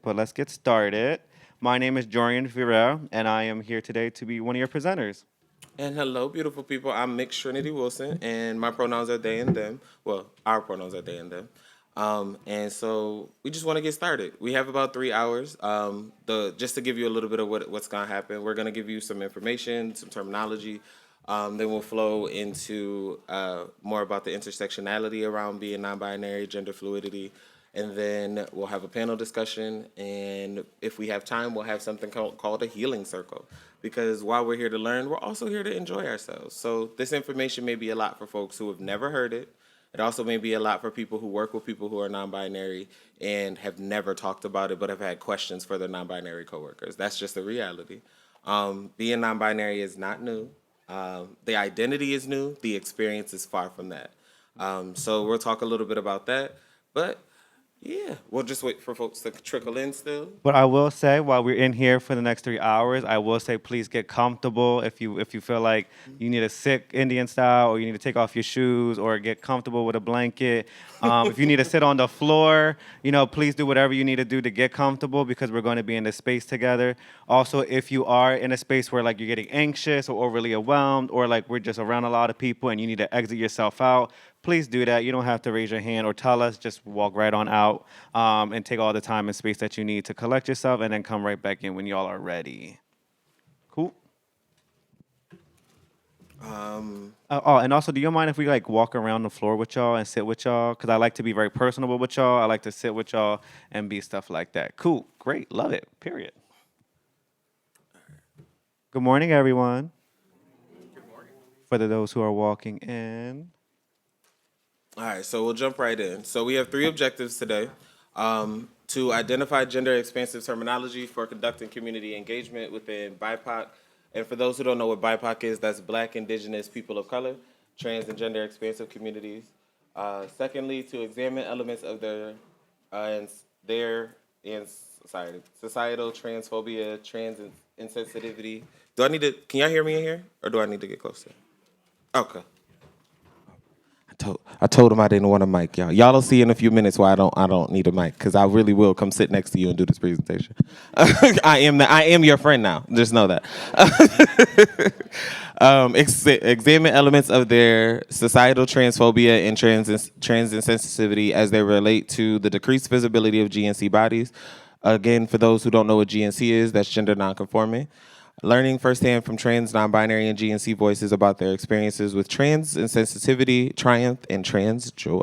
but let's get started. My name is Jorian Vira, and I am here today to be one of your presenters. And hello, beautiful people. I'm Mixed Trinity Wilson, and my pronouns are they and them. Well, our pronouns are they and them. And so we just want to get started. We have about 3 hours. The just to give you a little bit of what's gonna happen. We're gonna give you some information, some terminology. Then we'll flow into more about the intersectionality around being non-binary, gender fluidity, and then we'll have a panel discussion. And if we have time, we'll have something called a healing circle. Because while we're here to learn, we're also here to enjoy ourselves. So this information may be a lot for folks who have never heard it. It also may be a lot for people who work with people who are non-binary and have never talked about it, but have had questions for their non-binary coworkers. That's just the reality. Being non-binary is not new. The identity is new. The experience is far from that. So we'll talk a little bit about that. But yeah, we'll just wait for folks to trickle in still. But I will say, while we're in here for the next 3 hours, I will say please get comfortable. If you feel like you need to sit Indian style, or you need to take off your shoes, or get comfortable with a blanket. If you need to sit on the floor, please do whatever you need to do to get comfortable because we're going to be in this space together. Also, if you are in a space where like you're getting anxious or overly overwhelmed, or like we're just around a lot of people and you need to exit yourself out, please do that. You don't have to raise your hand or tell us. Just walk right on out and take all the time and space that you need to collect yourself and then come right back in when y'all are ready. Cool. Oh, and also, do you mind if we like walk around the floor with y'all and sit with y'all? Because I like to be very personable with y'all. I like to sit with y'all and be stuff like that. Cool. Great. Love it. Period. Good morning, everyone. For those who are walking in. All right, so we'll jump right in. So we have three objectives today. To identify gender expansive terminology for conducting community engagement within BIPOC. And for those who don't know what BIPOC is, that's Black, Indigenous, People of Color, trans and gender expansive communities. Secondly, to examine elements of societal transphobia, trans insensitivity. Can y'all hear me in here? Or do I need to get closer? Okay. I told him I didn't want a mic, y'all. Y'all will see in a few minutes why I don't need a mic because I really will come sit next to you and do this presentation. I am your friend now. Just know that. Examine elements of their societal transphobia and trans insensitivity as they relate to the decreased visibility of GNC bodies. Again, for those who don't know what GNC is, that's gender nonconforming. Learning firsthand from trans, non-binary, and GNC voices about their experiences with trans insensitivity, triumph, and trans joy.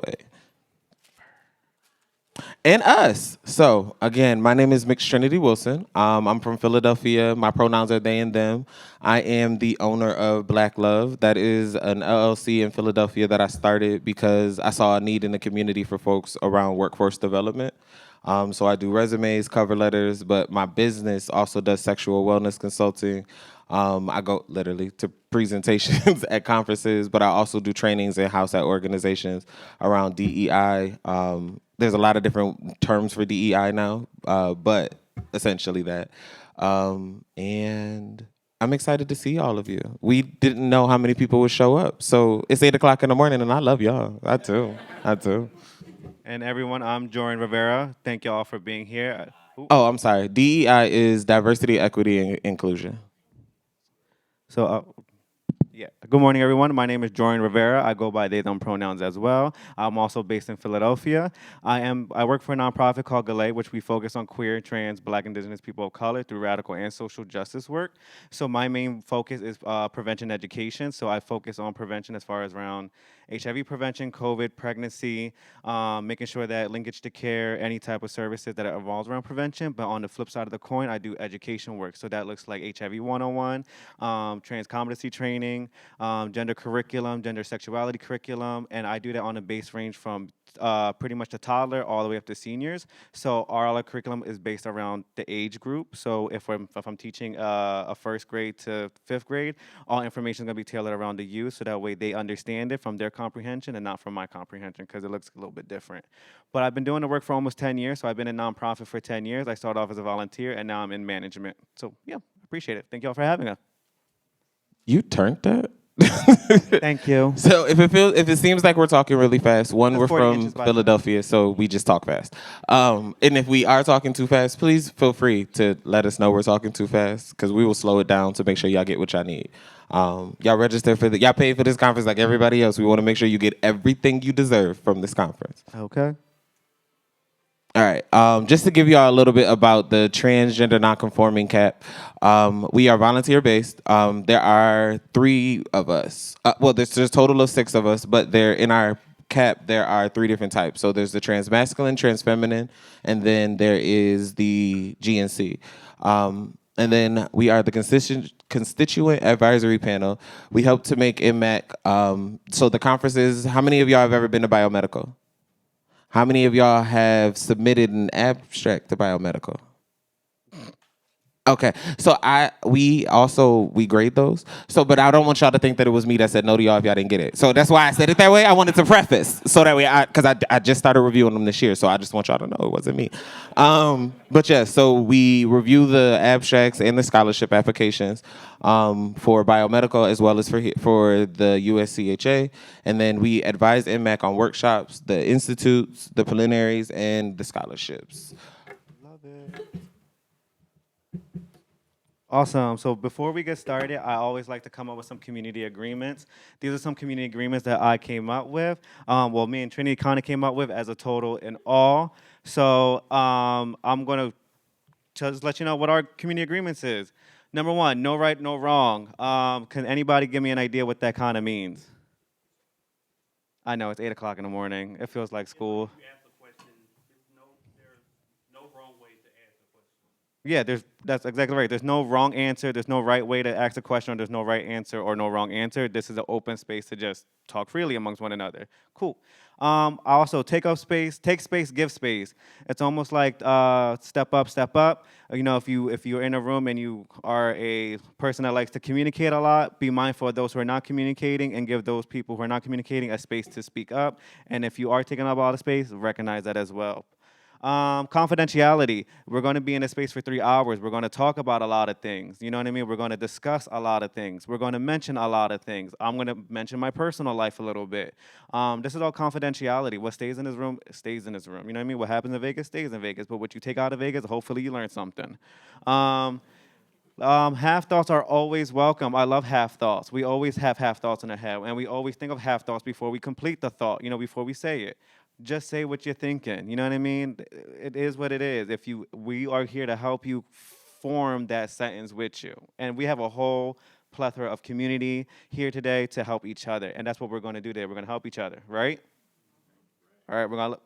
And us. So, again, my name is Mixed Trinity Wilson. I'm from Philadelphia. My pronouns are they and them. I am the owner of Black Love. That is an LLC in Philadelphia that I started because I saw a need in the community for folks around workforce development. So I do resumes, cover letters, but my business also does sexual wellness consulting. I go literally to presentations at conferences, but I also do trainings in-house at organizations around DEI. There's a lot of different terms for DEI now, but essentially that. And I'm excited to see all of you. We didn't know how many people would show up. So it's 8 o'clock in the morning, and I love y'all. I do. I do. And everyone, I'm Joran Rivera. Thank y'all for being here. Oh, I'm sorry. DEI is diversity, equity, and inclusion. So, yeah. Good morning, everyone. My name is Jorian Rivera. I go by they, them pronouns as well. I'm also based in Philadelphia. I work for a nonprofit called Galay, which we focus on queer, trans, Black, Indigenous people of color through radical and social justice work. So my main focus is prevention education. So I focus on prevention as far as around HIV prevention, COVID, pregnancy, making sure that linkage to care, any type of services that revolves around prevention. But on the flip side of the coin, I do education work. So that looks like HIV 101, trans competency training, gender curriculum, gender sexuality curriculum, and I do that on a base range from pretty much the toddler all the way up to seniors. So our curriculum is based around the age group. So if I'm teaching a first grade to fifth grade, all information is going to be tailored around the youth, so that way they understand it from their comprehension and not from my comprehension, because it looks a little bit different. But I've been doing the work for almost 10 years. So I've been in nonprofit for 10 years. I started off as a volunteer, and now I'm in management. So yeah, appreciate it. Thank y'all for having us. You turned that? Thank you. So if it seems like we're talking really fast, one, That's we're 40 from inches, by the way. Philadelphia, so we just talk fast. And if we are talking too fast, please feel free to let us know we're talking too fast, because we will slow it down to make sure y'all get what y'all need. Y'all register for y'all pay for this conference like everybody else. We want to make sure you get everything you deserve from this conference. Okay. All right. Just to give y'all a little bit about the transgender nonconforming CAP, we are volunteer based. There are 3 of us. Well, there's a total of 6 of us, but there in our CAP there are 3 different types. So there's the transmasculine, transfeminine, and then there is the GNC. And then we are the constituent advisory panel. We help to make MAC. So the conference is. How many of y'all have ever been to biomedical? How many of y'all have submitted an abstract to biomedical? Okay, so we grade those. So, but I don't want y'all to think that it was me that said no to y'all if y'all didn't get it. So that's why I said it that way. I wanted to preface so that way, because I just started reviewing them this year, so I just want y'all to know it wasn't me. But yeah, so we review the abstracts and the scholarship applications for biomedical as well as for the USCHA, and then we advise MAC on workshops, the institutes, the plenaries, and the scholarships. Love it. Awesome. So before we get started, I always like to come up with some community agreements. These are some community agreements that I came up with. Well, me and Trinity kind of came up with as a total in all. So I'm going to just let you know what our community agreements is. Number 1, no right, no wrong. Can anybody give me an idea what that kind of means? I know, it's 8 o'clock in the morning. It feels like school. Yeah, that's exactly right. There's no wrong answer. There's no right way to ask a question, or there's no right answer or no wrong answer. This is an open space to just talk freely amongst one another. Cool. Also, take up space, take space, give space. It's almost like step up, step up. You know, if you're in a room and you are a person that likes to communicate a lot, be mindful of those who are not communicating and give those people who are not communicating a space to speak up. And if you are taking up a lot of space, recognize that as well. Confidentiality. We're going to be in a space for 3 hours. We're going to talk about a lot of things. You know what I mean? We're going to discuss a lot of things. We're going to mention a lot of things. I'm going to mention my personal life a little bit. This is all confidentiality. What stays in this room stays in this room. You know what I mean? What happens in Vegas stays in Vegas. But what you take out of Vegas, hopefully you learn something. Half thoughts are always welcome. I love half thoughts. We always have half thoughts in our head, and we always think of half thoughts before we complete the thought, before we say it. Just say what you're thinking. You know what I mean? It is what it is. We are here to help you form that sentence with you. And we have a whole plethora of community here today to help each other. And that's what we're going to do today. We're going to help each other, right? All right,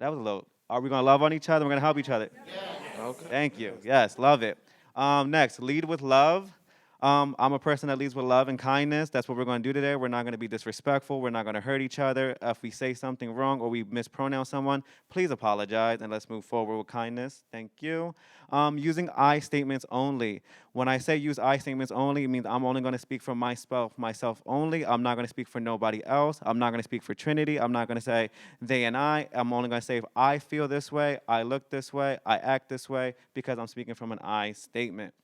that was a little. Are we going to love on each other? We're going to help each other. Yes. Okay. Thank you. Yes, love it. Next, lead with love. I'm a person that leads with love and kindness. That's what we're going to do today. We're not going to be disrespectful. We're not going to hurt each other. If we say something wrong or we mispronounce someone, please apologize and let's move forward with kindness. Thank you. Using I statements only. When I say use I statements only, it means I'm only going to speak for myself only. I'm not going to speak for nobody else. I'm not going to speak for Trinity. I'm not going to say they and I. I'm only going to say if I feel this way, I look this way, I act this way, because I'm speaking from an I statement.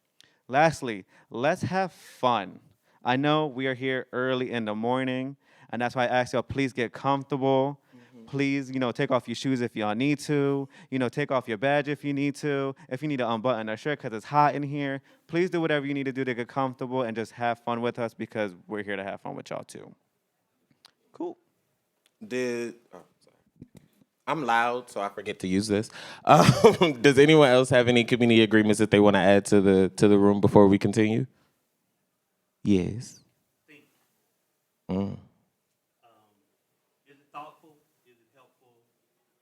Lastly, let's have fun. I know we are here early in the morning, and that's why I ask y'all, please get comfortable. Please, take off your shoes if y'all need to. Take off your badge if you need to. If you need to unbutton a shirt because it's hot in here, please do whatever you need to do to get comfortable and just have fun with us, because we're here to have fun with y'all too. Cool. I'm loud, so I forget to use this. Does anyone else have any community agreements that they want to add to the room before we continue? Yes. Mm. Is it thoughtful? Is it helpful?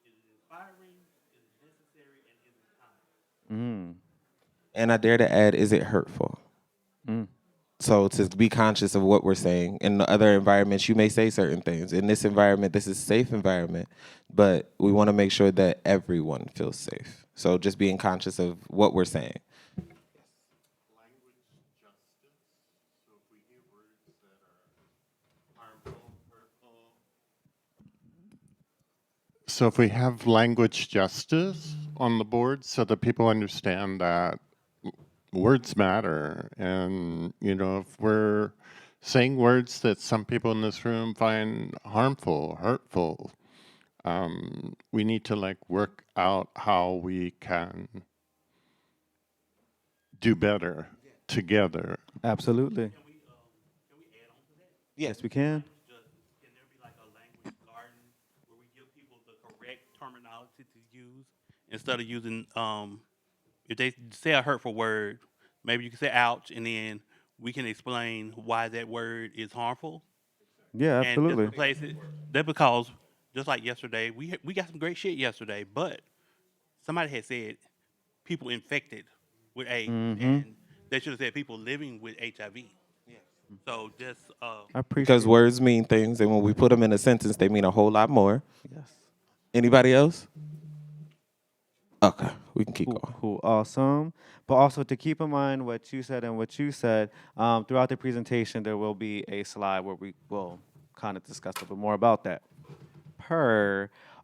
Is it inspiring? Is it necessary? And is it kind? And I dare to add, is it hurtful? So to be conscious of what we're saying. In the other environments, you may say certain things. In this environment, this is a safe environment, but we want to make sure that everyone feels safe. So just being conscious of what we're saying. Language justice. So if we hear words that are harmful, hurtful. So if we have language justice on the board so that people understand that words matter, and if we're saying words that some people in this room find harmful, hurtful. We need to like work out how we can do better together. Absolutely. Can we add on to that? Yes, we can. Just, can there be like a language garden where we give people the correct terminology to use instead of using if they say a hurtful word, maybe you can say ouch, and then we can explain why that word is harmful Yeah, and just absolutely. replace it. That because just like yesterday, we got some great shit yesterday, but somebody had said people infected with AIDS, and they should have said people living with HIV. So just I Because appreciate it. words mean things, and when we put them in a sentence, they mean a whole lot more. Yes. Anybody else? Okay, we can keep Cool, going. cool, awesome. But also to keep in mind what you said and what you said, throughout the presentation, there will be a slide where we will kind of discuss a little bit more about that.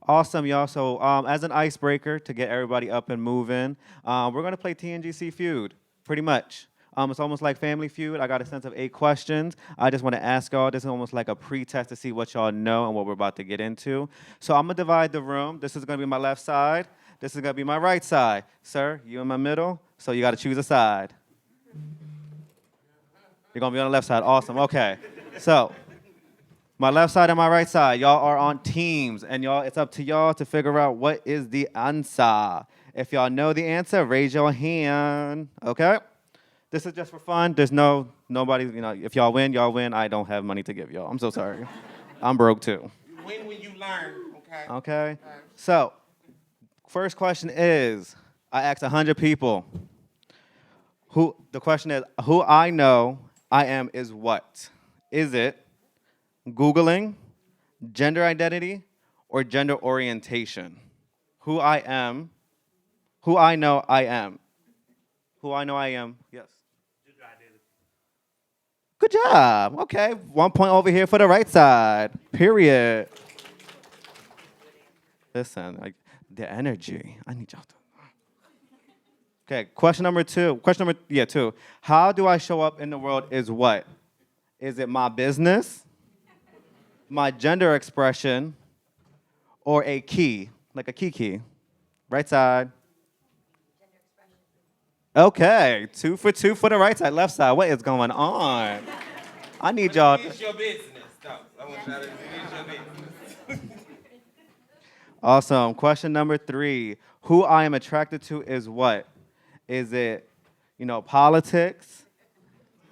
Awesome, y'all. So as an icebreaker to get everybody up and moving, we're going to play TNGC Feud, pretty much. It's almost like Family Feud. I got a sense of 8 questions. I just want to ask y'all. This is almost like a pre-test to see what y'all know and what we're about to get into. So I'm going to divide the room. This is going to be my left side. This is going to be my right side. Sir, you in my middle, so you got to choose a side. You're going to be on the left side. Awesome. Okay. So my left side and my right side, y'all are on teams, and y'all, it's up to y'all to figure out what is the answer. If y'all know the answer, raise your hand, okay? This is just for fun. There's nobody, if y'all win, y'all win. I don't have money to give y'all. I'm so sorry. I'm broke too. You win when you learn, okay? Okay? So, first question is, I asked 100 people. The question is, who I know I am is what? Is it Googling, gender identity, or gender orientation? Who I am, who I know I am. Who I know I am, yes. gender identity. Good job. Okay, 1 point over here for the right side. Period. Listen, like the energy. I need y'all to. Okay, question number 2. Two. How do I show up in the world is what? Is it my business, my gender expression, or a key, like a key? Right side. Okay, 2 for 2 for the right side. Left side, what is going on? I need y'all. It's your business, though. I want y'all to it's your business. Awesome. Question number 3. Who I am attracted to is what? Is it, politics?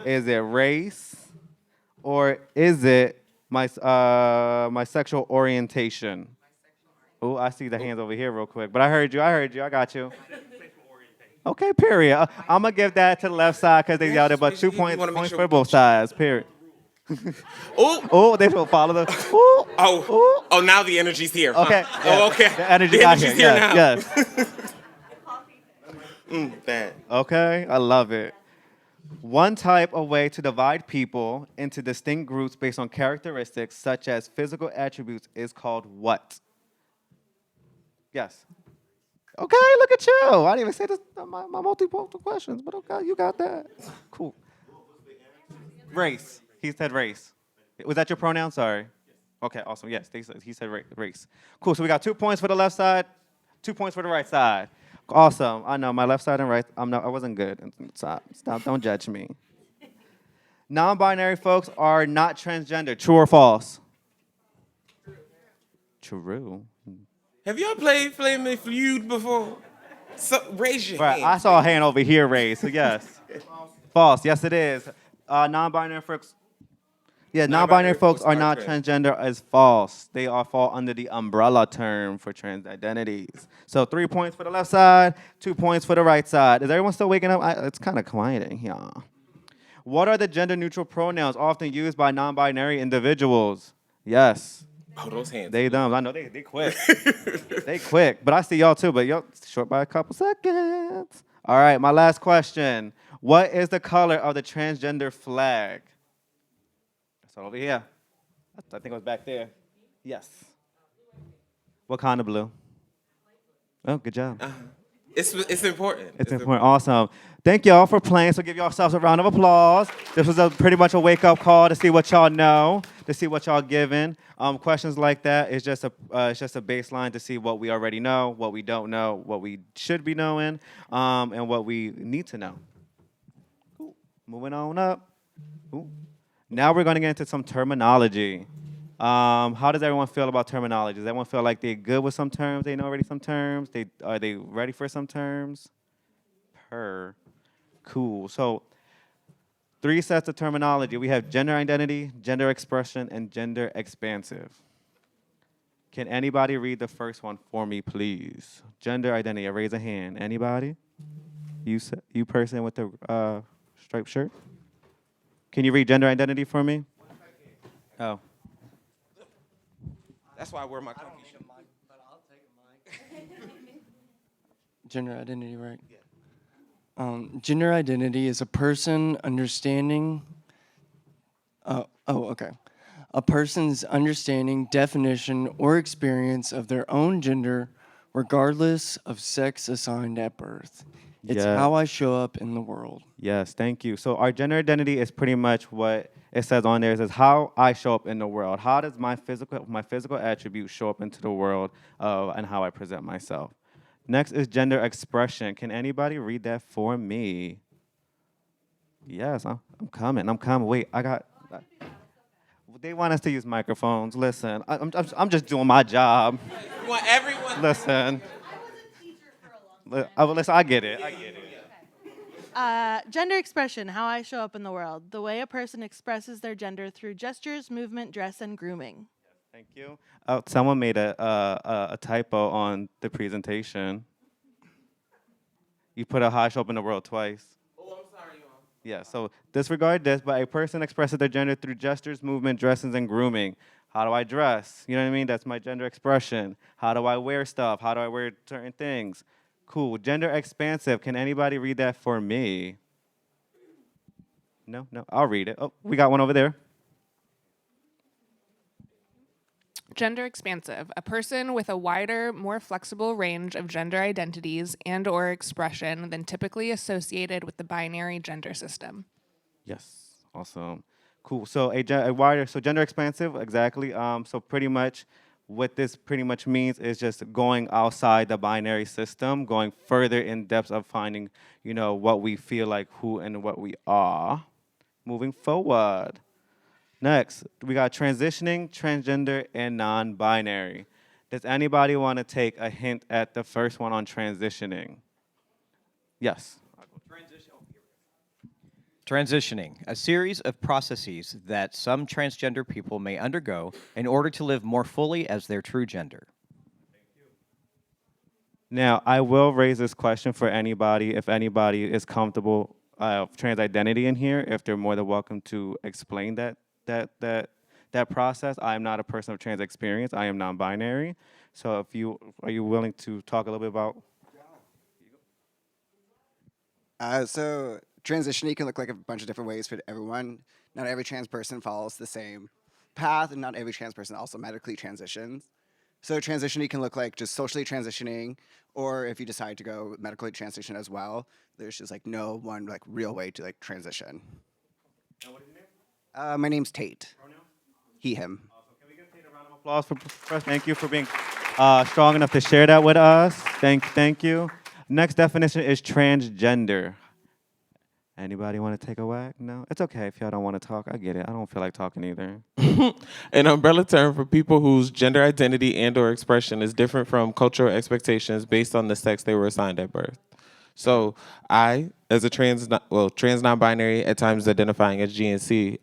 Is it race? Or is it my sexual orientation? Oh, I see the hands over here real quick. But I heard you. I got you. Sexual orientation. Okay, period. I'm going to give that to the left side because they yelled it, but Yes, 2 you points, wanna make points sure for we both get sides, period. Oh, Oh, they will follow the. Ooh, oh, ooh. oh! Now the energy's here. Huh? Okay. Oh, yeah, okay. The energy The got here. energy's here Yes, now. yes. That. Okay, I love it. One type of way to divide people into distinct groups based on characteristics such as physical attributes is called what? Yes. Okay, look at you. I didn't even say this my multiple questions, but okay, you got that. Cool. Race. He said race. Was that your pronoun? Sorry. Okay, awesome. Yes, he said race. Cool. So we got 2 points for the left side, 2 points for the right side. Awesome. I know my left side and right. I wasn't good. Stop. Don't judge me. Non-binary folks are not transgender. True or false? True. Have y'all played Family Feud before? So raise your Right. hand. I saw a hand over here raised. So yes. False. Yes, it is. Non-binary folks. Yeah, non-binary folks are not trans. transgender is false. They all fall under the umbrella term for trans identities. So 3 points for the left side, 2 points for the right side. Is everyone still waking up? It's kind of quiet in here. What are the gender-neutral pronouns often used by non-binary individuals? Yes, Oh, those hands. they them. I know they quick. They quick, but I see y'all too. But y'all short by a couple seconds. All right, my last question. What is the color of the transgender flag? That's over here. I think it was back there. Yes. What kind of blue? Oh, good job. It's important. It's important. Awesome. Thank y'all for playing. So give yourselves a round of applause. This was pretty much a wake-up call to see what y'all know, to see what y'all giving. Questions like that is just a baseline to see what we already know, what we don't know, what we should be knowing, and what we need to know. Cool. Moving on up. Ooh. Now we're going to get into some terminology. How does everyone feel about terminology? Does everyone feel like they're good with some terms? They know already some terms? Are they ready for some terms? Cool. So 3 sets of terminology. We have gender identity, gender expression, and gender expansive. Can anybody read the first one for me, please? Gender identity. Raise a hand. Anybody? You person with the striped shirt? Can you read gender identity for me? Oh. That's why I wear my comfy shoes. Gender identity, right? Yeah. Gender identity is a person understanding. Okay. A person's understanding, definition, or experience of their own gender, regardless of sex assigned at birth. It's Yeah. how I show up in the world. Yes, thank you. So our gender identity is pretty much what it says on there. It says how I show up in the world. How does my physical attributes show up into the world, and how I present myself. Next is gender expression. Can anybody read that for me? Yes, I'm coming. Wait, they want us to use microphones. Listen, I'm just doing my job. You want everyone. Listen. Listen, I get it. Gender expression, how I show up in the world. The way a person expresses their gender through gestures, movement, dress, and grooming. Thank you. Someone made a typo on the presentation. You put a how I show up in the world twice. Oh, I'm sorry, y'all. Yeah, so disregard this, but a person expresses their gender through gestures, movement, dresses, and grooming. How do I dress? You know what I mean? That's my gender expression. How do I wear stuff? How do I wear certain things? Cool. Gender expansive. Can anybody read that for me? No? I'll read it. Oh, we got one over there. Gender expansive, a person with a wider, more flexible range of gender identities and or expression than typically associated with the binary gender system. Yes. Awesome. Cool. So gender expansive, exactly. So pretty much what this pretty much means is just going outside the binary system, going further in depth of finding, what we feel like, who and what we are. Moving forward. Next, we got transitioning, transgender, and non-binary. Does anybody want to take a hint at the first one on transitioning? Yes. Transitioning, a series of processes that some transgender people may undergo in order to live more fully as their true gender. Now, I will raise this question for anybody, if anybody is comfortable trans identity in here, if they're more than welcome to explain that process. I am not a person of trans experience. I am non-binary. So are you willing to talk a little bit about? So transitioning can look like a bunch of different ways for everyone. Not every trans person follows the same path, and not every trans person also medically transitions. So transitioning can look like just socially transitioning, or if you decide to go medically transition as well, there's just like no one like real way to like transition. And what is your name? My name's Tate. Pronoun? He, him. Awesome. Can we give Tate a round of applause for thank you for being strong enough to share that with us. Thank you. Next definition is transgender. Anybody want to take a whack? No? It's okay if y'all don't want to talk. I get it. I don't feel like talking either. An umbrella term for people whose gender identity and or expression is different from cultural expectations based on the sex they were assigned at birth. So I, as a trans non-binary, at times identifying as GNC,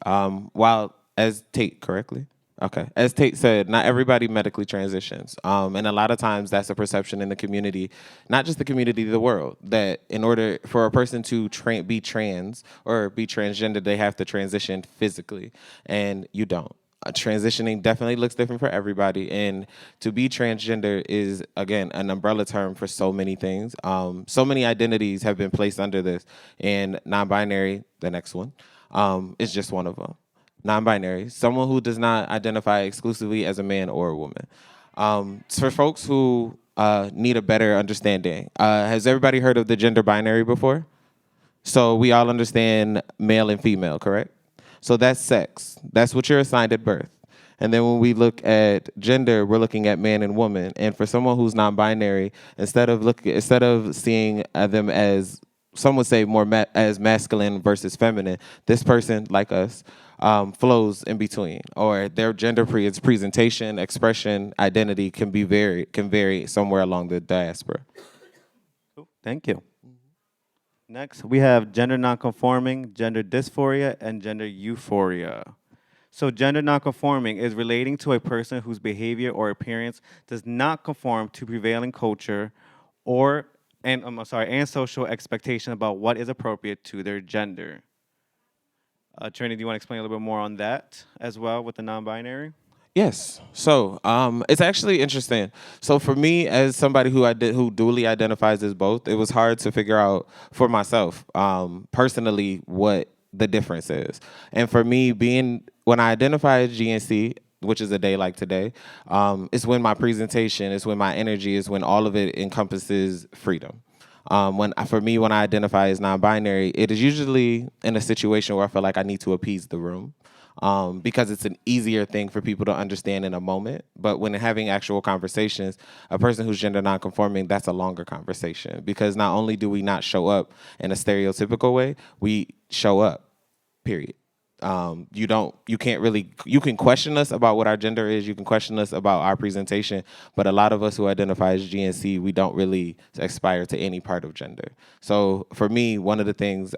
while as Tate correctly? Okay. As Tate said, not everybody medically transitions. And a lot of times that's a perception in the community, not just the community, the world, that in order for a person to be trans or be transgender, they have to transition physically. And you don't. Transitioning definitely looks different for everybody. And to be transgender is, again, an umbrella term for so many things. So many identities have been placed under this. And non-binary, the next one, is just one of them. Non-binary, someone who does not identify exclusively as a man or a woman. For folks who need a better understanding. Has everybody heard of the gender binary before? So we all understand male and female, correct? So that's sex. That's what you're assigned at birth. And then when we look at gender, we're looking at man and woman. And for someone who's non-binary, instead of seeing them as some would say more as masculine versus feminine, this person, like us, flows in between, or their gender presentation, expression, identity can vary somewhere along the diaspora. Cool. Thank you. Next, we have gender nonconforming, gender dysphoria, and gender euphoria. So gender nonconforming is relating to a person whose behavior or appearance does not conform to prevailing culture and social expectation about what is appropriate to their gender. Trini, do you want to explain a little bit more on that as well with the non-binary? Yes. So it's actually interesting. So for me, as somebody who dually identifies as both, it was hard to figure out for myself personally what the difference is. And for me, when I identify as GNC, which is a day like today, it's when my presentation, it's when my energy, is when all of it encompasses freedom. When I identify as non-binary, it is usually in a situation where I feel like I need to appease the room. Because it's an easier thing for people to understand in a moment. But when having actual conversations, a person who's gender nonconforming, that's a longer conversation. Because not only do we not show up in a stereotypical way, we show up, period. You can question us about what our gender is, you can question us about our presentation, but a lot of us who identify as GNC, we don't really aspire to any part of gender. So for me, one of the things,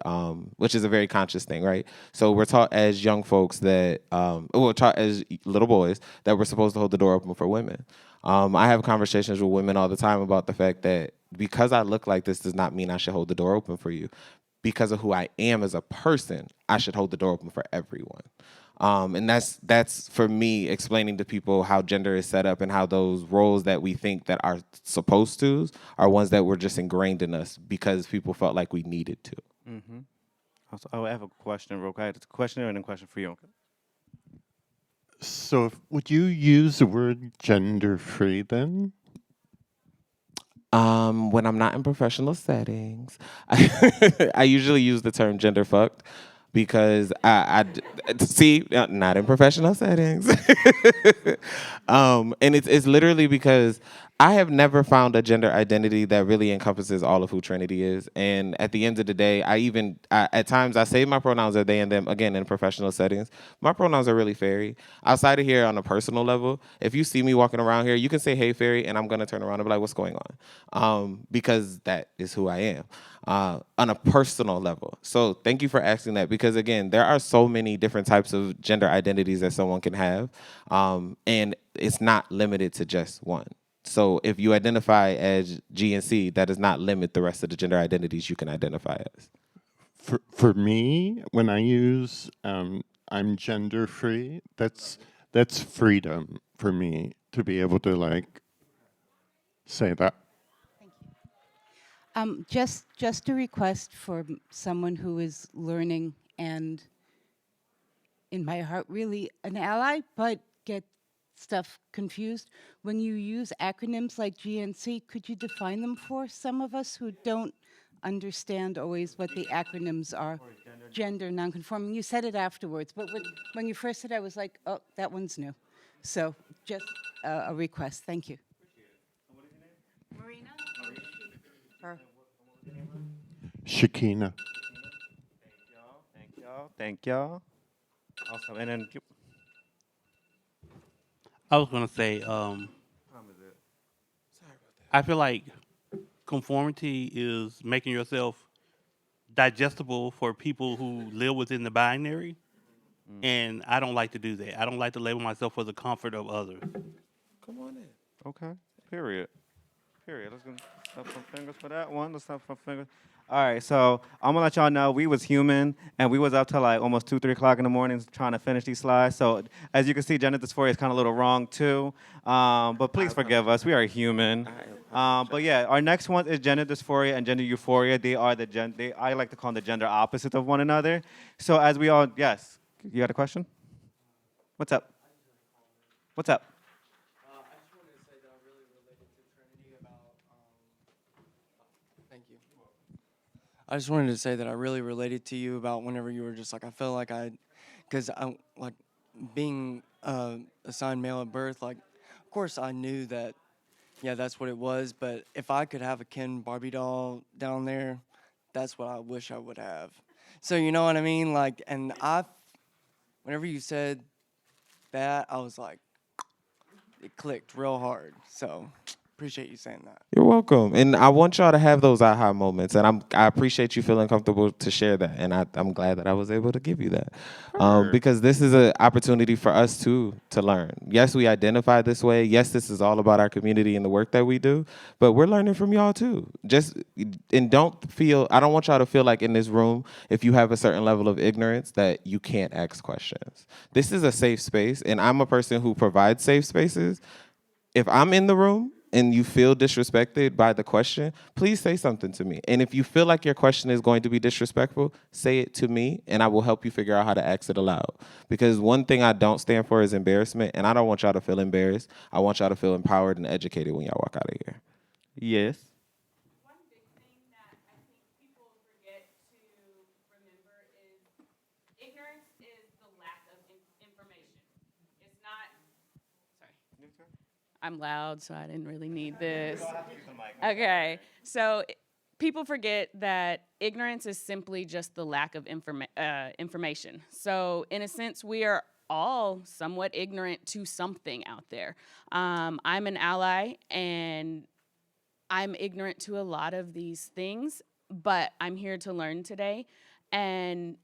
which is a very conscious thing, right? So we're taught as young folks we're taught as little boys that we're supposed to hold the door open for women. I have conversations with women all the time about the fact that because I look like this does not mean I should hold the door open for you. Because of who I am as a person, I should hold the door open for everyone. And that's for me explaining to people how gender is set up and how those roles that we think that are supposed to are ones that were just ingrained in us because people felt like we needed to. Mm-hmm. Also, I have a question real quick. It's a question and a question for you. So would you use the word gender-free then? When I'm not in professional settings, I usually use the term gender fucked because not in professional settings. And it's literally because I have never found a gender identity that really encompasses all of who Trinity is. And at the end of the day, at times I say my pronouns are they and them, again, in professional settings. My pronouns are really fairy. Outside of here on a personal level, if you see me walking around here, you can say, hey, fairy, and I'm going to turn around and be like, what's going on? Because that is who I am on a personal level. So thank you for asking that because, again, there are so many different types of gender identities that someone can have, and it's not limited to just one. So if you identify as GNC, that does not limit the rest of the gender identities you can identify as. For me, when I use I'm gender free, that's freedom for me to be able to say that. Just a request for someone who is learning and in my heart really an ally, but get stuff confused. When you use acronyms like GNC, could you define them for some of us who don't understand always what the acronyms are? Gender nonconforming. You said it afterwards, but when you first said it, I was like, oh, that one's new. So just a request. Thank you. Marina? Her. Shakina. Thank y'all. Awesome. And then I was gonna say, I feel like conformity is making yourself digestible for people who live within the binary, and I don't like to do that. I don't like to label myself for the comfort of others. Come on in. okay. Period. Let's go snap some fingers for that one. Let's snap some fingers. All right, so I'm gonna let y'all know we was human and we was up till like almost 2, 3 o'clock in the morning trying to finish these slides. So as you can see, gender dysphoria is kind of a little wrong too. But please forgive us. We are human. But yeah, our next one is gender dysphoria and gender euphoria. They are I like to call them the gender opposite of one another. So as we all, yes, you got a question? What's up? What's up? I just wanted to say that I'm really related to Trinity about I just wanted to say that I really related to you about whenever you were just like, I felt like because I, like, being assigned male at birth, like, of course I knew that, yeah, that's what it was, but if I could have a Ken Barbie doll down there, that's what I wish I would have. So, you know what I mean? Like, and whenever you said that, I was like, it clicked real hard. So, appreciate you saying that. You're welcome. And I want y'all to have those aha moments. And I appreciate you feeling comfortable to share that. And I'm glad that I was able to give you that. Because this is an opportunity for us too to learn. Yes, we identify this way. Yes, this is all about our community and the work that we do. But we're learning from y'all too. And I don't want y'all to feel like in this room, if you have a certain level of ignorance, that you can't ask questions. This is a safe space. And I'm a person who provides safe spaces. If I'm in the room and you feel disrespected by the question, please say something to me. And if you feel like your question is going to be disrespectful, say it to me, and I will help you figure out how to ask it aloud. Because one thing I don't stand for is embarrassment, and I don't want y'all to feel embarrassed. I want y'all to feel empowered and educated when y'all walk out of here. Yes. One big thing that I think people forget to remember is ignorance is the lack of information. It's not, sorry. I'm loud, so I didn't really need this. Okay, so people forget that ignorance is simply just the lack of information. So in a sense, we are all somewhat ignorant to something out there. I'm an ally, and I'm ignorant to a lot of these things, but I'm here to learn today. And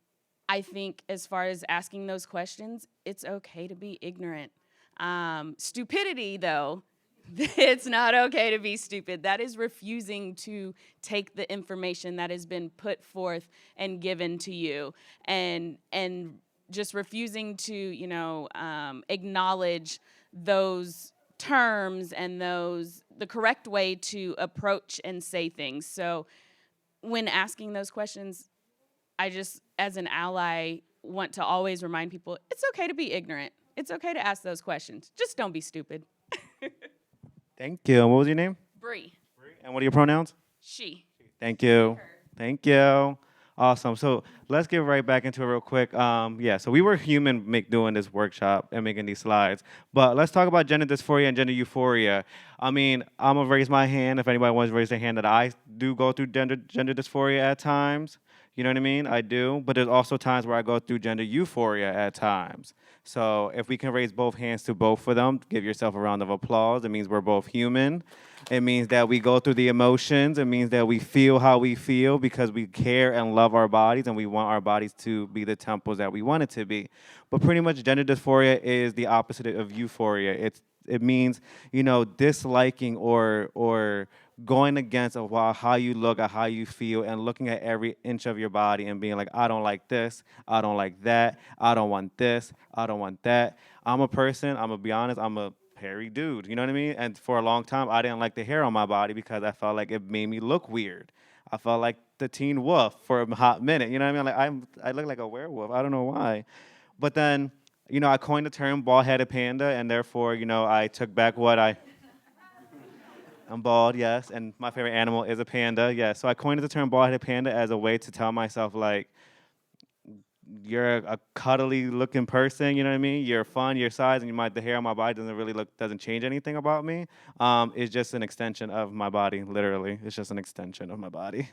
I think as far as asking those questions, it's okay to be ignorant. Stupidity, though, it's not okay to be stupid. That is refusing to take the information that has been put forth and given to you, and just refusing to, acknowledge those terms and the correct way to approach and say things. So when asking those questions, I just, as an ally, want to always remind people, it's okay to be ignorant. It's okay to ask those questions. Just don't be stupid. Thank you. And what was your name? Bree. And what are your pronouns? She. Thank you. Thank you. Awesome. So let's get right back into it real quick. So we were human doing this workshop and making these slides. But let's talk about gender dysphoria and gender euphoria. I mean, I'm going to raise my hand if anybody wants to raise their hand that I do go through gender dysphoria at times. You know what I mean? I do. But there's also times where I go through gender euphoria at times. So if we can raise both hands to both of them, give yourself a round of applause. It means we're both human. It means that we go through the emotions. It means that we feel how we feel because we care and love our bodies, and we want our bodies to be the temples that we want it to be. But pretty much gender dysphoria is the opposite of euphoria. It means, disliking or going against how you look or how you feel, and looking at every inch of your body and being like, I don't like this, I don't like that, I don't want this, I don't want that. I'm a person, I'm going to be honest, I'm a hairy dude, you know what I mean? And for a long time, I didn't like the hair on my body because I felt like it made me look weird. I felt like the teen wolf for a hot minute, you know what I mean? Like I look like a werewolf, I don't know why. But then, I coined the term bald-headed panda, and therefore, I took back what I'm bald, yes, and my favorite animal is a panda, yes. So I coined the term bald-headed panda as a way to tell myself, like, you're a cuddly-looking person, you know what I mean? You're fun, your size, and the hair on my body doesn't change anything about me. It's just an extension of my body, literally. It's just an extension of my body.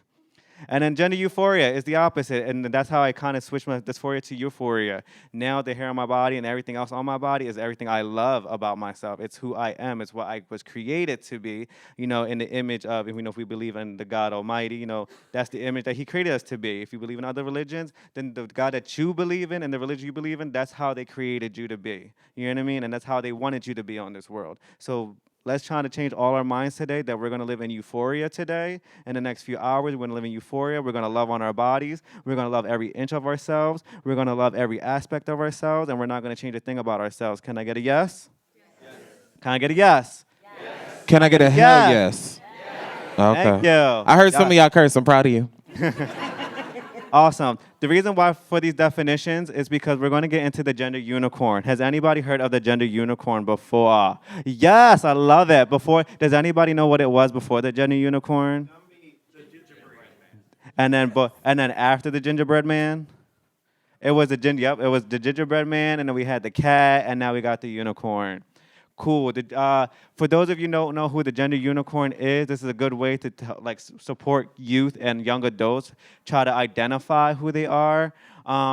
And then gender euphoria is the opposite, and that's how I kind of switched my dysphoria to euphoria. Now the hair on my body and everything else on my body is everything I love about myself. It's who I am. It's what I was created to be, in the image of, if we believe in the God Almighty, that's the image that He created us to be. If you believe in other religions, then the God that you believe in and the religion you believe in, that's how they created you to be. You know what I mean? And that's how they wanted you to be on this world. So let's try to change all our minds today that we're going to live in euphoria today. In the next few hours, we're going to live in euphoria. We're going to love on our bodies. We're going to love every inch of ourselves. We're going to love every aspect of ourselves, and we're not going to change a thing about ourselves. Can I get a yes? Yes. Can I get a yes? Yes. Can I get a hell yes? Yes. Okay. Thank you. I heard some of y'all curse. I'm proud of you. Awesome. The reason why for these definitions is because we're going to get into the gender unicorn. Has anybody heard of the gender unicorn before? Yes, I love it. Does anybody know what it was before the gender unicorn? and then after the gingerbread man, it was it was the gingerbread man, and then we had the cat, and now we got the unicorn. Cool. For those of you who don't know who the gender unicorn is, this is a good way to support youth and young adults try to identify who they are.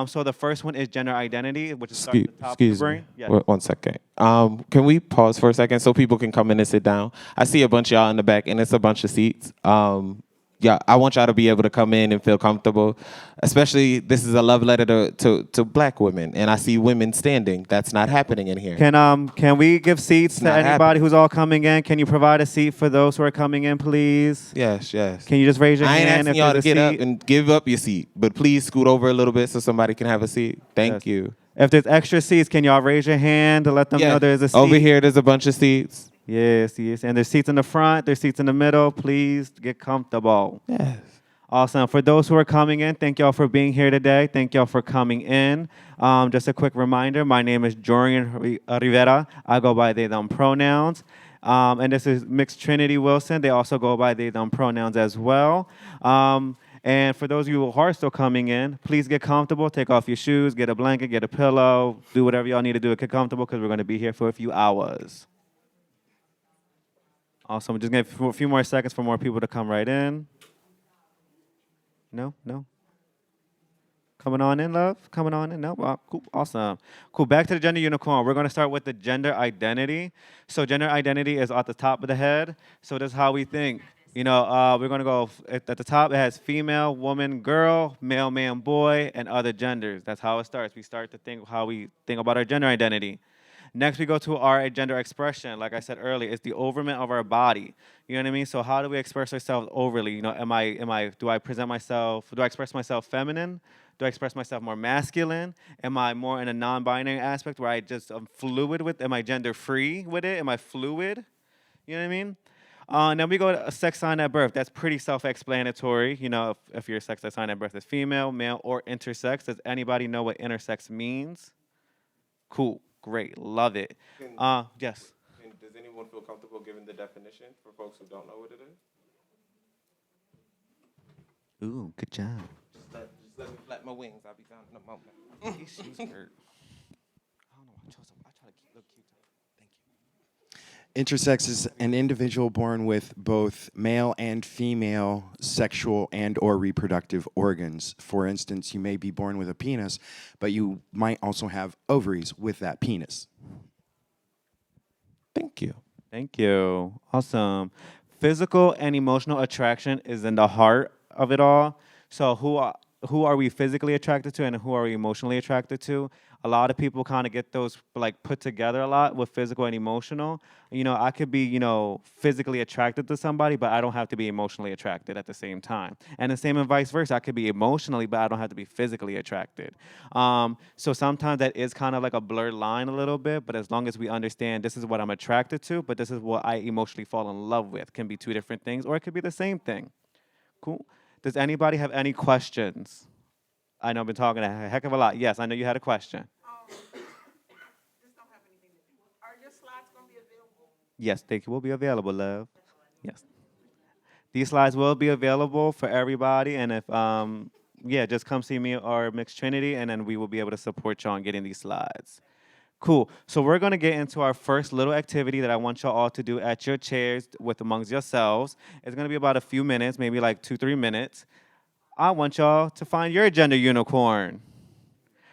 So the first one is gender identity, which is starts at the top of the Excuse me. brain. Yeah. One second. Can we pause for a second so people can come in and sit down? I see a bunch of y'all in the back, and it's a bunch of seats. Yeah, I want y'all to be able to come in and feel comfortable. Especially, this is a love letter to black women, and I see women standing. That's not happening in here. Can we give seats to not anybody happening. who's all coming in? Can you provide a seat for those who are coming in, please? Yes, yes. Can you just raise your I ain't hand asking if y'all to there's a get seat? up and give up your seat, but please scoot over a little bit so somebody can have a seat. Thank Yes. you. If there's extra seats, can y'all raise your hand to let them know there's a seat? Over here, there's a bunch of seats. Yes, yes. And there's seats in the front, there's seats in the middle. Please get comfortable. Yes. Awesome. For those who are coming in, thank y'all for being here today. Thank y'all for coming in. Just a quick reminder, my name is Jorian Rivera. I go by they, them pronouns. And this is Mixed Trinity Wilson. They also go by they, them pronouns as well. And for those of you who are still coming in, please get comfortable. Take off your shoes, get a blanket, get a pillow, do whatever y'all need to do to get comfortable because we're going to be here for a few hours. Awesome. Just give a few more seconds for more people to come right in. No? Coming on in, love? Coming on in? No? Cool. Awesome. Cool. Back to the gender unicorn. We're going to start with the gender identity. So gender identity is at the top of the head. So this is how we think. We're going to go at the top. It has female, woman, girl, male, man, boy, and other genders. That's how it starts. We start to think how we think about our gender identity. Next, we go to our gender expression. Like I said earlier, it's the overment of our body. You know what I mean? So how do we express ourselves overly? Do I express myself feminine? Do I express myself more masculine? Am I more in a non-binary aspect where I'm fluid with, am I gender free with it? Am I fluid? You know what I mean? And then we go to a sex sign at birth. That's pretty self-explanatory. If your sex sign at birth is female, male, or intersex. Does anybody know what intersex means? Cool. Great. Love it. Yes. Does anyone feel comfortable giving the definition for folks who don't know what it is? Ooh, good job. Just let me flap my wings. I'll be down in a moment. These shoes hurt. I don't know. I try to look cute. Thank you. Intersex is an individual born with both male and female sexual and or reproductive organs. For instance, you may be born with a penis, but you might also have ovaries with that penis. Thank you. Thank you. Awesome. Physical and emotional attraction is in the heart of it all. So who are we physically attracted to and who are we emotionally attracted to? A lot of people kind of get those put together a lot with physical and emotional. I could be, physically attracted to somebody, but I don't have to be emotionally attracted at the same time. And the same and vice versa. I could be emotionally, but I don't have to be physically attracted. So sometimes that is kind of like a blurred line a little bit, but as long as we understand this is what I'm attracted to, but this is what I emotionally fall in love with, can be two different things, or it could be the same thing. Cool. Does anybody have any questions? I know I've been talking a heck of a lot. Yes, I know you had a question. Are your slides going to be available? Yes, they will be available, love. Yes. These slides will be available for everybody, and if, just come see me or Mixed Trinity, and then we will be able to support y'all on getting these slides. Cool. So we're going to get into our first little activity that I want y'all all to do at your chairs with amongst yourselves. It's going to be about a few minutes, maybe like 2-3 minutes. I want y'all to find your gender unicorn.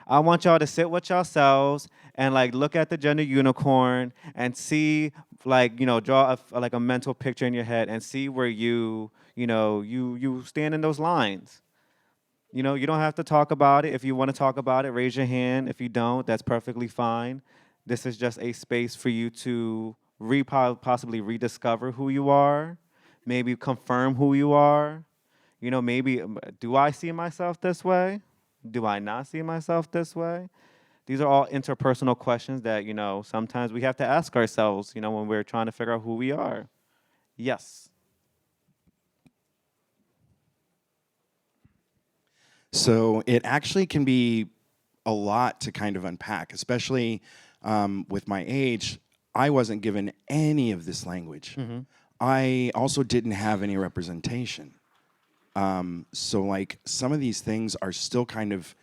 I want y'all to sit with yourselves and look at the gender unicorn and see, draw a mental picture in your head and see where you stand in those lines. You don't have to talk about it. If you want to talk about it, raise your hand. If you don't, that's perfectly fine. This is just a space for you to possibly rediscover who you are, maybe confirm who you are. Maybe, do I see myself this way? Do I not see myself this way? These are all interpersonal questions that, sometimes we have to ask ourselves, when we're trying to figure out who we are. Yes. So it actually can be a lot to kind of unpack, especially with my age. I wasn't given any of this language. Mm-hmm. I also didn't have any representation. So like some of these things are still kind of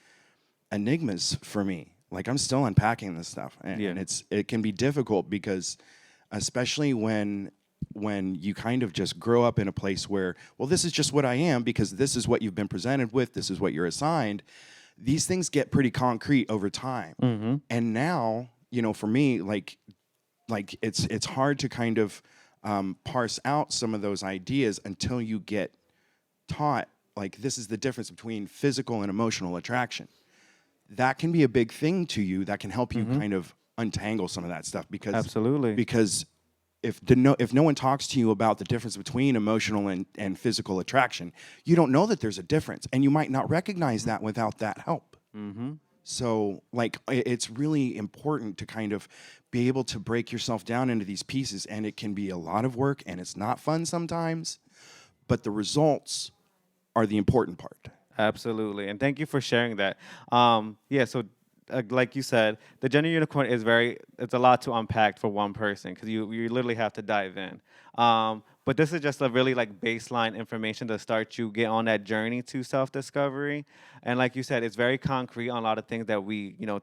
enigmas for me. Like I'm still unpacking this stuff, and, Yeah. and it can be difficult because, especially when you kind of just grow up in a place where, well, this is just what I am because this is what you've been presented with, this is what you're assigned. These things get pretty concrete over time, and now for me, like it's hard to kind of parse out some of those ideas until you get taught like this is the difference between physical and emotional attraction. That can be a big thing to you that can help you kind of untangle some of that stuff because Absolutely. because if no one talks to you about the difference between emotional and physical attraction, you don't know that there's a difference, and you might not recognize that without that help. So like it's really important to kind of be able to break yourself down into these pieces, and it can be a lot of work and it's not fun sometimes, but the results are the important part. Absolutely, and thank you for sharing that. Yeah, so like you said, the gender unicorn is it's a lot to unpack for one person because you literally have to dive in. But this is just a really like baseline information to start you get on that journey to self-discovery. And like you said, it's very concrete on a lot of things that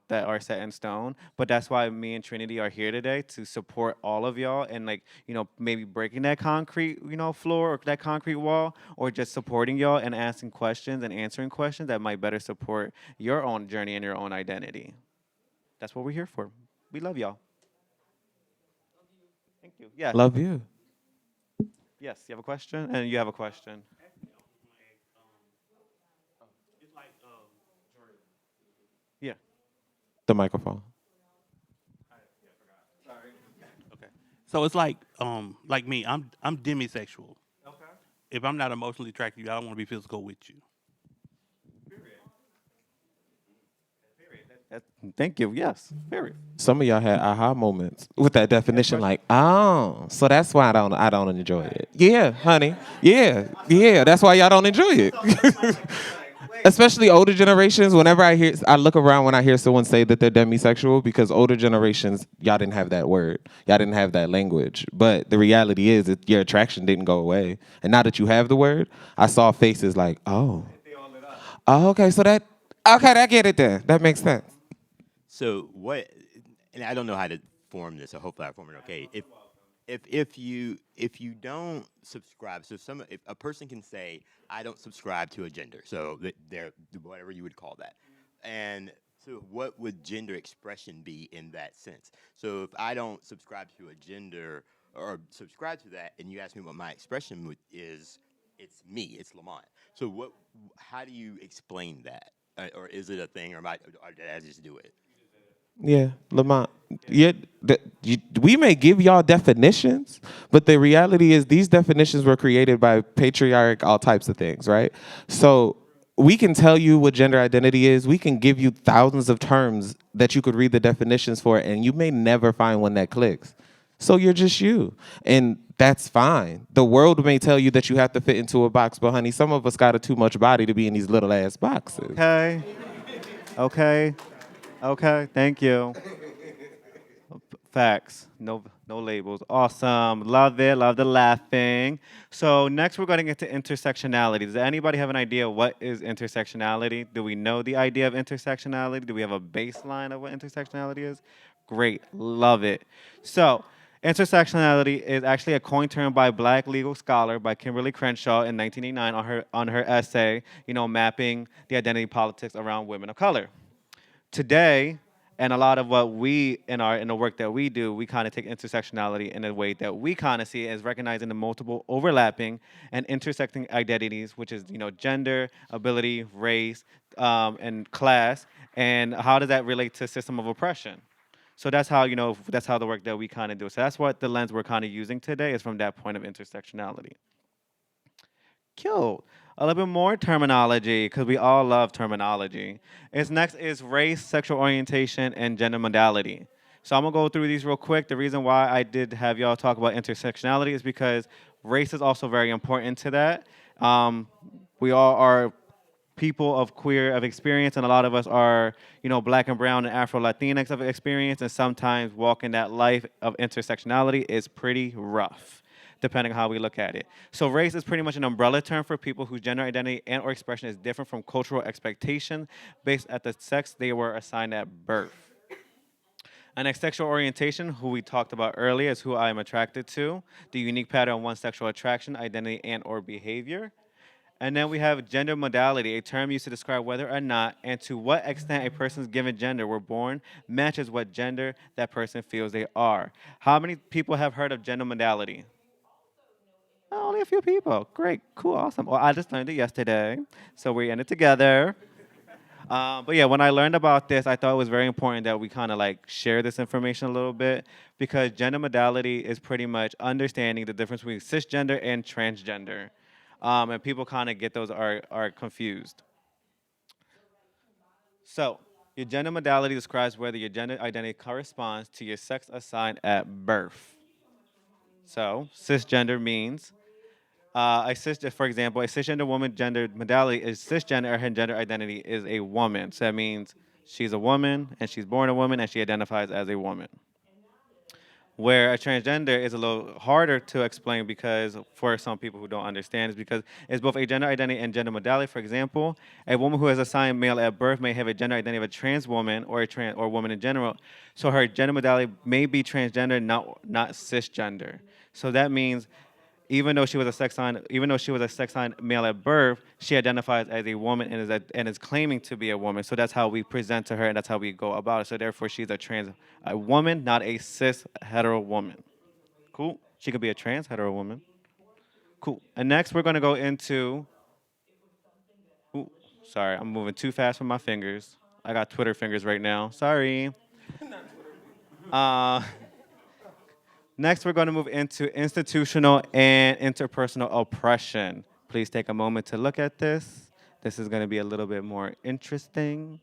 that are set in stone. But that's why me and Trinity are here today to support all of y'all and like, maybe breaking that concrete, floor or that concrete wall, or just supporting y'all and asking questions and answering questions that might better support your own journey and your own identity. That's what we're here for. We love y'all. Thank you. Yeah. Love you. Yes, you have a question? And you have a question. Yeah. The microphone. Okay. So it's like me, I'm demisexual. Okay. If I'm not emotionally attracted to you, I don't want to be physical with you. Thank you. Yes. Period. Some of y'all had aha moments with that definition, like, oh, so that's why I don't enjoy it. Yeah, honey. Yeah. That's why y'all don't enjoy it. Especially older generations. Whenever I look around when I hear someone say that they're demisexual, because older generations, y'all didn't have that word, y'all didn't have that language. But the reality is that your attraction didn't go away, and now that you have the word, I saw faces like, oh, okay, so that I get it then. That makes sense. So what? And I don't know how to form this. So hopefully I form it okay. If you don't subscribe, so if a person can say I don't subscribe to a gender, so they're whatever you would call that, and so what would gender expression be in that sense? So if I don't subscribe to a gender or subscribe to that, and you ask me what my expression is, it's me, it's Lamont. So what? How do you explain that? Or is it a thing, or did I just do it? Yeah, Lamont. Yeah, we may give y'all definitions, but the reality is these definitions were created by patriarch, all types of things, right? So we can tell you what gender identity is. We can give you thousands of terms that you could read the definitions for, and you may never find one that clicks. So you're just you, and that's fine. The world may tell you that you have to fit into a box, but honey, some of us got too much body to be in these little ass boxes. Okay. Thank you. Facts. No labels. Awesome. Love it. Love the laughing. So next we're going to get to intersectionality. Does anybody have an idea what is intersectionality? Do we know the idea of intersectionality? Do we have a baseline of what intersectionality is? Great. Love it. So intersectionality is actually a coined term by Black legal scholar by Kimberly Crenshaw in 1989 on her essay, mapping the identity politics around women of color. Today, and a lot of what we in the work that we do, we kind of take intersectionality in a way that we kind of see it as recognizing the multiple overlapping and intersecting identities, which is gender, ability, race, and class, and how does that relate to system of oppression? So that's how the work that we kind of do. So that's what the lens we're kind of using today is from that point of intersectionality. Cute. A little bit more terminology, because we all love terminology. Next is race, sexual orientation, and gender modality. So I'm going to go through these real quick. The reason why I did have y'all talk about intersectionality is because race is also very important to that. We all are people of experience, and a lot of us are, Black and brown and Afro-Latinx of experience, and sometimes walking that life of intersectionality is pretty rough. depending on how we look at it. So race is pretty much an umbrella term for people whose gender identity and or expression is different from cultural expectation based at the sex they were assigned at birth. An sexual orientation, who we talked about earlier, is who I am attracted to, the unique pattern of one's sexual attraction, identity, and or behavior. And then we have gender modality, a term used to describe whether or not and to what extent a person's given gender were born matches what gender that person feels they are. How many people have heard of gender modality? Only a few people. Great, cool, awesome. Well, I just learned it yesterday, so we're in it together. But yeah, when I learned about this, I thought it was very important that we kind of like share this information a little bit because gender modality is pretty much understanding the difference between cisgender and transgender. And people kind of get those are confused. So your gender modality describes whether your gender identity corresponds to your sex assigned at birth. So cisgender means for example, a cisgender woman gender modality is cisgender, or her gender identity is a woman. So that means she's a woman and she's born a woman and she identifies as a woman. Where a transgender is a little harder to explain because for some people who don't understand is because it's both a gender identity and gender modality. For example, a woman who is assigned male at birth may have a gender identity of a trans woman or or woman in general. So her gender modality may be transgender, not cisgender. So that means even though she was a sex sign male at birth, she identifies as a woman and is claiming to be a woman. So that's how we present to her, and that's how we go about it. So therefore, she's a woman, not a cis hetero woman. Cool. She could be a trans hetero woman. Cool. And next, we're gonna go into. Ooh, sorry, I'm moving too fast with my fingers. I got Twitter fingers right now. Sorry. Next, we're going to move into institutional and interpersonal oppression. Please take a moment to look at this. This is going to be a little bit more interesting.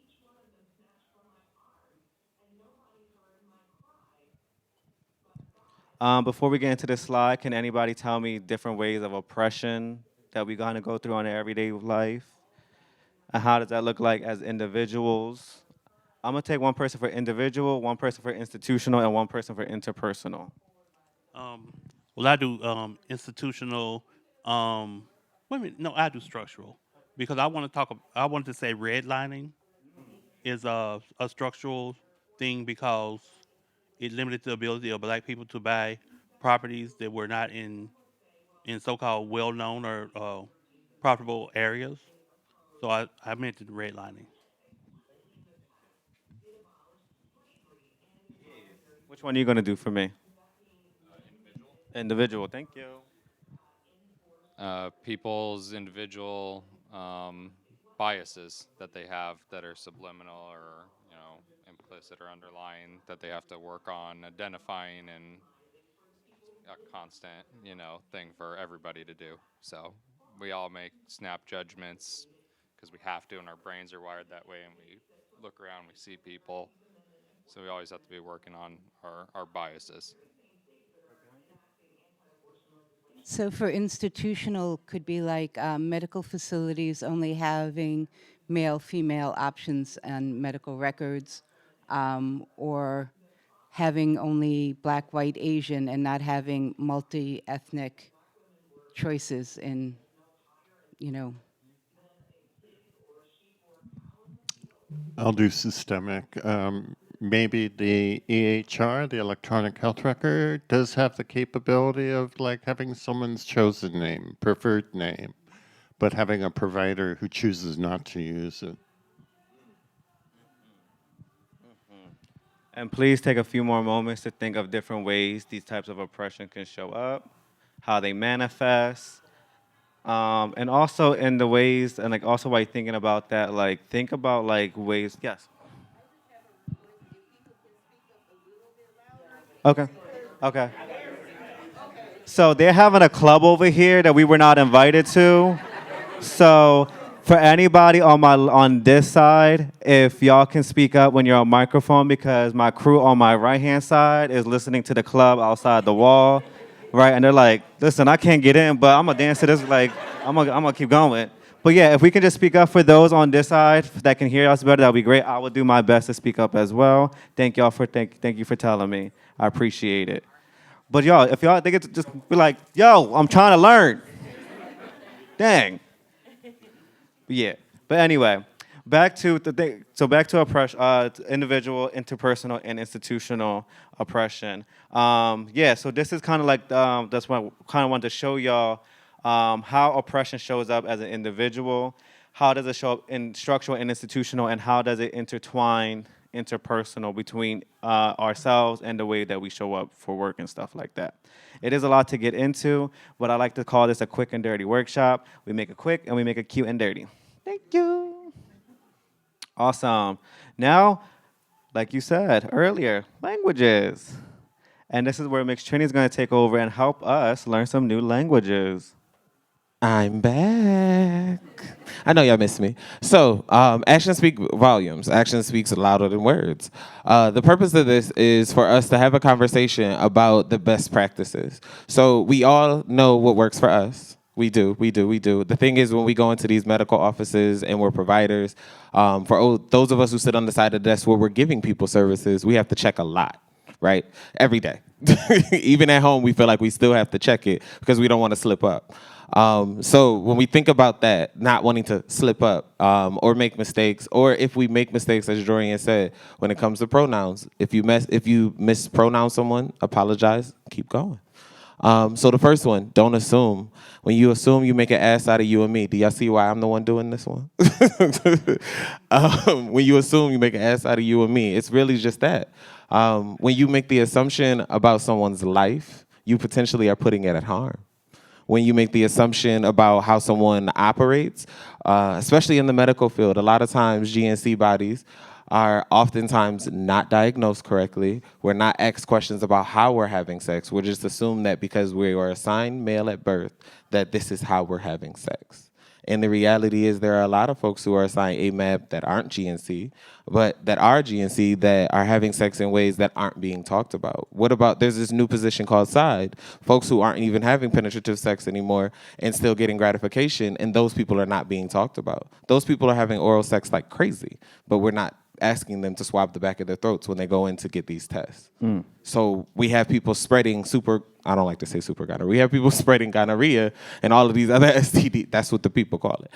Before we get into this slide, can anybody tell me different ways of oppression that we're going to go through in our everyday life? And how does that look like as individuals? I'm going to take one person for individual, one person for institutional, and one person for interpersonal. Well, I do institutional. Wait a minute, no, I do structural because I want to talk. I wanted to say redlining is a structural thing because it limited the ability of Black people to buy properties that were not in so-called well-known or profitable areas. So I meant the redlining. Which one are you going to do for me? Individual, thank you. People's individual biases that they have that are subliminal or implicit or underlying that they have to work on identifying, and a constant thing for everybody to do. So we all make snap judgments because we have to, and our brains are wired that way, and we look around, we see people, so we always have to be working on our biases. So for institutional, could be like medical facilities only having male, female options and medical records, or having only Black, white, Asian, and not having multi-ethnic choices in, I'll do systemic. Maybe the EHR, the electronic health record, does have the capability of like having someone's chosen name, preferred name, but having a provider who chooses not to use it. And please take a few more moments to think of different ways these types of oppression can show up, how they manifest, and also in the ways, and like also while you're thinking about that, like think about like ways, yes. Okay. Okay. So they're having a club over here that we were not invited to. So for anybody on this side, if y'all can speak up when you're on microphone, because my crew on my right-hand side is listening to the club outside the wall, right? And they're like, listen, I can't get in, but I'm gonna dance to this, like, I'm gonna keep going. But yeah, if we can just speak up for those on this side that can hear us better, that would be great. I will do my best to speak up as well. Thank you for telling me. I appreciate it. But y'all, if y'all, they get to just be like, yo, I'm trying to learn. Dang. Yeah. But anyway, back to the thing. So back to oppression, individual, interpersonal, and institutional oppression. Yeah. So this is kind of like that's what I kind of wanted to show y'all how oppression shows up as an individual. How does it show up in structural and institutional, and how does it intertwine interpersonal between ourselves and the way that we show up for work and stuff like that. It is a lot to get into, but I like to call this a quick and dirty workshop. We make it quick and we make it cute and dirty. Thank you. Awesome. Now, like you said earlier, languages. And this is where Mixed Trini is going to take over and help us learn some new languages. I'm back. I know y'all missed me. So, actions speak volumes. Action speaks louder than words. The purpose of this is for us to have a conversation about the best practices. So we all know what works for us. We do. The thing is, when we go into these medical offices and we're providers, for those of us who sit on the side of the desk where we're giving people services, we have to check a lot, right? Every day. Even at home, we feel like we still have to check it because we don't want to slip up. So when we think about that, not wanting to slip up or make mistakes, or if we make mistakes, as Dorian said, when it comes to pronouns, if you mispronounce someone, apologize, keep going. So the first one, don't assume. When you assume, you make an ass out of you and me. Do y'all see why I'm the one doing this one? When you assume, you make an ass out of you and me. It's really just that. When you make the assumption about someone's life, you potentially are putting it at harm. When you make the assumption about how someone operates, especially in the medical field, a lot of times GNC bodies are oftentimes not diagnosed correctly. We're not asked questions about how we're having sex. We're just assumed that because we were assigned male at birth, that this is how we're having sex. And the reality is there are a lot of folks who are assigned AMAB that aren't GNC, but that are GNC that are having sex in ways that aren't being talked about. What about, there's this new position called side, folks who aren't even having penetrative sex anymore and still getting gratification, and those people are not being talked about. Those people are having oral sex like crazy, but we're not asking them to swab the back of their throats when they go in to get these tests. So we have people spreading I don't like to say super gonorrhea. We have people spreading gonorrhea and all of these other STD. That's what the people call it.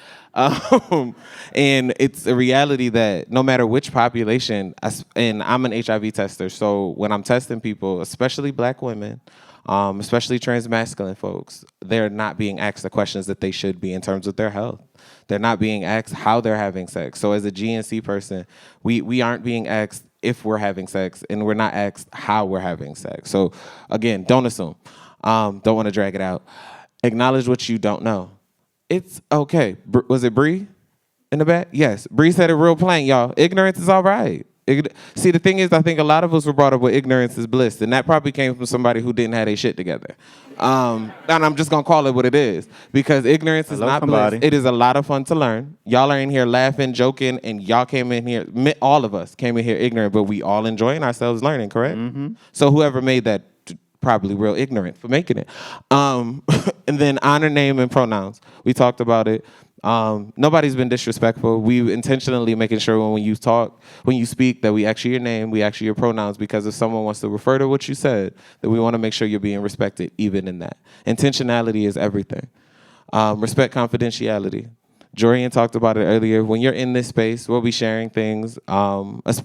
And it's a reality that no matter which population, and I'm an HIV tester, so when I'm testing people, especially black women, especially transmasculine folks, they're not being asked the questions that they should be in terms of their health. They're not being asked how they're having sex. So as a GNC person, we aren't being asked if we're having sex, and we're not asked how we're having sex. So again, don't assume. Don't want to drag it out. Acknowledge what you don't know. It's okay. Was it Bree in the back? Yes. Bree said it real plain, y'all. Ignorance is all right. See, the thing is, I think a lot of us were brought up with ignorance is bliss, and that probably came from somebody who didn't have their shit together. And I'm just going to call it what it is, because ignorance is not bliss. It is a lot of fun to learn. Y'all are in here laughing, joking, and y'all came in here, all of us came in here ignorant, but we all enjoying ourselves learning, correct? So whoever made that, probably real ignorant for making it. And then honor, name, and pronouns. We talked about it. Nobody's been disrespectful. We intentionally making sure when you speak, that we ask you your name, we ask you your pronouns, because if someone wants to refer to what you said, then we want to make sure you're being respected, even in that. Intentionality is everything. Respect confidentiality. Jorian talked about it earlier. When you're in this space, we'll be sharing things.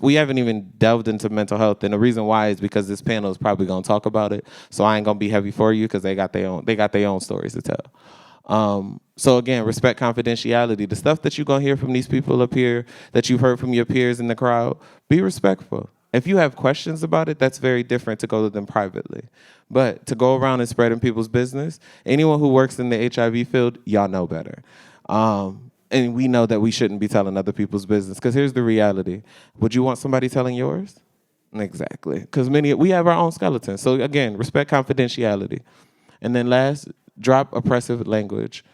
We haven't even delved into mental health, and the reason why is because this panel is probably going to talk about it. So I ain't going to be heavy for you, because they got their own stories to tell. So again, respect confidentiality. The stuff that you're going to hear from these people up here, that you've heard from your peers in the crowd, be respectful. If you have questions about it, that's very different to go to them privately. But to go around and spreading people's business, anyone who works in the HIV field, y'all know better. And we know that we shouldn't be telling other people's business, because here's the reality. Would you want somebody telling yours? Exactly. Because we have our own skeletons. So again, respect confidentiality. And then last, drop oppressive language.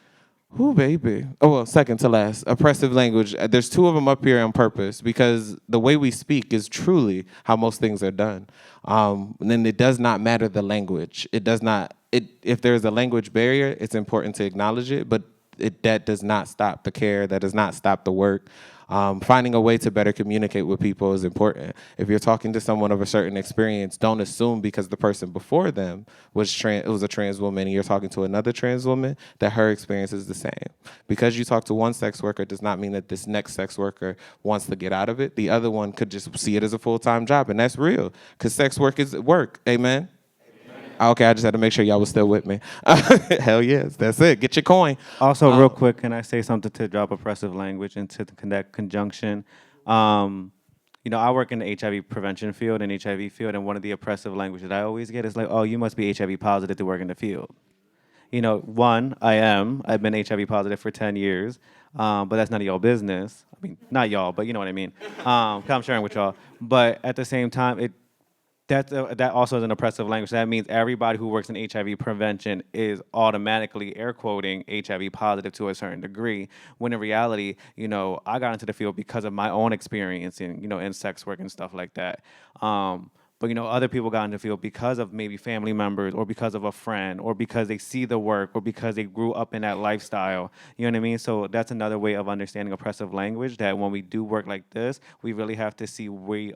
Ooh, baby. Oh, well, second to last, oppressive language. There's two of them up here on purpose, because the way we speak is truly how most things are done. And then it does not matter the language. If there's a language barrier, it's important to acknowledge it, but that does not stop the care. That does not stop the work. Finding a way to better communicate with people is important. If you're talking to someone of a certain experience, don't assume because the person before them was a trans woman and you're talking to another trans woman that her experience is the same. Because you talk to one sex worker does not mean that this next sex worker wants to get out of it. The other one could just see it as a full-time job, and that's real because sex work is work. Amen? Okay, I just had to make sure y'all was still with me. Hell yes, that's it. Get your coin. Also, real quick, can I say something to drop oppressive language into that conjunction? You know, I work in the HIV prevention field and HIV field, and one of the oppressive languages I always get is like, oh, you must be HIV positive to work in the field. You know, one, I am. I've been HIV positive for 10 years, but that's none of y'all business. I mean, not y'all, but you know what I mean. 'Cause I'm sharing with y'all. But at the same time, that also is an oppressive language. That means everybody who works in HIV prevention is automatically, air quoting, HIV positive to a certain degree, when in reality, you know, I got into the field because of my own experience in, you know, in sex work and stuff like that. But, you know, other people got into the field because of maybe family members or because of a friend or because they see the work or because they grew up in that lifestyle. You know what I mean? So that's another way of understanding oppressive language, that when we do work like this, we really have to see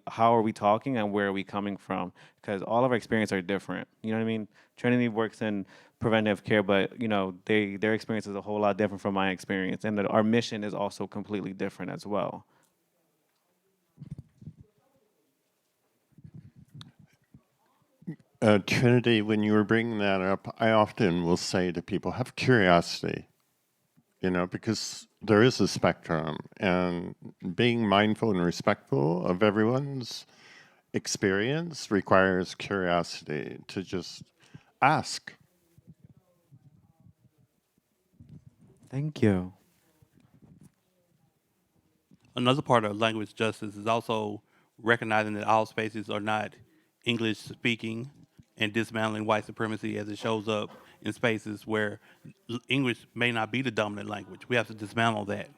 how are we talking and where are we coming from, because all of our experiences are different. You know what I mean? Trinity works in preventive care, but, you know, their experience is a whole lot different from my experience, and our mission is also completely different as well. Trinity, when you were bringing that up, I often will say to people, have curiosity, you know, because there is a spectrum, and being mindful and respectful of everyone's experience requires curiosity to just ask. Thank you. Another part of language justice is also recognizing that all spaces are not English speaking and dismantling white supremacy as it shows up in spaces where English may not be the dominant language. We have to dismantle that.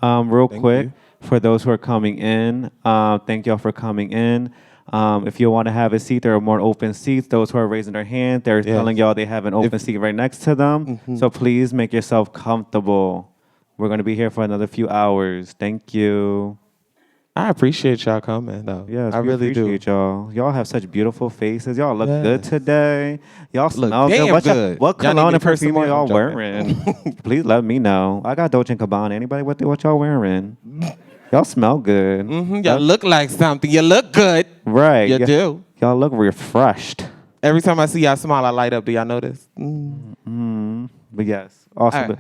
Real Thank quick, you. for those who are coming in, thank y'all for coming in. If you want to have a seat, there are more open seats. Those who are raising their hand, they're Yes. telling y'all they have an open seat right next to them. So please make yourself comfortable. We're going to be here for another few hours. Thank you. I appreciate y'all coming, though. Yes, I we really do. appreciate y'all. Y'all have such beautiful faces. Y'all look good Yes. today. Y'all Look smell damn good. What, good. what Y'all need cologne me and to curse some perfume more? y'all I'm joking. wearing? Please let me know. I got Dolce & Gabbana. Anybody, what y'all wearing? Y'all smell good. Y'all look like something. You look good. Right. You do. Y'all look refreshed. Every time I see y'all smile, I light up. Do y'all notice? But yes, also. All right.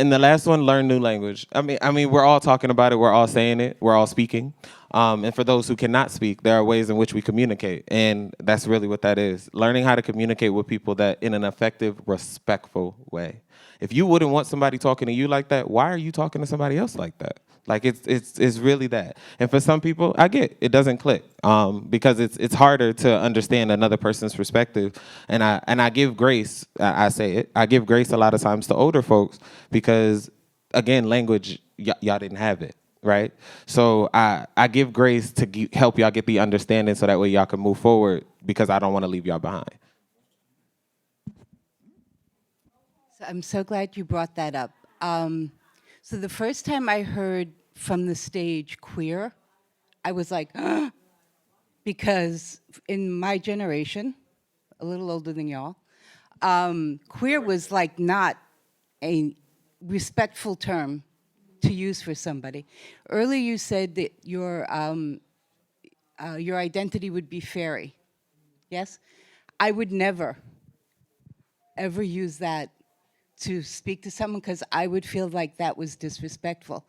And the last one, learn new language. I mean, we're all talking about it. We're all saying it. We're all speaking. And for those who cannot speak, there are ways in which we communicate, and that's really what that is. Learning how to communicate with people that in an effective, respectful way. If you wouldn't want somebody talking to you like that, why are you talking to somebody else like that? Like it's really that. And for some people, I get it doesn't click because it's harder to understand another person's perspective. And I give grace. I say it. I give grace a lot of times to older folks because again, language y'all didn't have it, right? So I give grace to help y'all get the understanding so that way y'all can move forward because I don't want to leave y'all behind. So I'm so glad you brought that up. So the first time I heard from the stage queer, I was like, because in my generation, a little older than y'all, queer was like not a respectful term to use for somebody. Earlier you said that your identity would be fairy, yes? I would never, ever use that to speak to someone because I would feel like that was disrespectful.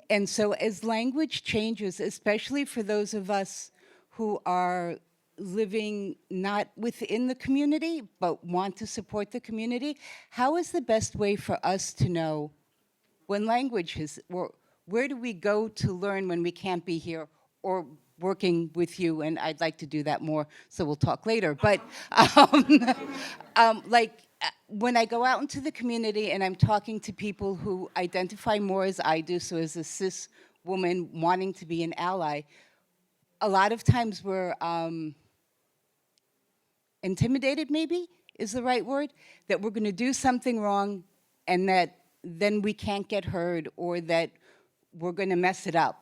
And so as language changes, especially for those of us who are living not within the community, but want to support the community, how is the best way for us to know when language is, or where do we go to learn when we can't be here or working with you? And I'd like to do that more, so we'll talk later. But when I go out into the community and I'm talking to people who identify more as I do, so as a cis woman wanting to be an ally, a lot of times we're intimidated, maybe is the right word, that we're going to do something wrong and that then we can't get heard, or that we're going to mess it up.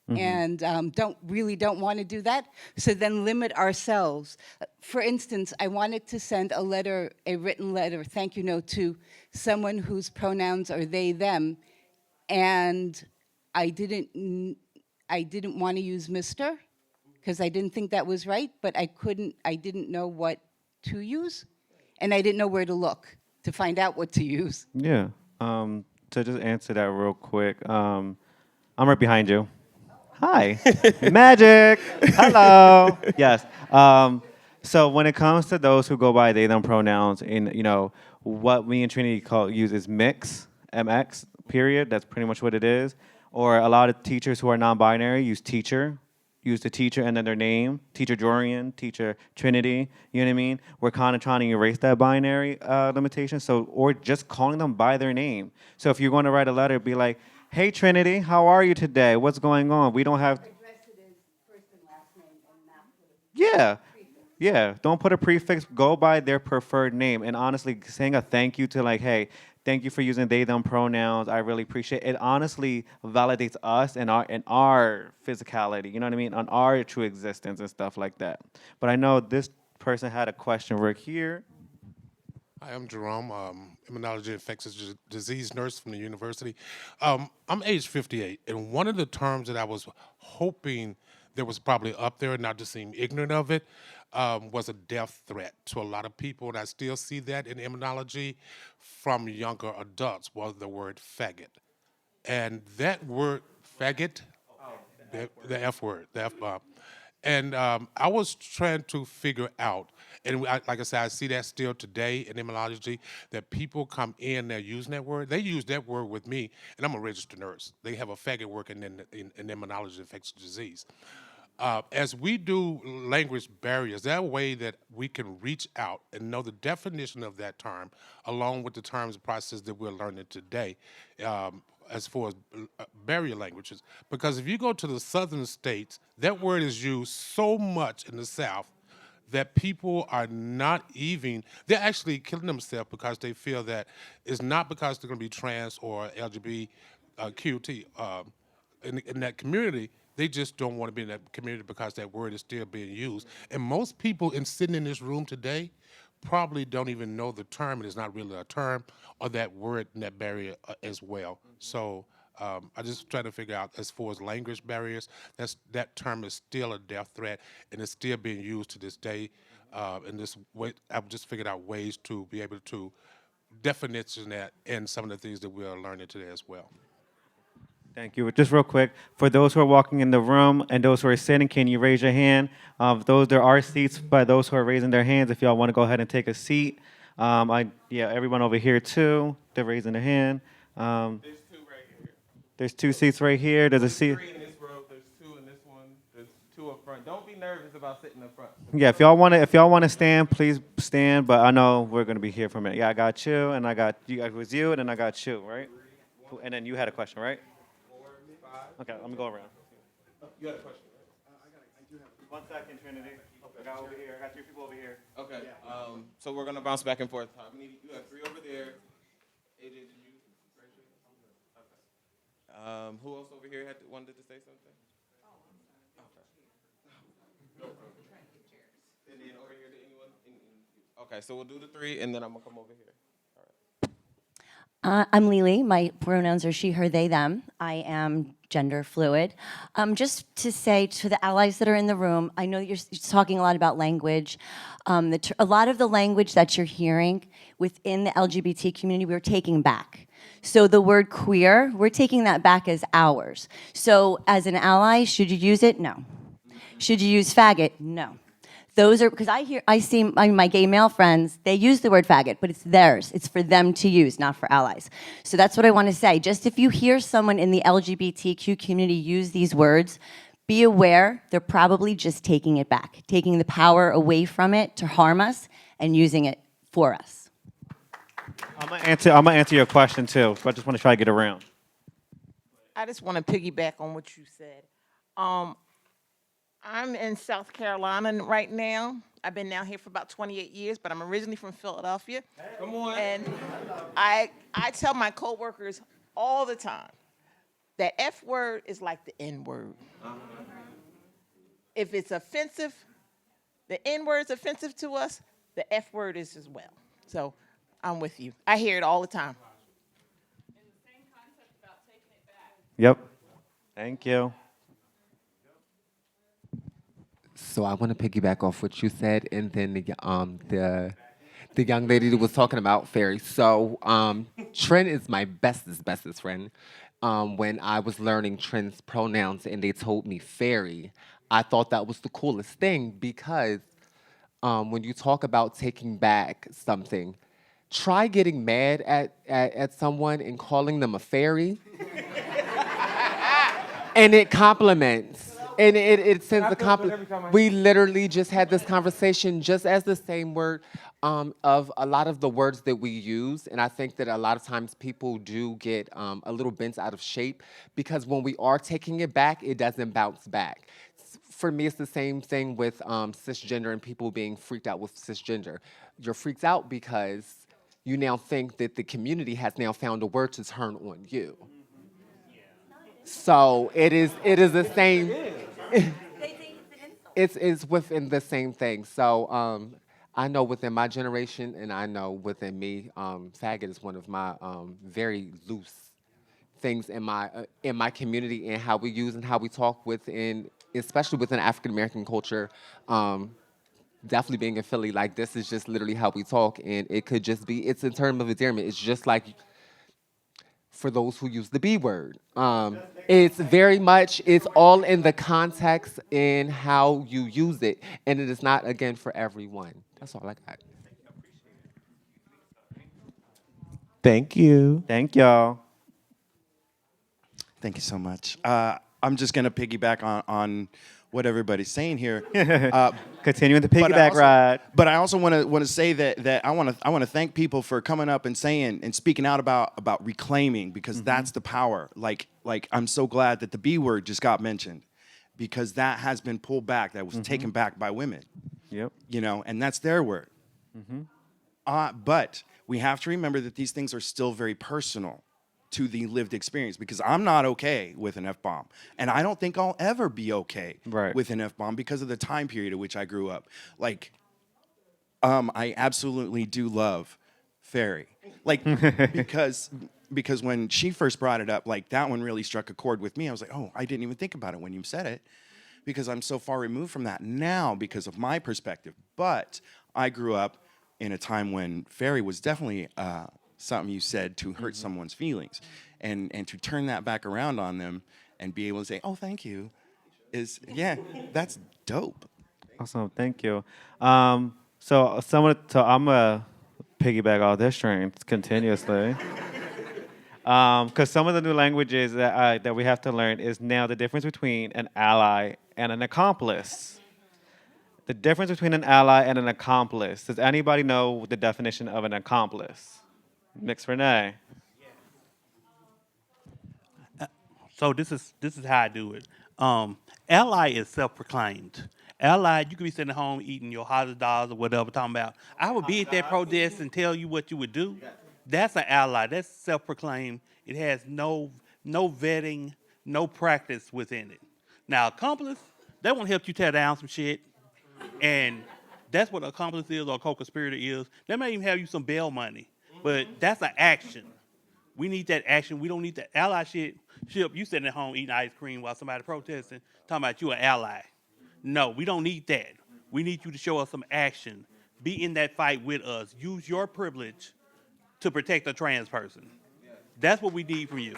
And don't want to do that. So then limit ourselves. For instance, I wanted to send a written letter, thank you note to someone whose pronouns are they, them, and I didn't want to use Mr. because I didn't think that was right, but I didn't know what to use, and I didn't know where to look to find out what to use. Yeah. To just answer that real quick, I'm right behind you. Hi. Magic. Hello. Yes. So when it comes to those who go by they, them pronouns, what me and Trinity use is mix, MX, period. That's pretty much what it is. Or a lot of teachers who are non-binary use teacher, use the teacher and then their name, teacher Dorian, teacher Trinity, you know what I mean? We're kind of trying to erase that binary limitation, or just calling them by their name. So if you're going to write a letter, be like, hey Trinity, how are you today? What's going on? We don't have... Yeah. Yeah, don't put a prefix, go by their preferred name. And honestly, saying a thank you to like, hey, thank you for using they, them pronouns. I really appreciate it. It honestly validates us and our physicality, you know what I mean? On our true existence and stuff like that. But I know this person had a question right here. Hi, I'm Jerome, immunology infectious disease nurse from the university. I'm age 58, and one of the terms that I was hoping that was probably up there, not to seem ignorant of it, was a death threat to a lot of people, and I still see that in immunology from younger adults, was the word faggot. And that word, faggot, the F word, the F-bomb. And I was trying to figure out, and like I said, I see that still today in immunology, that people come in, they're using that word. They use that word with me, and I'm a registered nurse. They have a faggot working in immunology infectious disease. As we do language barriers, that way that we can reach out and know the definition of that term, along with the terms and processes that we're learning today, as far as barrier languages. Because if you go to the southern states, that word is used so much in the South that people are not even, they're actually killing themselves because they feel that it's not because they're going to be trans or LGBTQT in that community. They just don't want to be in that community because that word is still being used. And most people sitting in this room today probably don't even know the term. It is not really a term, or that word and that barrier as well. So I just try to figure out, as far as language barriers, that term is still a death threat, and it's still being used to this day. In this way, I've just figured out ways to be able to definition that in some of the things that we are learning today as well. Thank you. Just real quick, for those who are walking in the room and those who are sitting, can you raise your hand? There are seats by those who are raising their hands. If y'all want to go ahead and take a seat. Everyone over here too, they're raising their hand. There's two right here. There's two seats right here. There's a seat. Three in this row. There's two in this one. There's two up front. Don't be nervous about sitting up front. Yeah, if y'all want to stand, please stand. But I know we're gonna be here for a minute. Yeah, I got you, and I got you. It was you, and then I got you, right? And then you had a question, right? Okay, let me go around. You had a question, right? I do have 1 second, Trinity. I got over here. I got 3 people over here. Okay. So we're gonna bounce back and forth. You have 3 over there. AJ, did you? Okay. Who else over here wanted to say something? Okay. And then over here, did anyone? Okay, so we'll do the 3, and then I'm gonna come over here. I'm Lily. My pronouns are she, her, they, them. I am gender fluid. Just to say to the allies that are in the room, I know you're talking a lot about language. A lot of the language that you're hearing within the LGBT community, we're taking back. So the word queer, we're taking that back as ours. So as an ally, should you use it? No. Should you use faggot? No. Those are, because I see my gay male friends, they use the word faggot, but it's theirs. It's for them to use, not for allies. So that's what I want to say. Just if you hear someone in the LGBTQ community use these words, be aware they're probably just taking it back, taking the power away from it to harm us and using it for us. I'm gonna answer your question too, but I just want to try to get around. I just want to piggyback on what you said. I'm in South Carolina right now. I've been down here for about 28 years, but I'm originally from Philadelphia. Come on. And I tell my coworkers all the time That F word is like the N word. If it's offensive, the N word is offensive to us, the F word is as well. So I'm with you. I hear it all the time. Yep. Thank you. So I want to piggyback off what you said, and then the young lady that was talking about fairy. So Trent is my bestest friend. When I was learning Trent's pronouns and they told me fairy, I thought that was the coolest thing because when you talk about taking back something, try getting mad at someone and calling them a fairy, and it compliments. And it sends a compliment. We literally just had this conversation just as the same word of a lot of the words that we use. And I think that a lot of times people do get a little bent out of shape because when we are taking it back, it doesn't bounce back. For me, it's the same thing with cisgender and people being freaked out with cisgender. You're freaked out because you now think that the community has now found a word to turn on you. So it is the same. It's within the same thing. So I know within my generation, and I know within me, faggot is one of my very loose things in my community and how we use and how we talk within, especially within African American culture. Definitely being in Philly, like this is just literally how we talk, and it could just be. It's in terms of endearment. It's just like for those who use the B word. It's very much, it's all in the context in how you use it. And it is not, again, for everyone. That's all I got. Thank you. Thank y'all. Thank you so much. I'm just going to piggyback on what everybody's saying here. Continuing the piggyback ride. But I also want to say that I want to thank people for coming up and saying and speaking out about reclaiming, because that's the power. Like I'm so glad that the B word just got mentioned, because that has been pulled back. That was taken back by women. Yep. You know, and that's their word. But we have to remember that these things are still very personal to the lived experience, because I'm not okay with an F-bomb. And I don't think I'll ever be okay with an F-bomb because of the time period at which I grew up. Like, I absolutely do love fairy. Like, because when she first brought it up, like that one really struck a chord with me. I was like, oh, I didn't even think about it when you said it, because I'm so far removed from that now because of my perspective. But I grew up in a time when fairy was definitely something you said to hurt someone's feelings, and to turn that back around on them and be able to say, oh, thank you, that's dope. Awesome, thank you. So I'm gonna piggyback off this train continuously. Because some of the new languages that we have to learn is now the difference between an ally and an accomplice. The difference between an ally and an accomplice. Does anybody know the definition of an accomplice? Mix Renee. So this is how I do it. Ally is self-proclaimed. Ally, you could be sitting at home eating your hot dogs or whatever, talking about, I would be at that protest and tell you what you would do. That's an ally. That's self-proclaimed. It has no vetting, no practice within it. Now, accomplice, that one helps you tear down some shit. And that's what accomplice is, or co-conspirator is. They may even have you some bail money. But that's an action. We need that action. We don't need that ally shit. You sitting at home eating ice cream while somebody protesting, talking about you an ally. No, we don't need that. We need you to show us some action. Be in that fight with us. Use your privilege to protect a trans person. That's what we need from you.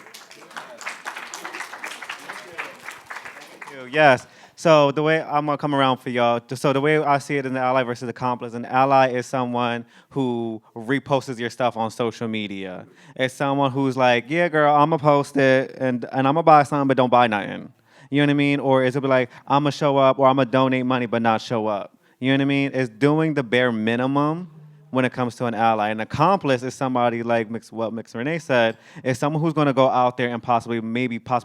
Yes. So the way I'm gonna come around for y'all. So the way I see it in the ally versus accomplice, an ally is someone who reposts your stuff on social media. It's someone who's like, yeah, girl, I'm gonna post it and I'm gonna buy something, but don't buy nothing. You know what I mean? Or is it be like, I'm gonna show up or I'm gonna donate money but not show up? You know what I mean? It's doing the bare minimum when it comes to an ally. An accomplice is somebody like what Mix Renee said, is someone who's going to go out there and possibly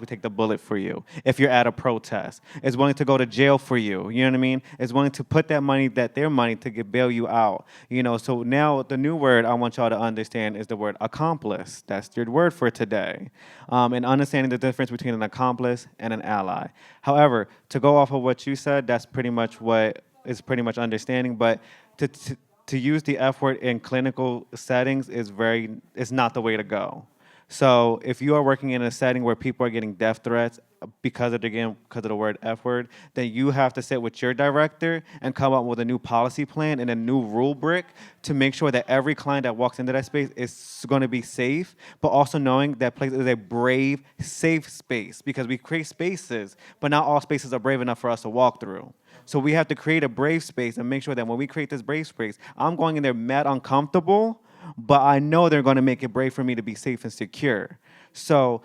take the bullet for you if you're at a protest. Is willing to go to jail for you. You know what I mean? Is willing to put their money to bail you out. You know, so now the new word I want y'all to understand is the word accomplice. That's your word for today. And understanding the difference between an accomplice and an ally. However, to go off of what you said, that's pretty much what is pretty much understanding. But to use the F word in clinical settings is not the way to go. So if you are working in a setting where people are getting death threats because of the word F word, then you have to sit with your director and come up with a new policy plan and a new rule brick to make sure that every client that walks into that space is going to be safe, but also knowing that place is a brave, safe space, because we create spaces, but not all spaces are brave enough for us to walk through. So we have to create a brave space and make sure that when we create this brave space, I'm going in there mad uncomfortable, but I know they're going to make it brave for me to be safe and secure. So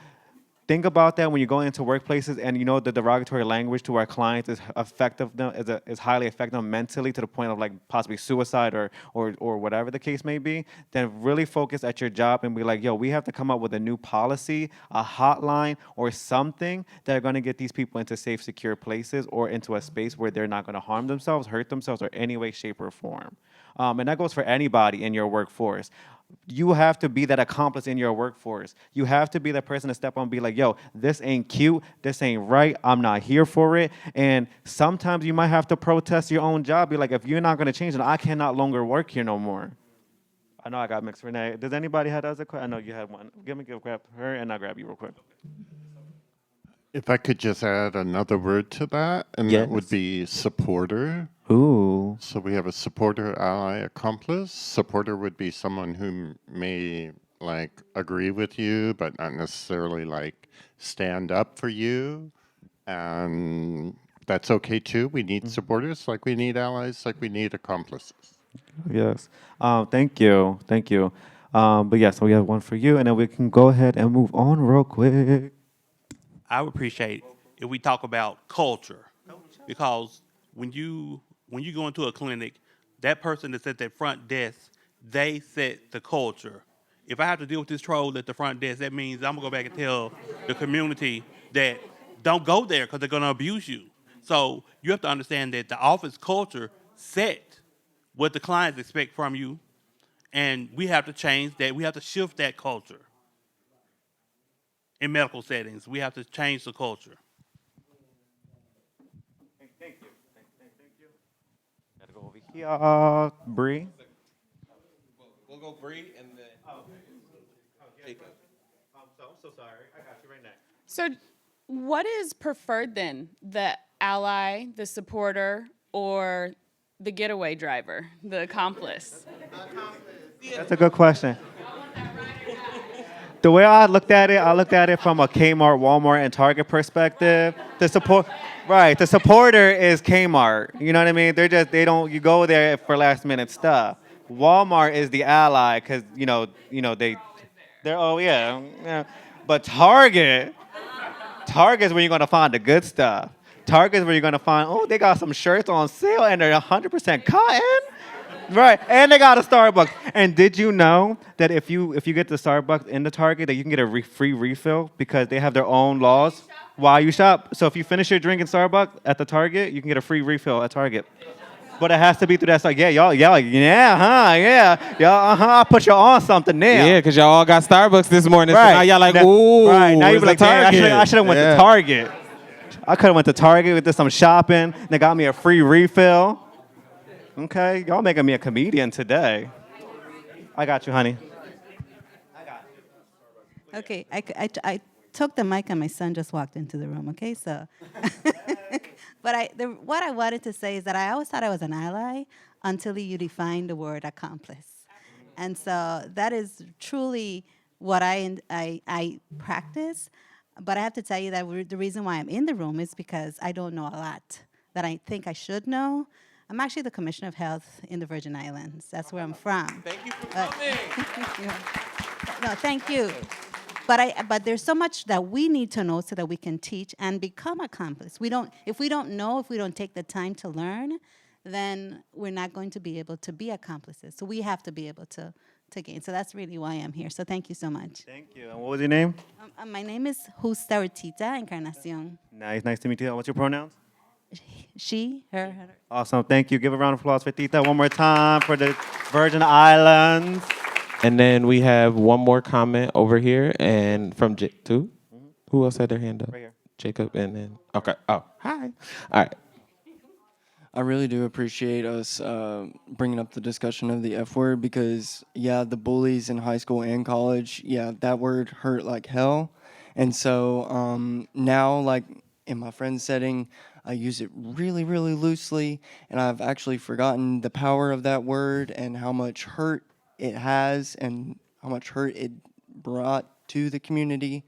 think about that when you're going into workplaces, and you know the derogatory language to our clients is highly effective mentally to the point of like possibly suicide or whatever the case may be. Then really focus at your job and be like, yo, we have to come up with a new policy, a hotline, or something that are going to get these people into safe, secure places or into a space where they're not going to harm themselves, hurt themselves, or any way, shape, or form. And that goes for anybody in your workforce. You have to be that accomplice in your workforce. You have to be that person to step on and be like, yo, this ain't cute. This ain't right. I'm not here for it. And sometimes you might have to protest your own job. Be like, if you're not going to change it, I cannot longer work here no more. I know I got mixed Renee. Does anybody have other questions? I know you had one. Grab her and I'll grab you real quick. If I could just add another word to that, and that would be supporter. Ooh. So we have a supporter, ally, accomplice. Supporter would be someone who may like agree with you, but not necessarily like stand up for you. And that's okay too. We need supporters like we need allies, like we need accomplices. Yes. Thank you. Thank you. But yeah, so we have one for you, and then we can go ahead and move on real quick. I would appreciate if we talk about culture, because when you go into a clinic, that person that's at that front desk, they set the culture. If I have to deal with this troll at the front desk, that means I'm gonna go back and tell the community that don't go there because they're gonna abuse you. So you have to understand that the office culture set what the clients expect from you, and we have to change that. We have to shift that culture. In medical settings, we have to change the culture. Thank you. Thank you. Gotta go over here. Bree. We'll go Bree and then Jacob. I'm so sorry. I got you right next. So, what is preferred then? The ally, the supporter, or the getaway driver, the accomplice? That's a good question. The way I looked at it from a Kmart, Walmart, and Target perspective. The supporter is Kmart. You know what I mean? You go there for last minute stuff. Walmart is the ally because yeah. But Target is where you're gonna find the good stuff. Target is where you're gonna find, they got some shirts on sale and they're 100% cotton. Right, and they got a Starbucks. And did you know that if you get the Starbucks in the Target, that you can get a free refill because they have their own laws while you shop? So if you finish your drink in Starbucks at the Target, you can get a free refill at Target. But it has to be through that. Like, y'all, I put you on something now. Yeah, because y'all all got Starbucks this morning. Right. So now y'all like, ooh, right. Now you where's be like, the Target? Target? I should have went to Target. I could have went to Target, did some shopping. They got me a free refill. Okay, y'all making me a comedian today. I got you, honey. Okay, I took the mic and my son just walked into the room, okay? So, but what I wanted to say is that I always thought I was an ally until you defined the word accomplice. And so that is truly what I practice. But I have to tell you that the reason why I'm in the room is because I don't know a lot that I think I should know. I'm actually the Commissioner of Health in the Virgin Islands. That's where I'm from. Thank you for coming. No, thank you. But there's so much that we need to know so that we can teach and become accomplice. If we don't take the time to learn, then we're not going to be able to be accomplices. So we have to be able to gain. So that's really why I'm here. So thank you so much. Thank you. And what was your name? My name is Justa Ortita Encarnacion. Nice to meet you. What's your pronouns? She, her. Awesome. Thank you. Give a round of applause for Tita one more time for the Virgin Islands. And then we have one more comment over here, and from two. Who else had their hand up? Right here. Jacob, and then okay. Oh, hi. All right. I really do appreciate us bringing up the discussion of the F word because, yeah, the bullies in high school and college, yeah, that word hurt like hell. And so now, like in my friend setting, I use it really, really loosely, and I've actually forgotten the power of that word and how much hurt it has and how much hurt it brought to the community.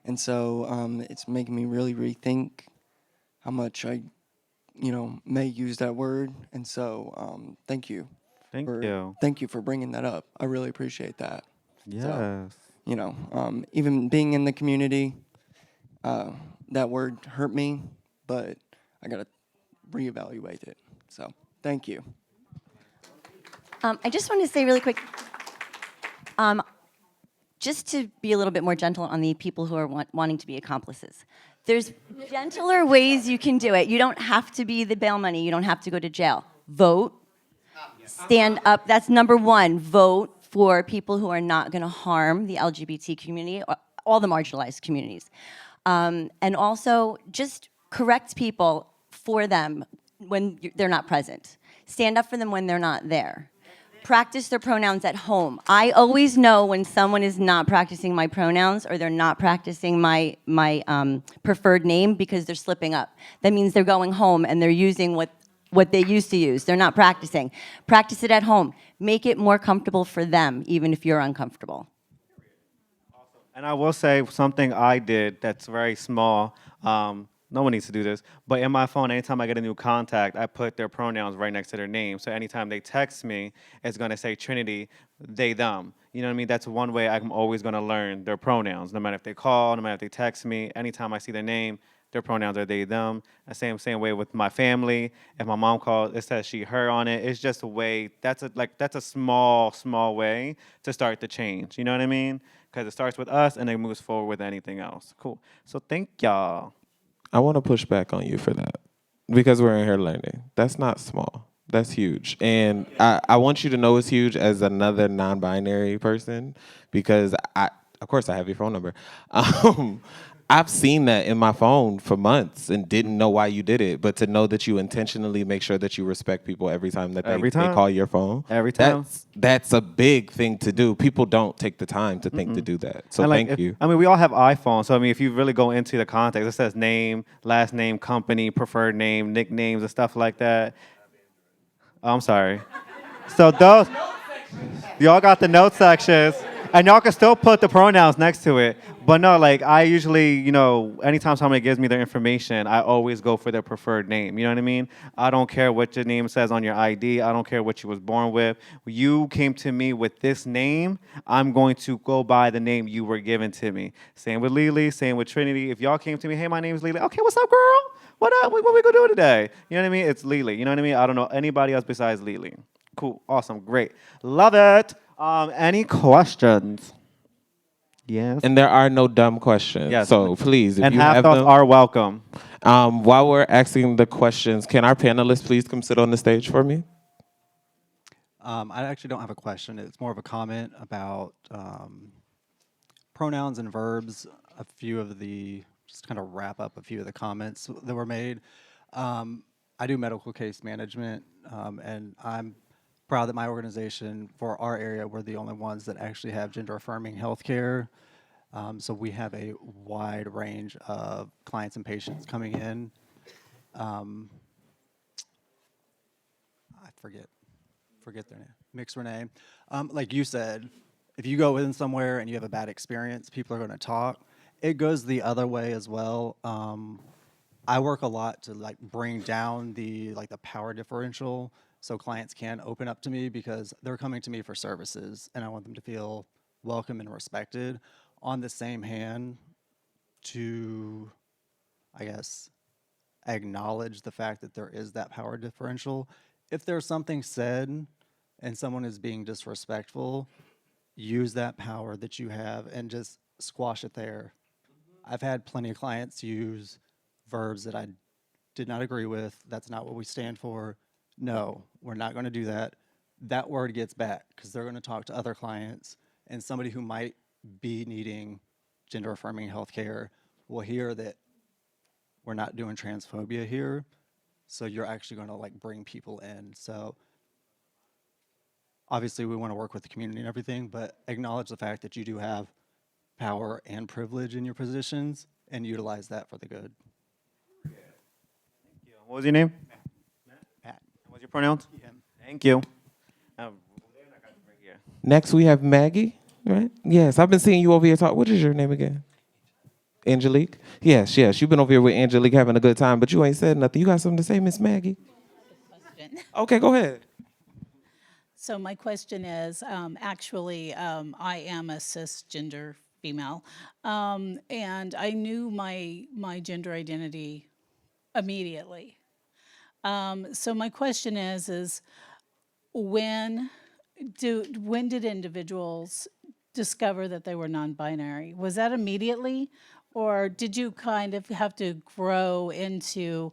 And so it's making me really rethink how much I may use that word. And so thank you. Thank you. Thank you for bringing that up. I really appreciate that. Yes. So, even being in the community, that word hurt me, but I got to reevaluate it. So thank you. I just want to say really quick, just to be a little bit more gentle on the people who are wanting to be accomplices. There's gentler ways you can do it. You don't have to be the bail money. You don't have to go to jail. Vote. Stand up. That's number one. Vote for people who are not going to harm the LGBT community or all the marginalized communities. And also just correct people for them when they're not present. Stand up for them when they're not there. Practice their pronouns at home. I always know when someone is not practicing my pronouns or they're not practicing my preferred name because they're slipping up. That means they're going home and they're using what they used to use. They're not practicing. Practice it at home. Make it more comfortable for them, even if you're uncomfortable. And I will say something I did that's very small. No one needs to do this, but in my phone, anytime I get a new contact, I put their pronouns right next to their name. So anytime they text me, it's going to say Trinity, they, them. You know what I mean? That's one way I'm always going to learn their pronouns, no matter if they call, no matter if they text me. Anytime I see their name, their pronouns are they, them. The same way with my family. If my mom calls, it says she, her on it. It's just a way. That's a small way to start the change. You know what I mean? Because it starts with us and it moves forward with anything else. Cool. So thank y'all. I want to push back on you for that because we're in here learning. That's not small. That's huge. And I want you to know it's huge as another non-binary person because of course, I have your phone number. I've seen that in my phone for months and didn't know why you did it. But to know that you intentionally make sure that you respect people every time that they call your phone. Every time. That's a big thing to do. People don't take the time to think to do that. So thank you. I mean, we all have iPhones. So, I mean, if you really go into the context, it says name, last name, company, preferred name, nicknames, and stuff like that. Oh, I'm sorry. So those, y'all got the note sections. And y'all can still put the pronouns next to it. But no, like I usually, anytime somebody gives me their information, I always go for their preferred name. You know what I mean? I don't care what your name says on your ID. I don't care what you was born with. You came to me with this name, I'm going to go by the name you were given to me. Same with Lily, same with Trinity. If y'all came to me, hey, my name is Lily. Okay, what's up, girl? What up? What we gonna do today? You know what I mean? It's Lily. You know what I mean? I don't know anybody else besides Lily. Cool. Awesome. Great. Love it. Any questions? Yes. And there are no dumb questions. Yes. So please, if and you half have thoughts them, are welcome. While we're asking the questions, can our panelists please come sit on the stage for me? I actually don't have a question. It's more of a comment about pronouns and verbs. Just kind of wrap up a few of the comments that were made. I do medical case management, and I'm proud that my organization, for our area, we're the only ones that actually have gender-affirming healthcare. So we have a wide range of clients and patients coming in. I forget their name. Mix Renee. Like you said, if you go in somewhere and you have a bad experience, people are going to talk. It goes the other way as well. I work a lot to bring down the power differential so clients can open up to me because they're coming to me for services and I want them to feel welcome and respected. On the same hand, to, I guess, acknowledge the fact that there is that power differential if there's something said and someone is being disrespectful, use that power that you have and just squash it there. I've had plenty of clients use verbs that I did not agree with. That's not what we stand for. No, we're not going to do that. That word gets back because they're going to talk to other clients, and somebody who might be needing gender affirming healthcare will hear that we're not doing transphobia here. So you're actually going to like bring people in. So obviously we want to work with the community and everything, but acknowledge the fact that you do have power and privilege in your positions and utilize that for the good. What was your name? Pat. What's your pronouns? Thank you. Next, we have Maggie, right? Yes, I've been seeing you over here talk. What is your name again? Angelique? Yes, yes. You've been over here with Angelique having a good time, but you ain't said nothing. You got something to say, Miss Maggie? Okay, go ahead. So my question is, I am a cisgender female, and I knew my gender identity immediately. So my question is when did individuals discover that they were non-binary? Was that immediately, or did you kind of have to grow into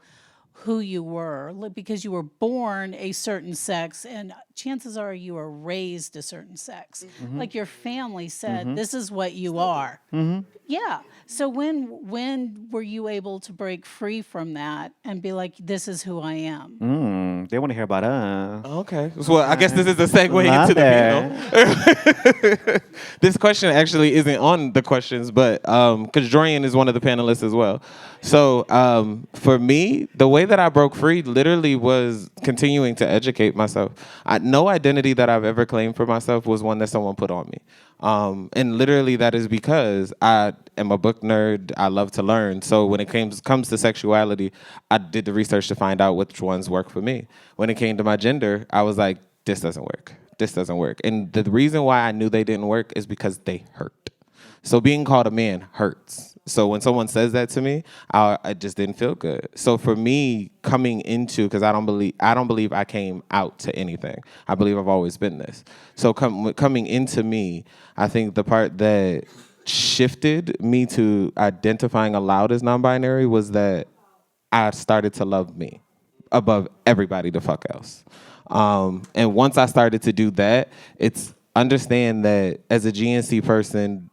who you were? Because you were born a certain sex, and chances are you were raised a certain sex. Mhm. Like your family said, Mhm. this is what you are. Mhm. Yeah. So when were you able to break free from that and be like, this is who I am? They want to hear about us. Okay. Well, I guess this is a segue Love into the it. panel. This question actually isn't on the questions, but because Jorian is one of the panelists as well. So for me, the way that I broke free literally was continuing to educate myself. No identity that I've ever claimed for myself was one that someone put on me. And literally that is because I am a book nerd. I love to learn. So when it comes to sexuality, I did the research to find out which ones work for me. When it came to my gender, I was like, this doesn't work. This doesn't work. And the reason why I knew they didn't work is because they hurt. So being called a man hurts. So when someone says that to me, I just didn't feel good. So for me, coming into, because I don't believe I came out to anything. I believe I've always been this. So coming into me, I think the part that shifted me to identifying aloud as non-binary was that I started to love me above everybody the fuck else. And once I started to do that, it's understand that as a GNC person,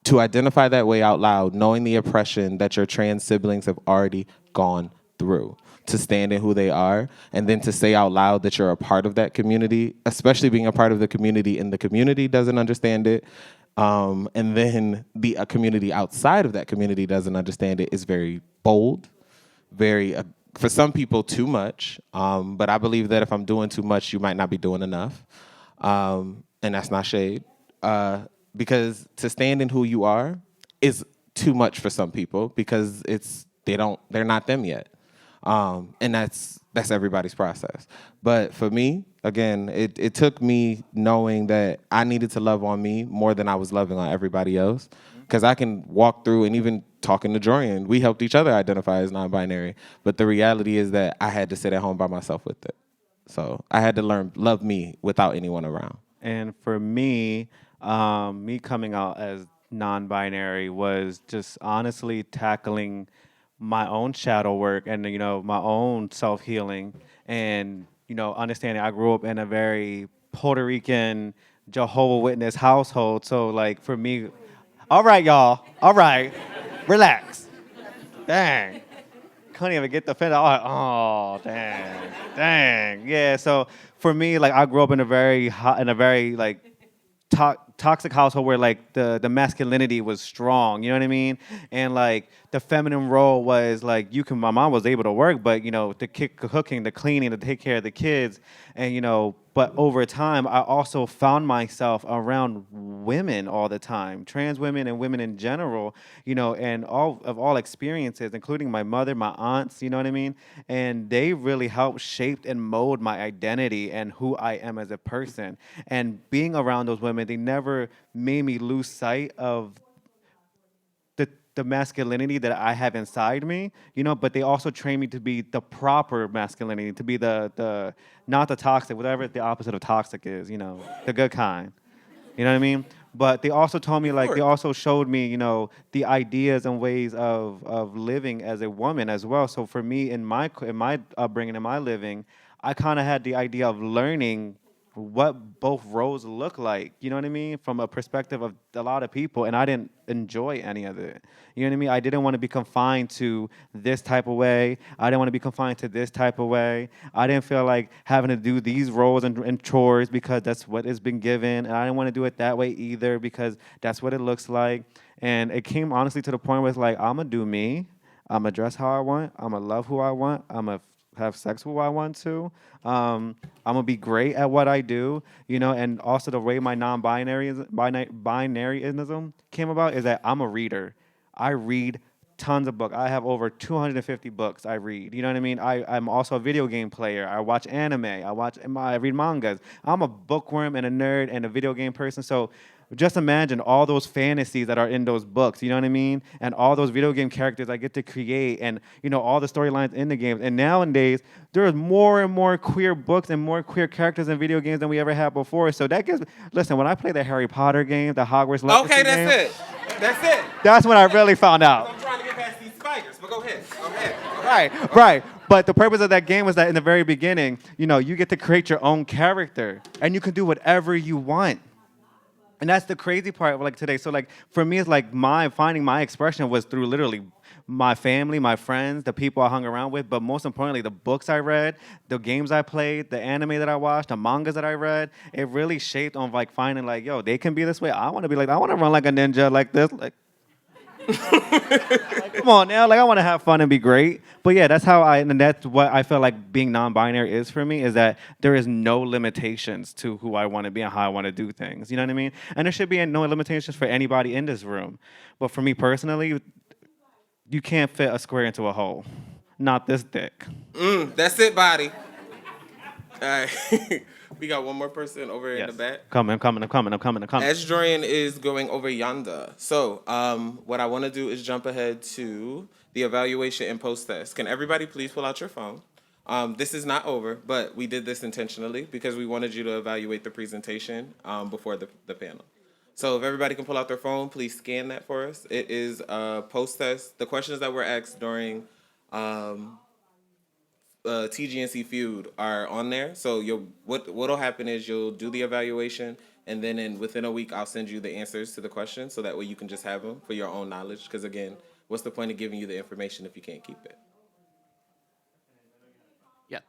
to identify that way out loud, knowing the oppression that your trans siblings have already gone through, to stand in who they are, and then to say out loud that you're a part of that community, especially being a part of the community and the community doesn't understand it, and then the community outside of that community doesn't understand it, is very bold, very, for some people, too much. But I believe that if I'm doing too much, you might not be doing enough. And that's not shade. Because to stand in who you are is too much for some people because they're not them yet. And that's everybody's process. But for me, again, it took me knowing that I needed to love on me more than I was loving on everybody else. Because I can walk through, and even talking to Jorian, we helped each other identify as non-binary. But the reality is that I had to sit at home by myself with it. So I had to learn love me without anyone around. And for me, me coming out as non-binary was just honestly tackling my own shadow work and my own self-healing, and understanding I grew up in a very Puerto Rican Jehovah Witness household. So like for me, all right, y'all, all right, relax. Dang. Couldn't even get the fence. Oh, dang. Yeah. So for me, like I grew up in a very like toxic household where like the masculinity was strong. You know what I mean? And like the feminine role was like my mom was able to work, but the cooking, the cleaning, to take care of the kids, and But over time, I also found myself around women all the time, trans women and women in general, and all experiences, including my mother, my aunts, you know what I mean? And they really helped shape and mold my identity and who I am as a person. And being around those women, they never made me lose sight of the masculinity that I have inside me, you know, but they also train me to be the proper masculinity, to be the not the toxic, whatever the opposite of toxic is, you know, the good kind. You know what I mean? But they also told me, like, they also showed me, you know, the ideas and ways of living as a woman as well. So for me, in my upbringing, in my living, I kind of had the idea of learning what both roles look like. You know what I mean? From a perspective of a lot of people, and I didn't enjoy any of it. You know what I mean? I didn't want to be confined to this type of way. I didn't want to be confined to this type of way. I didn't feel like having to do these roles and chores because that's what has been given, and I didn't want to do it that way either because that's what it looks like. And it came honestly to the point where it's like, I'm gonna do me. I'm gonna dress how I want. I'm gonna love who I want. I'm gonna have sex who I want to. I'm gonna be great at what I do, you know. And also the way my binaryism came about is that I'm a reader. I read tons of books. I have over 250 books I read. You know what I mean? I'm also a video game player. I watch anime. I read mangas. I'm a bookworm and a nerd and a video game person. So just imagine all those fantasies that are in those books, you know what I mean? And all those video game characters I get to create and, you know, all the storylines in the games. And nowadays, there's more and more queer books and more queer characters in video games than we ever had before. So that gives, listen, when I play the Harry Potter game, the Hogwarts Legacy Okay, game, that's it. That's it. that's when I really found out. I'm trying to get past these spiders, but go ahead. Go ahead. Right, right. But the purpose of that game was that in the very beginning, you know, you get to create your own character and you can do whatever you want. And that's the crazy part of like today. So like for me, it's like finding my expression was through literally my family, my friends, the people I hung around with, but most importantly, the books I read, the games I played, the anime that I watched, the mangas that I read. It really shaped on like finding like, yo, they can be this way. I want to be like, I want to run like a ninja like this. Like, come on now, like I want to have fun and be great. But yeah, and that's what I feel like being non-binary is for me, is that there is no limitations to who I want to be and how I want to do things. You know what I mean? And there should be no limitations for anybody in this room. But for me personally, you can't fit a square into a hole. Not this dick. That's it, body. All right. We got one more person over in the back. I'm coming. As Jorian is going over yonder. So, what I want to do is jump ahead to the evaluation and post-test. Can everybody please pull out your phone? This is not over, but we did this intentionally because we wanted you to evaluate the presentation before the panel. So if everybody can pull out their phone, please scan that for us. It is a post-test. The questions that were asked during TGNC Feud are on there. So what'll happen is you'll do the evaluation, and then within a week I'll send you the answers to the questions, so that way you can just have them for your own knowledge. Because again, what's the point of giving you the information if you can't keep it? Yeah.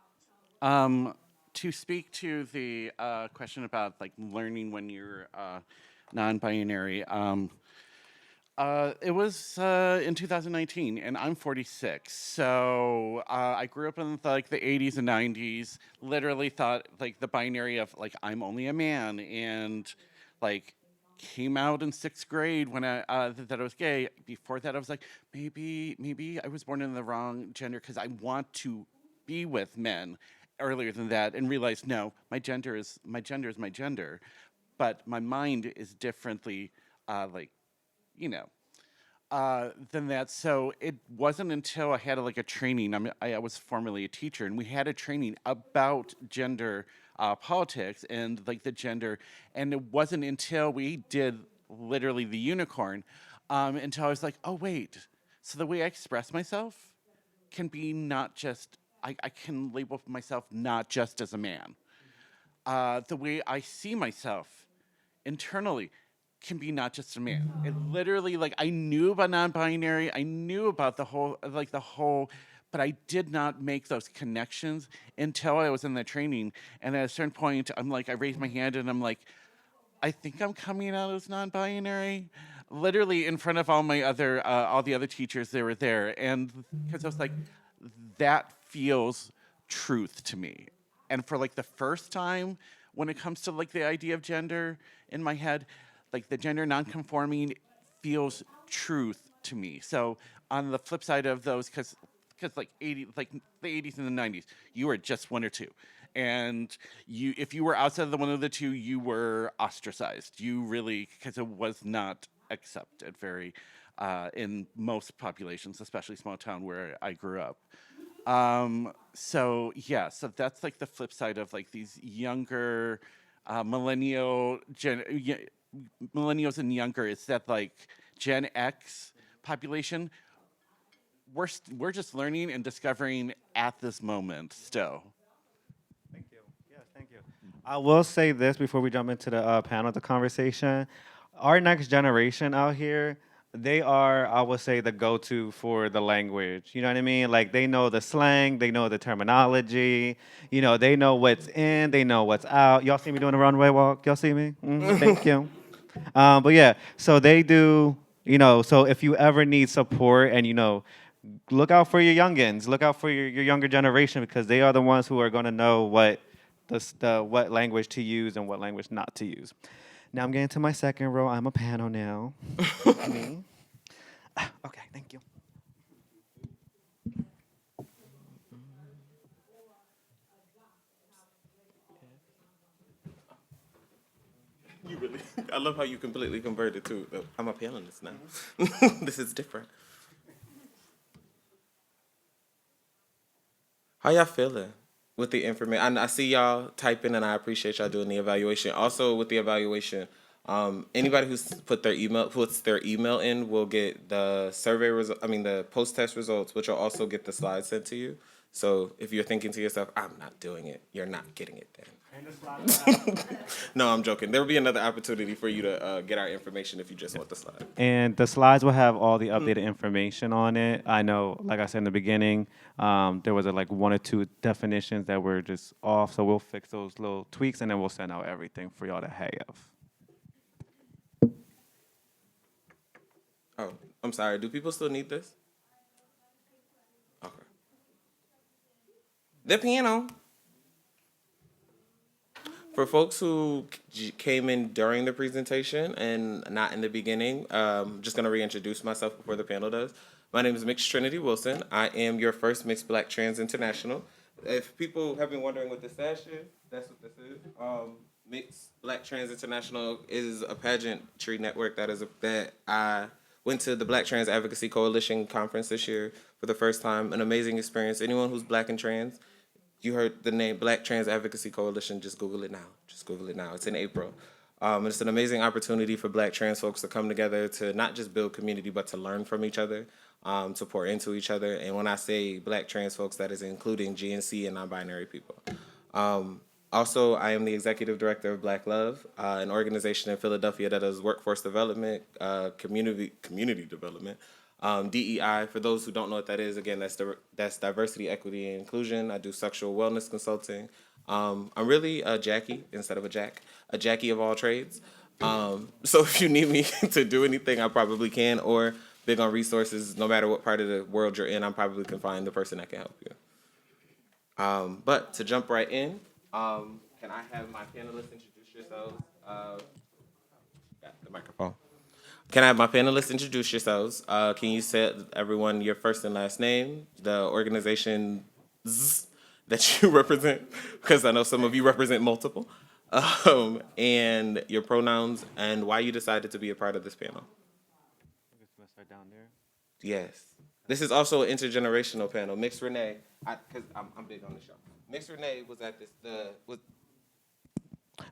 To speak to the question about like learning when you're non-binary. It was in 2019, and I'm 46. So I grew up in the 80s and 90s. Literally thought like the binary of like I'm only a man, and like came out in 6th grade when that I was gay. Before that, I was like maybe I was born in the wrong gender because I want to be with men. Earlier than that, and realized no, my gender is my gender, but my mind is differently than that. So it wasn't until I had like a training. I was formerly a teacher, and we had a training about gender politics and like the gender. And it wasn't until we did literally the unicorn until I was like, oh wait, so the way I express myself can be not just. I can label myself not just as a man. The way I see myself internally can be not just a man. It literally, like, I knew about non-binary, I knew about the whole, but I did not make those connections until I was in the training. And at a certain point, I'm like, I raised my hand and I'm like, I think I'm coming out as non-binary. Literally in front of all the other teachers, they were there. And because I was like, that feels truth to me. And for like the first time when it comes to like the idea of gender in my head, like the gender non-conforming feels truth to me. So on the flip side of those, because like the 80s and the 90s, you were just one or two. And if you were outside of the one of the two, you were ostracized. You really, because it was not accepted very in most populations, especially small town where I grew up. So yeah, so that's like the flip side of like these younger millennials and younger. Is that like Gen X population? We're just learning and discovering at this moment still. Thank you. Yes, thank you. I will say this before we jump into the panel, the conversation. Our next generation out here, they are, I would say, the go-to for the language. You know what I mean? Like they know the slang, they know the terminology. You know, they know what's in, they know what's out. Y'all see me doing the runway walk? Y'all see me? Thank you. But yeah, so they do. You know, so if you ever need support and look out for your youngins, look out for your younger generation because they are the ones who are going to know what what language to use and what language not to use. Now I'm getting to my second row. I'm a panel now. Me. Okay, thank you. You really, I love how you completely converted too. I'm a panelist now. This is different. How y'all feeling with the information? I see y'all typing, and I appreciate y'all doing the evaluation. Also, with the evaluation, anybody who's puts their email in will get the survey result. I mean, the post test results, which will also get the slides sent to you. So if you're thinking to yourself, "I'm not doing it," you're not getting it then. No, I'm joking. There will be another opportunity for you to get our information if you just want the slide. And the slides will have all the updated information on it. I know, like I said in the beginning, there was like one or two definitions that were just off. So we'll fix those little tweaks and then we'll send out everything for y'all to have. Oh, I'm sorry. Do people still need this? Okay. The piano. For folks who came in during the presentation and not in the beginning, just going to reintroduce myself before the panel does. My name is Mixed Trinity Wilson. I am your first Mixed Black Trans International. If people have been wondering what this sash is, that's what this is. Mixed Black Trans International is a pageantry network that I went to the Black Trans Advocacy Coalition conference this year for the first time. An amazing experience. Anyone who's Black and trans, you heard the name Black Trans Advocacy Coalition, just Google it now. Just Google it now. It's in April. It's an amazing opportunity for Black trans folks to come together to not just build community, but to learn from each other, to pour into each other. And when I say Black trans folks, that is including GNC and non-binary people. Also, I am the executive director of Black Love, an organization in Philadelphia that does workforce development, community development, DEI. For those who don't know what that is, again, that's diversity, equity, and inclusion. I do sexual wellness consulting. I'm really a Jackie instead of a Jack, a Jackie of all trades. So if you need me to do anything, I probably can, or big on resources, no matter what part of the world you're in, I probably can find the person that can help you. But to jump right in, can I have my panelists introduce yourselves? Got the microphone. Can I have my panelists introduce yourselves? Can you say everyone your first and last name, the organization that you represent, because I know some of you represent multiple, and your pronouns and why you decided to be a part of this panel? Start down there. Yes. This is also an intergenerational panel. Mix Renee, because I'm big on the show. Mix Renee was at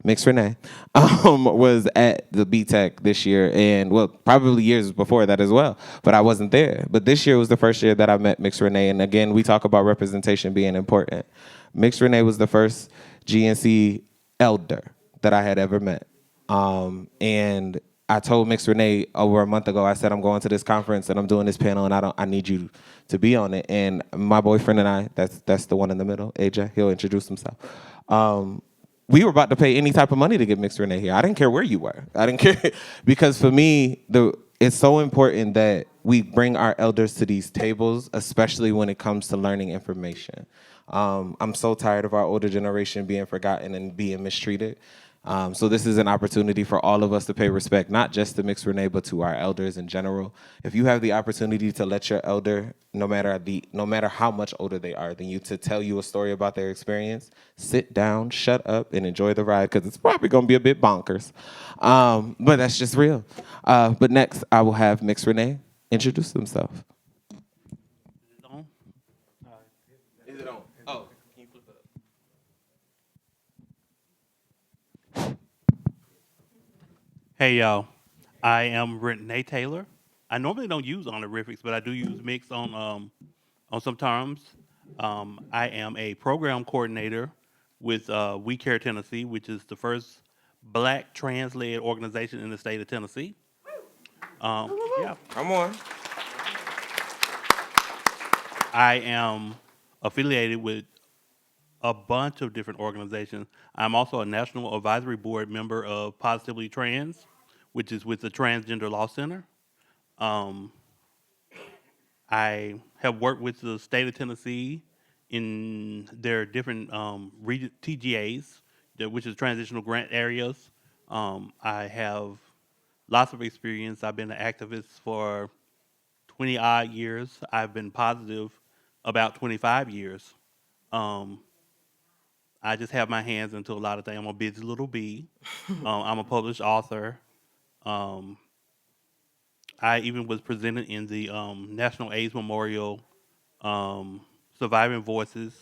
Mix Renee was at the BTEC this year, and well, probably years before that as well, but I wasn't there. But this year was the first year that I met Mix Renee, and again, we talk about representation being important. Mix Renee was the first GNC elder that I had ever met, and I told Mix Renee over a month ago, I said, I'm going to this conference and I'm doing this panel and I need you to be on it. And my boyfriend and I, that's the one in the middle, AJ, he'll introduce himself. We were about to pay any type of money to get Mix Renee here. I didn't care where you were. I didn't care. Because for me, it's so important that we bring our elders to these tables, especially when it comes to learning information. I'm so tired of our older generation being forgotten and being mistreated. So this is an opportunity for all of us to pay respect, not just to Mix Renee, but to our elders in general. If you have the opportunity to let your elder, no matter how much older they are than you, to tell you a story about their experience, sit down, shut up, and enjoy the ride, because it's probably going to be a bit bonkers. But that's just real. But next, I will have Mix Renee introduce themselves. Is it on? Oh, can you flip it up? Hey y'all, I am Renee Taylor. I normally don't use honorifics, but I do use mix on some terms. I am a program coordinator with We Care Tennessee, which is the first Black trans-led organization in the state of Tennessee. Yeah, Come on. I am affiliated with a bunch of different organizations. I'm also a national advisory board member of Positively Trans, which is with the Transgender Law Center. Um, I have worked with the state of Tennessee in their different TGAs, which is transitional grant areas. I have lots of experience. I've been an activist for 20 odd years. I've been positive about 25 years. I just have my hands into a lot of things. I'm a busy little bee. I'm a published author. Um, I even was presented in the National AIDS Memorial Surviving Voices.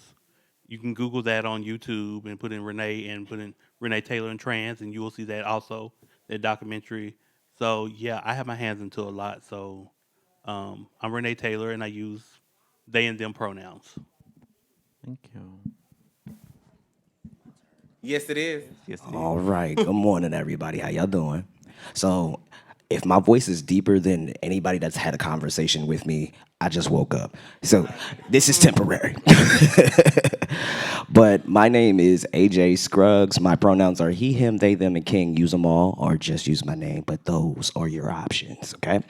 You can Google that on YouTube and put in Renee Taylor and trans, and you will see that also, that documentary. So yeah, I have my hands into a lot. So I'm Renee Taylor, and I use they and them pronouns. Thank you. Yes, it is. Yes, it All right. Good morning, everybody. How y'all doing? So, if my voice is deeper than anybody that's had a conversation with me, I just woke up. So, this is temporary. But my name is AJ Scruggs. My pronouns are he, him, they, them, and king. Use them all, or just use my name. But those are your options. Okay.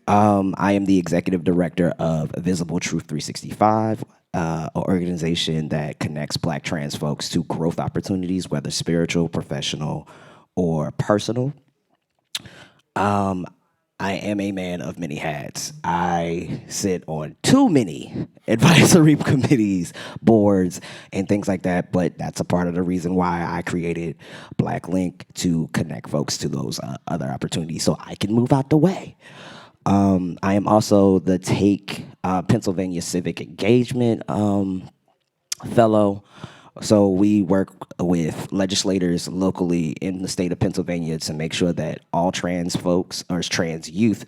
I am the executive director of Visible Truth 365, an organization that connects Black trans folks to growth opportunities, whether spiritual, professional, or personal. I am a man of many hats. I sit on too many advisory committees, boards, and things like that, but that's a part of the reason why I created Black Link to connect folks to those other opportunities so I can move out the way. I am also the Take Pennsylvania Civic Engagement Fellow. So we work with legislators locally in the state of Pennsylvania to make sure that all trans folks, or trans youth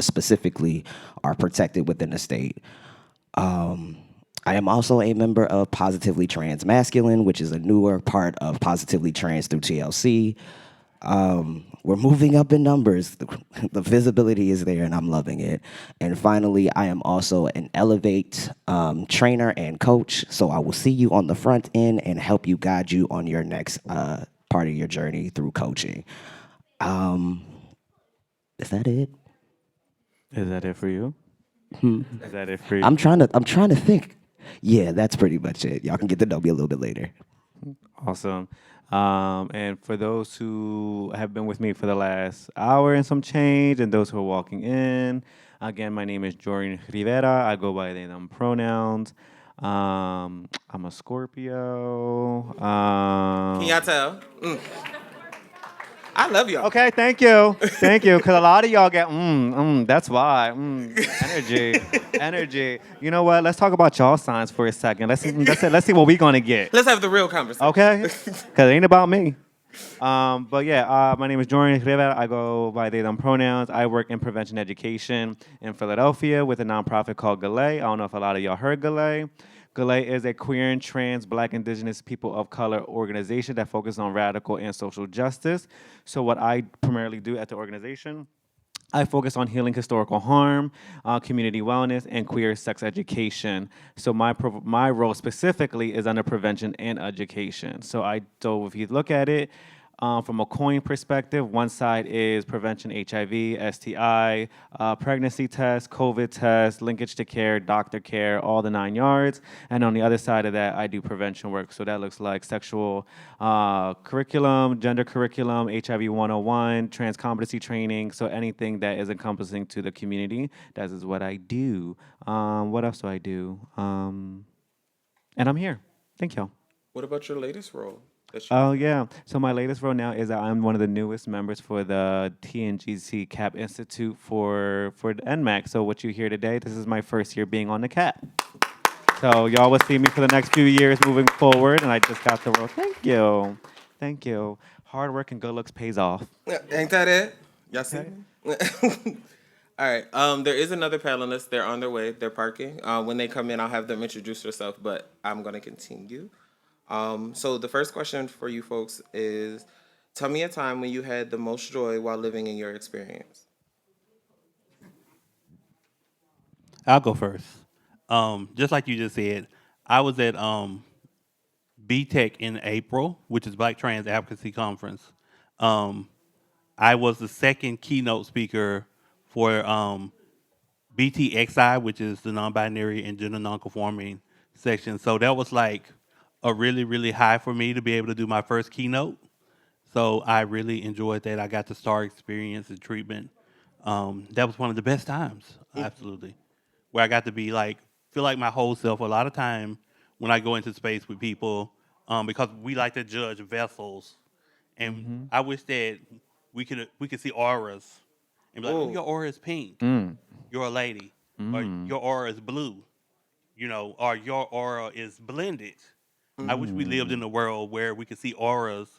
specifically, are protected within the state. I am also a member of Positively Trans Masculine, which is a newer part of Positively Trans through TLC. We're moving up in numbers. The visibility is there, and I'm loving it. And finally, I am also an Elevate trainer and coach. So I will see you on the front end and help you guide you on your next part of your journey through coaching. Is that it? Is that it for you? Is that it for you? I'm trying to think. Yeah, that's pretty much it. Y'all can get to know me a little bit later. Awesome. And for those who have been with me for the last hour and some change, and those who are walking in, again, my name is Jordan Rivera. I go by they, them pronouns. I'm a Scorpio. Can y'all tell? I love y'all. Okay, thank you. Thank you. Because a lot of y'all get, that's why. Energy. You know what? Let's talk about y'all signs for a second. Let's see what we're going to get. Let's have the real conversation. Okay? Because it ain't about me. But yeah, my name is Jordan Rivera. I go by they, them pronouns. I work in prevention education in Philadelphia with a nonprofit called Galay. I don't know if a lot of y'all heard Galay. Galay is a queer and trans Black, Indigenous, people of color organization that focuses on radical and social justice. So what I primarily do at the organization, I focus on healing historical harm, community wellness, and queer sex education. So my role specifically is under prevention and education. So if you look at it, from a coin perspective, one side is prevention, HIV, STI, pregnancy test, COVID test, linkage to care, doctor care, all the 9 yards. And on the other side of that, I do prevention work. So that looks like sexual curriculum, gender curriculum, HIV 101, trans competency training. So anything that is encompassing to the community, that is what I do. What else do I do? And I'm here. Thank y'all. What about your latest role Oh yeah. So my latest role now is that I'm one of the newest members for the TNGC CAP Institute for the NMAC. So what you hear today, this is my first year being on the CAP. So y'all will see me for the next few years moving forward, and I just got the role. Thank you. Thank you. Hard work and good looks pays off. Ain't that it? Y'all see? All right. There is another panelist. They're on their way. They're parking. When they come in, I'll have them introduce themselves, but I'm going to continue. So the first question for you folks is, tell me a time when you had the most joy while living in your experience. I'll go first. Just like you just said, I was at BTEC in April, which is Black Trans Advocacy Conference. I was the second keynote speaker for BTXI, which is the non-binary and gender non-conforming section. So that was like a really, really high for me to be able to do my first keynote. So I really enjoyed that. I got the STAR experience and treatment. That was one of the best times, absolutely, where I got to be like, feel like my whole self. A lot of time when I go into space with people, because we like to judge vessels, and I wish that we could see auras and be like, oh, your aura is pink, you're a lady, or your aura is blue, or your aura is blended. I wish we lived in a world where we could see auras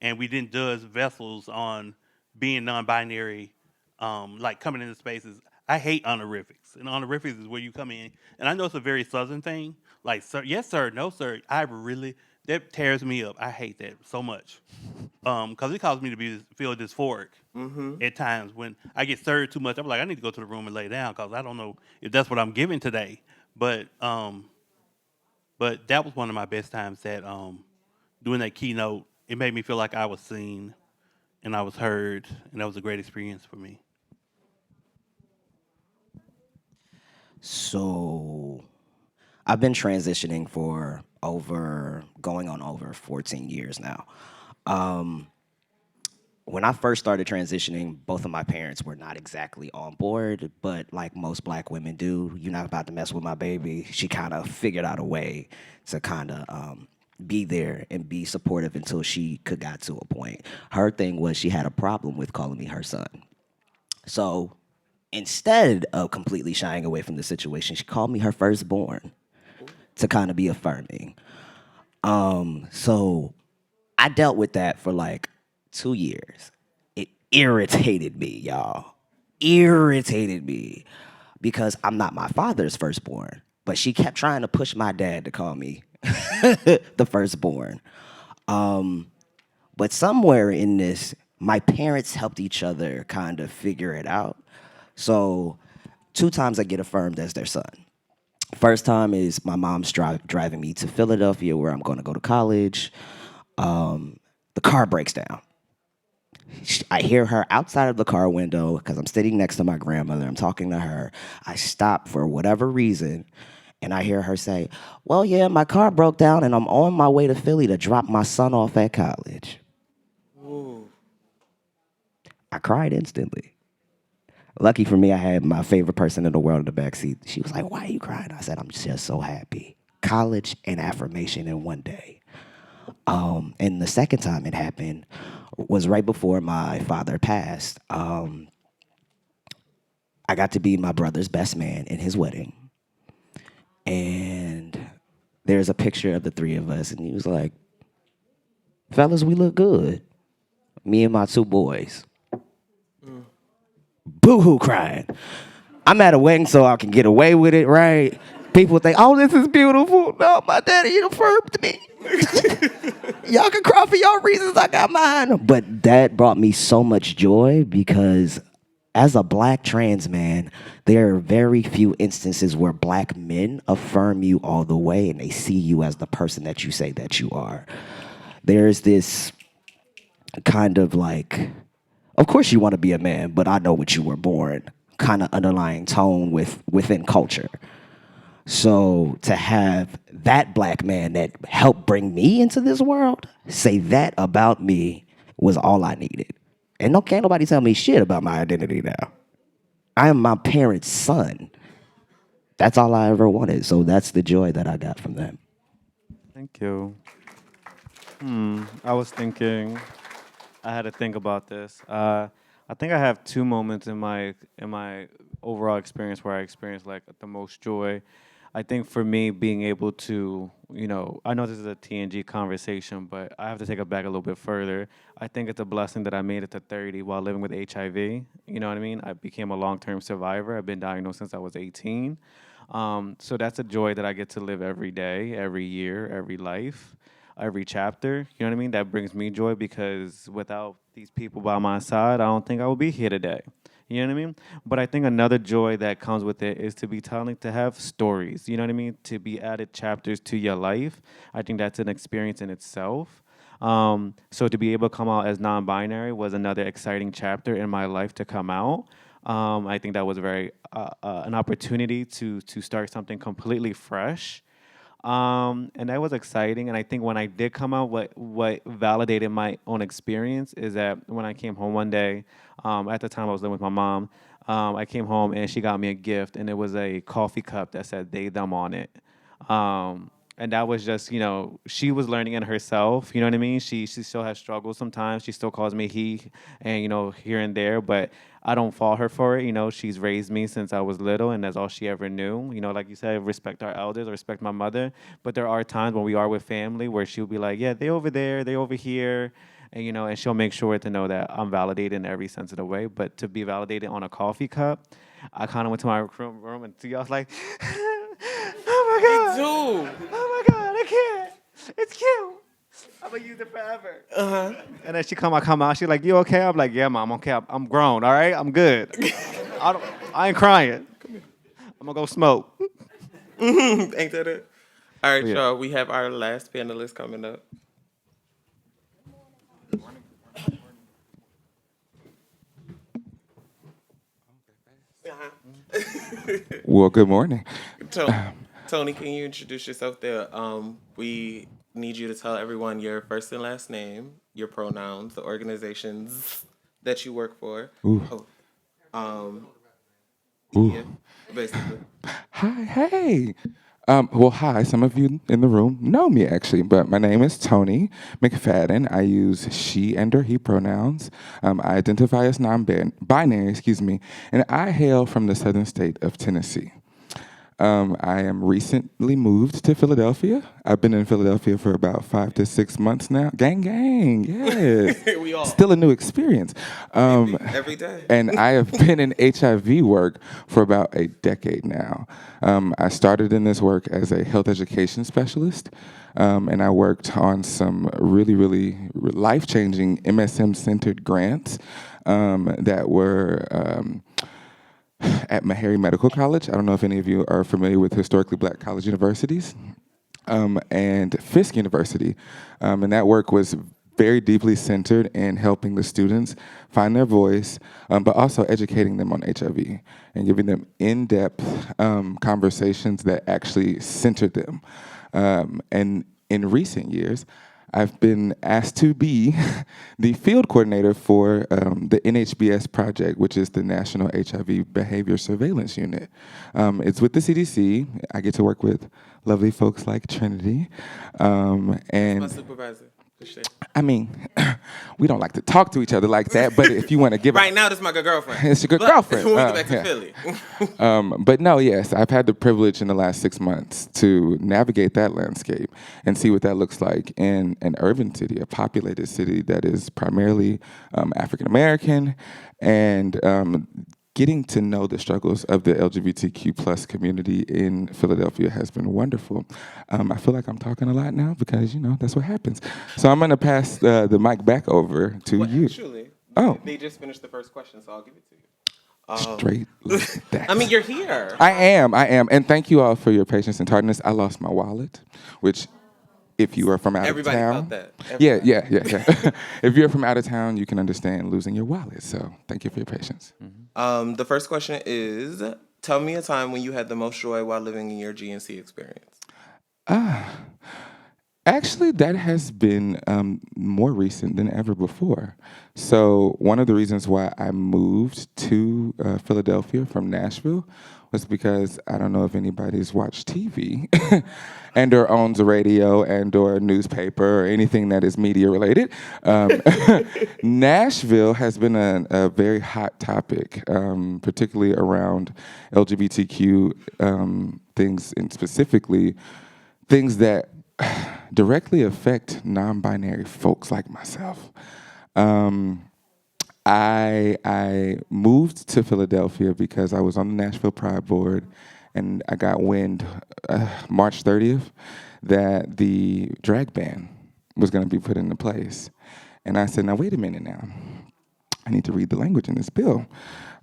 and we didn't judge vessels on being non-binary, like coming into spaces. I hate honorifics, and honorifics is where you come in. And I know it's a very Southern thing, like sir, yes sir, no sir. That tears me up. I hate that so much, because it causes me to feel dysphoric at times when I get stirred too much. I'm like, I need to go to the room and lay down because I don't know if that's what I'm giving today. But that was one of my best times. That doing that keynote, it made me feel like I was seen and I was heard, and that was a great experience for me. So I've been transitioning for going on over 14 years now. When I first started transitioning, both of my parents were not exactly on board, but like most black women do, you're not about to mess with my baby. She kind of figured out a way to kind of be there and be supportive until she got to a point. Her thing was she had a problem with calling me her son. So instead of completely shying away from the situation, she called me her firstborn to kind of be affirming. So I dealt with that for like 2 years. It irritated me, y'all. Irritated me because I'm not my father's firstborn, but she kept trying to push my dad to call me the firstborn. But somewhere in this, my parents helped each other kind of figure it out. So 2 times I get affirmed as their son. First time is my mom's driving me to Philadelphia where I'm going to go to college. The car breaks down. I hear her outside of the car window because I'm sitting next to my grandmother. I'm talking to her. I stop for whatever reason, and I hear her say, well, yeah, my car broke down, and I'm on my way to Philly to drop my son off at college. Ooh. I cried instantly. Lucky for me, I had my favorite person in the world in the backseat. She was like, why are you crying? I said, I'm just so happy. College and affirmation in one day. And the second time it happened was right before my father passed. I got to be my brother's best man in his wedding. And there's a picture of the 3 of us, and he was like, fellas, we look good. Me and my 2 boys. Boo-hoo crying. I'm at a wedding so I can get away with it, right? People think, oh, this is beautiful. No, my daddy affirmed me. Y'all can cry for your reasons, I got mine. But that brought me so much joy because as a black trans man, there are very few instances where black men affirm you all the way and they see you as the person that you say that you are. There's this kind of like, of course you want to be a man, but I know what you were born, kind of underlying tone within culture. So to have that black man that helped bring me into this world say that about me was all I needed. And can't nobody tell me shit about my identity now. I am my parents' son. That's all I ever wanted. So that's the joy that I got from them. Thank you. I was thinking. I had to think about this. I think I have two moments in my overall experience where I experienced like the most joy. I think for me, being able to, I know this is a TNG conversation, but I have to take it back a little bit further. I think it's a blessing that I made it to 30 while living with HIV. You know what I mean? I became a long-term survivor. I've been diagnosed since I was 18. So that's a joy that I get to live every day, every year, every life, every chapter. You know what I mean? That brings me joy because without these people by my side, I don't think I would be here today. You know what I mean? But I think another joy that comes with it is to be telling, to have stories. You know what I mean? To be added chapters to your life. I think that's an experience in itself. So to be able to come out as non-binary was another exciting chapter in my life to come out. I think that was very an opportunity to start something completely fresh. And that was exciting. And I think when I did come out, what validated my own experience is that when I came home one day, at the time I was living with my mom, I came home and she got me a gift, and it was a coffee cup that said "they them" on it. And that was just, she was learning in herself. You know what I mean? She still has struggles sometimes. She still calls me he, and here and there. But I don't fault her for it. She's raised me since I was little, and that's all she ever knew. Like you said, respect our elders, respect my mother. But there are times when we are with family where she'll be like, yeah, they over there, they over here. And she'll make sure to know that I'm validated in every sense of the way. But to be validated on a coffee cup, I kind of went to my room and I was like, oh my God. Me too. Oh my God, I can't. It's cute. I'm gonna use it forever. And then I come out. She's like, "You okay?" I'm like, "Yeah, mom, I'm okay. I'm grown. All right, I'm good. I ain't crying. I'm gonna go smoke." Ain't that it? All right, Yeah. y'all. We have our last panelist coming up. Well, good morning. Tony, can you introduce yourself there? We need you to tell everyone your first and last name, your pronouns, the organizations that you work for. Ooh. Ooh. Yeah, basically. Hi, hey. Well, hi. Some of you in the room know me actually, but my name is Tony McFadden. I use she and or he pronouns. I identify as non-binary, and I hail from the southern state of Tennessee. I am recently moved to Philadelphia. I've been in Philadelphia for about 5 to 6 months now. Gang, gang, yes. We all. Still a new experience. Every day. And I have been in HIV work for about a decade now. I started in this work as a health education specialist, and I worked on some really, really life-changing MSM-centered grants that were at Meharry Medical College. I don't know if any of you are familiar with historically black college universities, and Fisk University. And that work was very deeply centered in helping the students find their voice, but also educating them on HIV and giving them in-depth conversations that actually centered them. And in recent years, I've been asked to be the field coordinator for the NHBS project, which is the National HIV Behavior Surveillance Unit. It's with the CDC. I get to work with lovely folks like Trinity. And My supervisor. I mean, we don't like to talk to each other like that, but if you want to give Right now, this is my good girlfriend. It's your good But girlfriend. When we get back to Yeah. Philly. But no, yes, I've had the privilege in the last 6 months to navigate that landscape and see what that looks like in an urban city, a populated city that is primarily African American, and getting to know the struggles of the LGBTQ plus community in Philadelphia has been wonderful. I feel like I'm talking a lot now because, that's what happens. So I'm going to pass the mic back over to you. Actually, they just finished the first question, so I'll give it to you. Straight like that. I mean, you're here. I am. And thank you all for your patience and tardiness. I lost my wallet, which if you are from out Everybody of town. felt that. Yeah. If you're from out of town, you can understand losing your wallet. So thank you for your patience. The first question is, tell me a time when you had the most joy while living in your GNC experience. Actually, that has been more recent than ever before. So one of the reasons why I moved to Philadelphia from Nashville was because I don't know if anybody's watched TV and or owns a radio and or a newspaper or anything that is media related. Nashville has been a very hot topic, particularly around LGBTQ things, and specifically things that directly affect non-binary folks like myself. I moved to Philadelphia because I was on the Nashville Pride Board, and I got wind March 30th that the drag ban was going to be put into place. And I said, now wait a minute now. I need to read the language in this bill.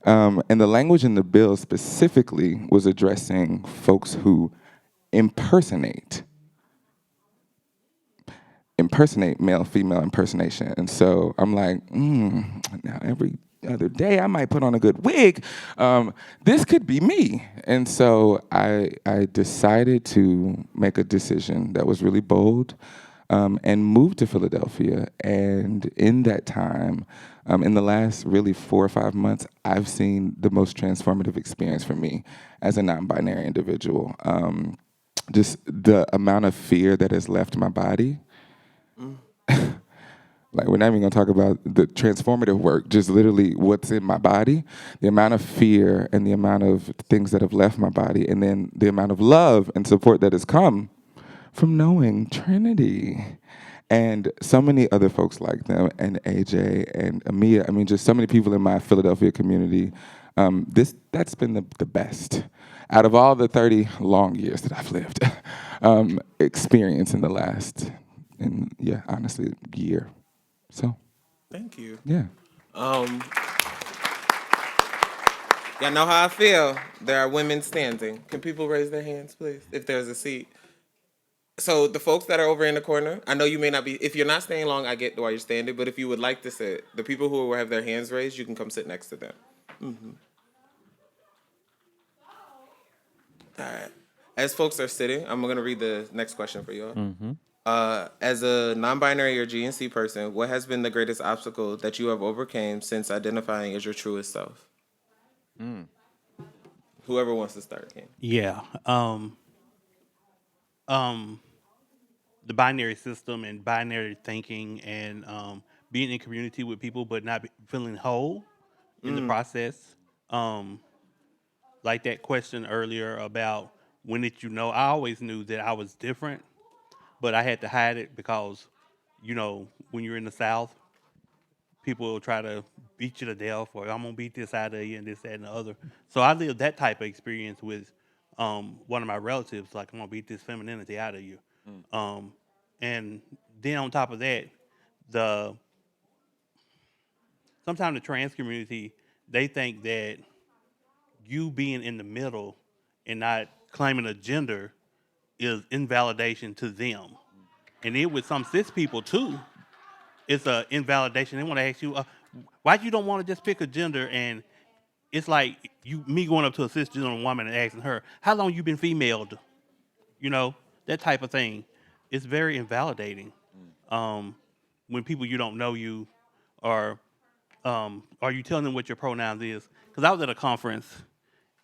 And the language in the bill specifically was addressing folks who impersonate male-female impersonation. And so I'm like, now every other day I might put on a good wig. This could be me. And so I decided to make a decision that was really bold and moved to Philadelphia. And in that time, in the last really 4 or 5 months, I've seen the most transformative experience for me as a non-binary individual. Just the amount of fear that has left my body. Like, we're not even gonna talk about the transformative work, just literally what's in my body, the amount of fear and the amount of things that have left my body, and then the amount of love and support that has come from knowing Trinity. And so many other folks like them, and AJ and Amia. I mean, just so many people in my Philadelphia community. That's been the best. Out of all the 30 long years that I've lived, experience in the last, honestly, year. So. Thank you. Yeah. Y'all know how I feel. There are women standing. Can people raise their hands, please, if there's a seat? So the folks that are over in the corner, I know you may not be, if you're not staying long, I get why you're standing, but if you would like to sit, the people who have their hands raised, you can come sit next to them. Mm-hmm. All right. As folks are sitting, I'm going to read the next question for you all. Mm-hmm. As a non-binary or GNC person, what has been the greatest obstacle that you have overcame since identifying as your truest self? Whoever wants to start can. Yeah. The binary system and binary thinking and being in community with people but not feeling whole in the process. Like that question earlier about when did you know? I always knew that I was different, but I had to hide it because, when you're in the South, people will try to beat you to death, or I'm gonna beat this out of you and this, that, and the other. So I lived that type of experience with one of my relatives, like I'm gonna beat this femininity out of you. And then on top of that, sometimes the trans community, they think that you being in the middle and not claiming a gender is invalidation to them. And then with some cis people too, it's a invalidation. They want to ask you, why you don't want to just pick a gender? And it's like me going up to a cisgender woman and asking her, how long you been femaled? That type of thing. It's very invalidating. When people you don't know you are you telling them what your pronouns is? Because I was at a conference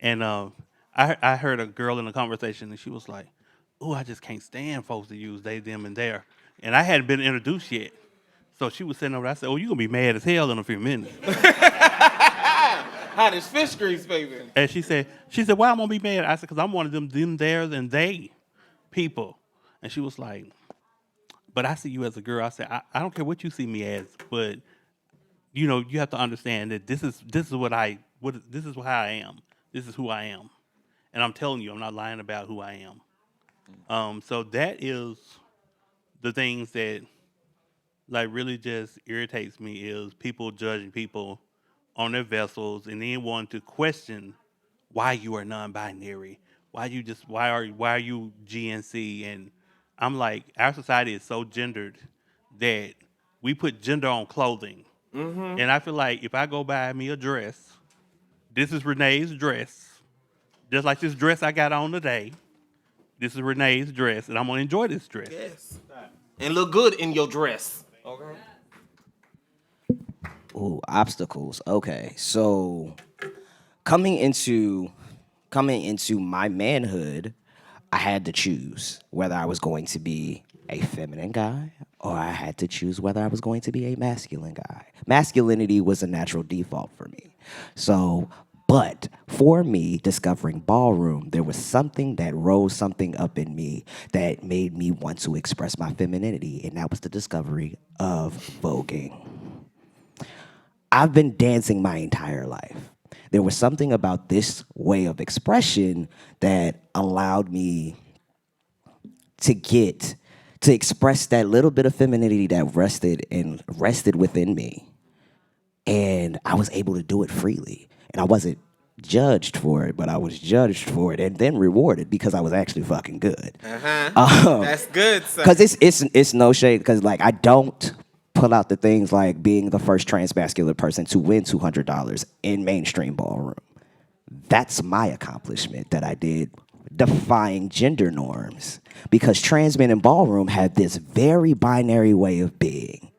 and I heard a girl in the conversation and she was like, oh, I just can't stand folks that use they, them, and their. And I hadn't been introduced yet. So she was sitting over there. I said, oh, you're going to be mad as hell in a few minutes. Hot as fish grease, baby. And she said, why I'm going to be mad? I said, because I'm one of them, theirs, and they people. And she was like, but I see you as a girl. I said, I don't care what you see me as, but, you have to understand that this is how I am. This is who I am. And I'm telling you, I'm not lying about who I am. So that is the things that really just irritates me is people judging people on their vessels and then wanting to question why you are non-binary, why are you GNC, and I'm like, our society is so gendered that we put gender on clothing, and I feel like if I go buy me a dress, this is Renee's dress, just like this dress I got on today. This is Renee's dress, and I'm gonna enjoy this dress. Yes. And look good in your dress. Okay. Ooh, obstacles. Okay, so coming into my manhood, I had to choose whether I was going to be a feminine guy or I had to choose whether I was going to be a masculine guy. Masculinity was a natural default for me. So, but for me, discovering ballroom, there was something that rose something up in me that made me want to express my femininity, and that was the discovery of voguing. I've been dancing my entire life. There was something about this way of expression that allowed me to express that little bit of femininity that rested within me. And I was able to do it freely. And I wasn't judged for it, but I was judged for it and then rewarded because I was actually fucking good. That's good, son. Because it's no shade, because like I don't pull out the things like being the first transmasculine person to win $200 in mainstream ballroom. That's my accomplishment that I did, defying gender norms, because trans men in ballroom had this very binary way of being.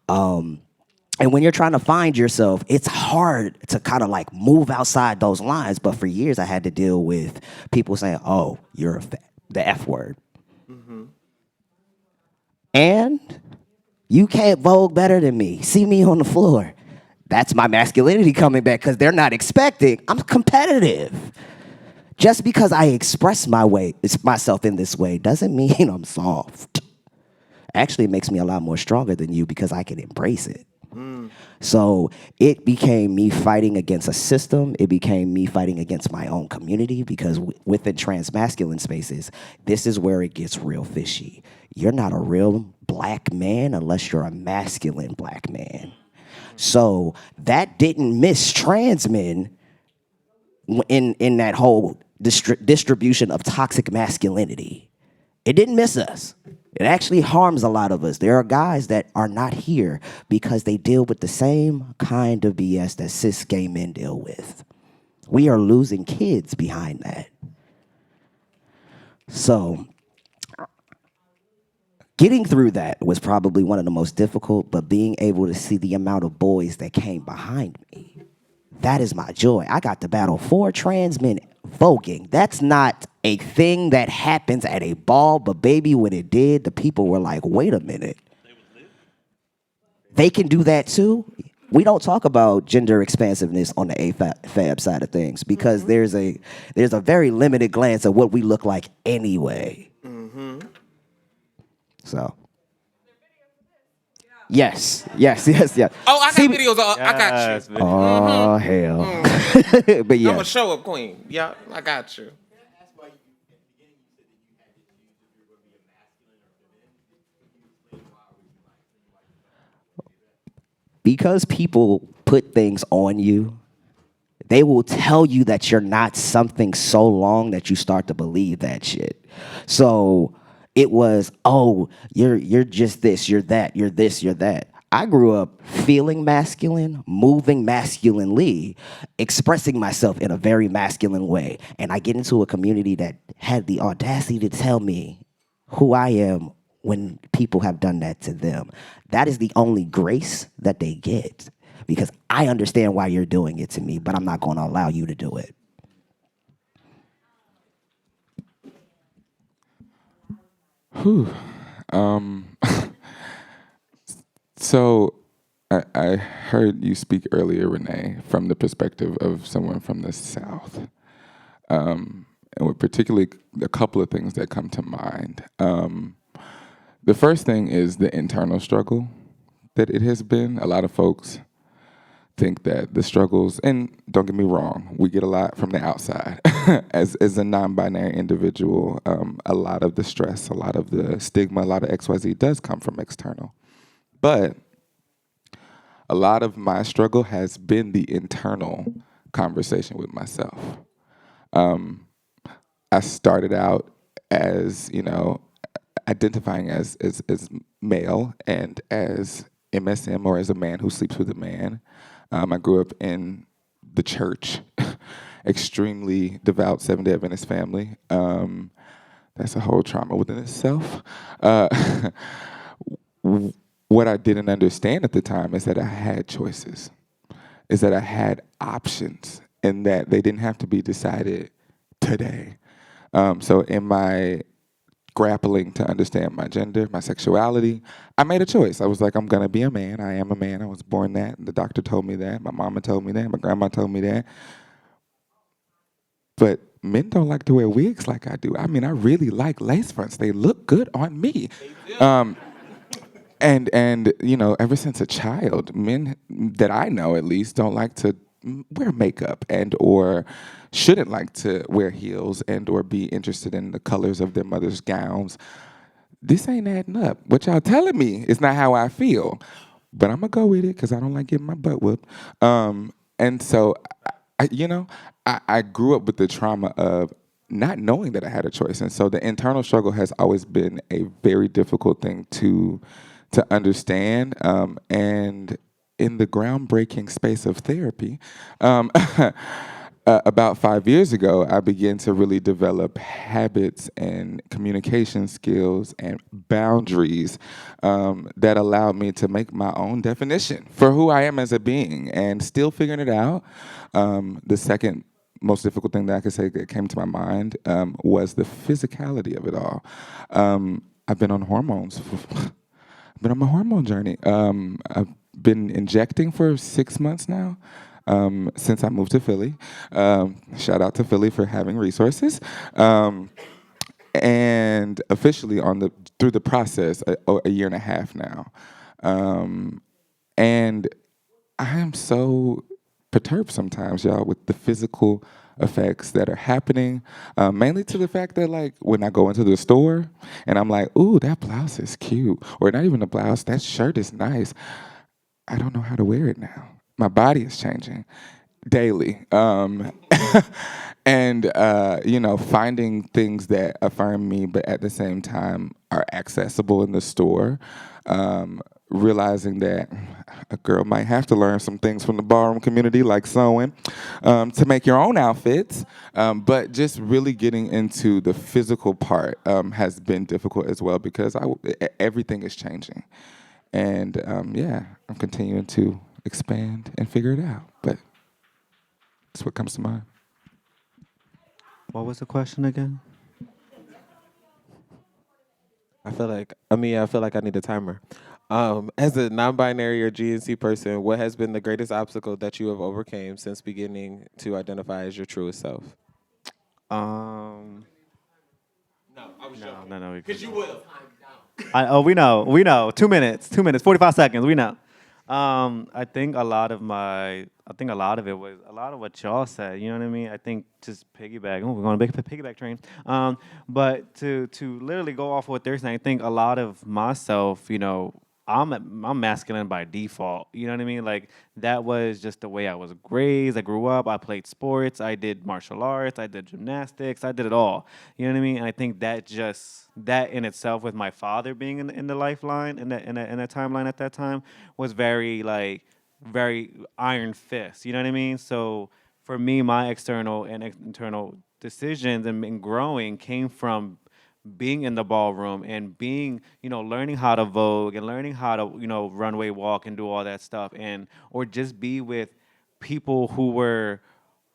And when you're trying to find yourself, it's hard to kind of like move outside those lines. But for years, I had to deal with people saying, "Oh, you're the F word," and you can't vogue better than me. See me on the floor. That's my masculinity coming back because they're not expecting. I'm competitive. Just because I express myself in this way doesn't mean I'm soft. Actually, it makes me a lot more stronger than you because I can embrace it. So it became me fighting against a system. It became me fighting against my own community because within transmasculine spaces, this is where it gets real fishy. You're not a real black man unless you're a masculine black man. So that didn't miss trans men in that whole distribution of toxic masculinity. It didn't miss us. It actually harms a lot of us. There are guys that are not here because they deal with the same kind of BS that cis gay men deal with. We are losing kids behind that. So getting through that was probably one of the most difficult, but being able to see the amount of boys that came behind me, that is my joy. I got to battle 4 trans men voguing. That's not a thing that happens at a ball, but baby, when it did, the people were like, wait a minute. They can do that too? We don't talk about gender expansiveness on the AFAB side of things because there's a very limited glance at what we look like anyway. So. Yes. Oh, I got videos. I got you. Oh, hell. But yeah. I'm a show up queen. Yeah, I got you. Because people put things on you, they will tell you that you're not something so long that you start to believe that shit. So it was, oh, you're just this, you're that, you're this, you're that. I grew up feeling masculine, moving masculinely, expressing myself in a very masculine way. And I get into a community that had the audacity to tell me who I am when people have done that to them. That is the only grace that they get. Because I understand why you're doing it to me, but I'm not going to allow you to do it. Whew. So I heard you speak earlier, Renee, from the perspective of someone from the South. And with particularly a couple of things that come to mind. The first thing is the internal struggle that it has been. A lot of folks think that the struggles, and don't get me wrong, we get a lot from the outside. As a non-binary individual, a lot of the stress, a lot of the stigma, a lot of XYZ does come from external. But a lot of my struggle has been the internal conversation with myself. I started out as, identifying as male and as MSM, or as a man who sleeps with a man. I grew up in the church, extremely devout Seventh-day Adventist family. That's a whole trauma within itself. Uh, what I didn't understand at the time is that I had choices, is that I had options, and that they didn't have to be decided today. So in my grappling to understand my gender, my sexuality, I made a choice. I was like, I'm gonna be a man. I am a man. I was born that. The doctor told me that. My mama told me that. My grandma told me that. But men don't like to wear wigs like I do. I mean, I really like lace fronts. They look good on me. And you know, ever since a child, men that I know at least don't like to wear makeup and or shouldn't like to wear heels and or be interested in the colors of their mother's gowns. This ain't adding up. What y'all telling me is not how I feel, but I'm gonna go with it because I don't like getting my butt whooped. And so, I grew up with the trauma of not knowing that I had a choice, and so the internal struggle has always been a very difficult thing to understand. And in the groundbreaking space of therapy, about 5 years ago, I began to really develop habits and communication skills and boundaries that allowed me to make my own definition for who I am as a being, and still figuring it out. The second most difficult thing that I could say that came to my mind was the physicality of it all. I've been on hormones. I've been on my hormone journey. I've been injecting for 6 months now. Since I moved to Philly. Shout out to Philly for having resources. And officially through the process a year and a half now. And I am so perturbed sometimes, y'all, with the physical effects that are happening, mainly to the fact that, like, when I go into the store and I'm like, ooh, that blouse is cute, or not even a blouse, that shirt is nice, I don't know how to wear it now. My body is changing daily. And, finding things that affirm me, but at the same time are accessible in the store. Realizing that a girl might have to learn some things from the ballroom community, like sewing, to make your own outfits. But just really getting into the physical part has been difficult as well, because everything is changing. And I'm continuing to expand and figure it out. But that's what comes to mind. What was the question again? I feel like I need a timer. As a non-binary or GNC person, what has been the greatest obstacle that you have overcame since beginning to identify as your truest self? No, I was joking. No. Because you will. We know. 2 minutes, 45 seconds. We know. I think a lot of it was a lot of what y'all said. You know what I mean? I think just piggyback. Oh, we're going to piggyback train. But to literally go off what they're saying, I think a lot of myself, I'm masculine by default. You know what I mean? Like, that was just the way I was raised. I grew up. I played sports. I did martial arts. I did gymnastics. I did it all. You know what I mean? And I think that in itself, with my father being in the lifeline in the timeline at that time, was very iron fist. You know what I mean? So for me, my external and internal decisions and growing came from being in the ballroom and learning how to vogue and learning how to, runway walk and do all that stuff, and or just be with people who were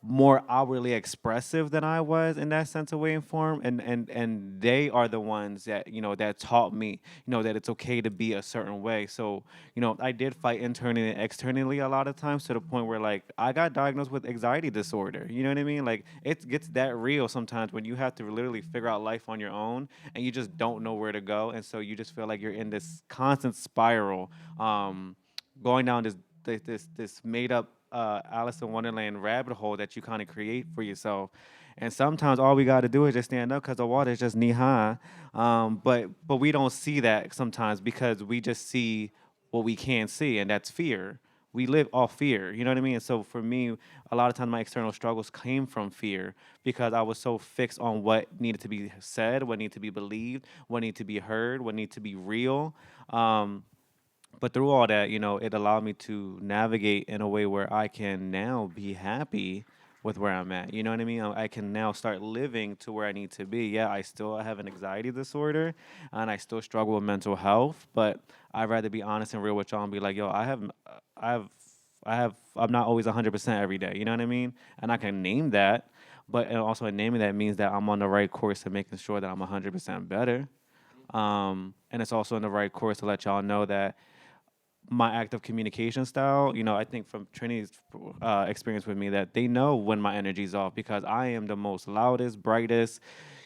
more outwardly expressive than I was in that sense of way and form, and they are the ones that that taught me that it's okay to be a certain way. So I did fight internally and externally a lot of times, to the point where, like, I got diagnosed with anxiety disorder. You know what I mean? Like, it gets that real sometimes when you have to literally figure out life on your own and you just don't know where to go, and so you just feel like you're in this constant spiral, going down this made up Alice in Wonderland rabbit hole that you kind of create for yourself. And sometimes all we got to do is just stand up because the water is just knee high. But we don't see that sometimes because we just see what we can't see, and that's fear. We live off fear, you know what I mean? And so for me, a lot of times my external struggles came from fear, because I was so fixed on what needed to be said, what needed to be believed, what needed to be heard, what needed to be real. But through all that, it allowed me to navigate in a way where I can now be happy with where I'm at. You know what I mean? I can now start living to where I need to be. Yeah, I still have an anxiety disorder and I still struggle with mental health, but I'd rather be honest and real with y'all and be like, yo, I'm not always 100% every day. You know what I mean? And I can name that, but and also in naming that means that I'm on the right course to making sure that I'm 100% better. And it's also in the right course to let y'all know that my active communication style, I think from Trinity's experience with me that they know when my energy's off because I am the most loudest, brightest.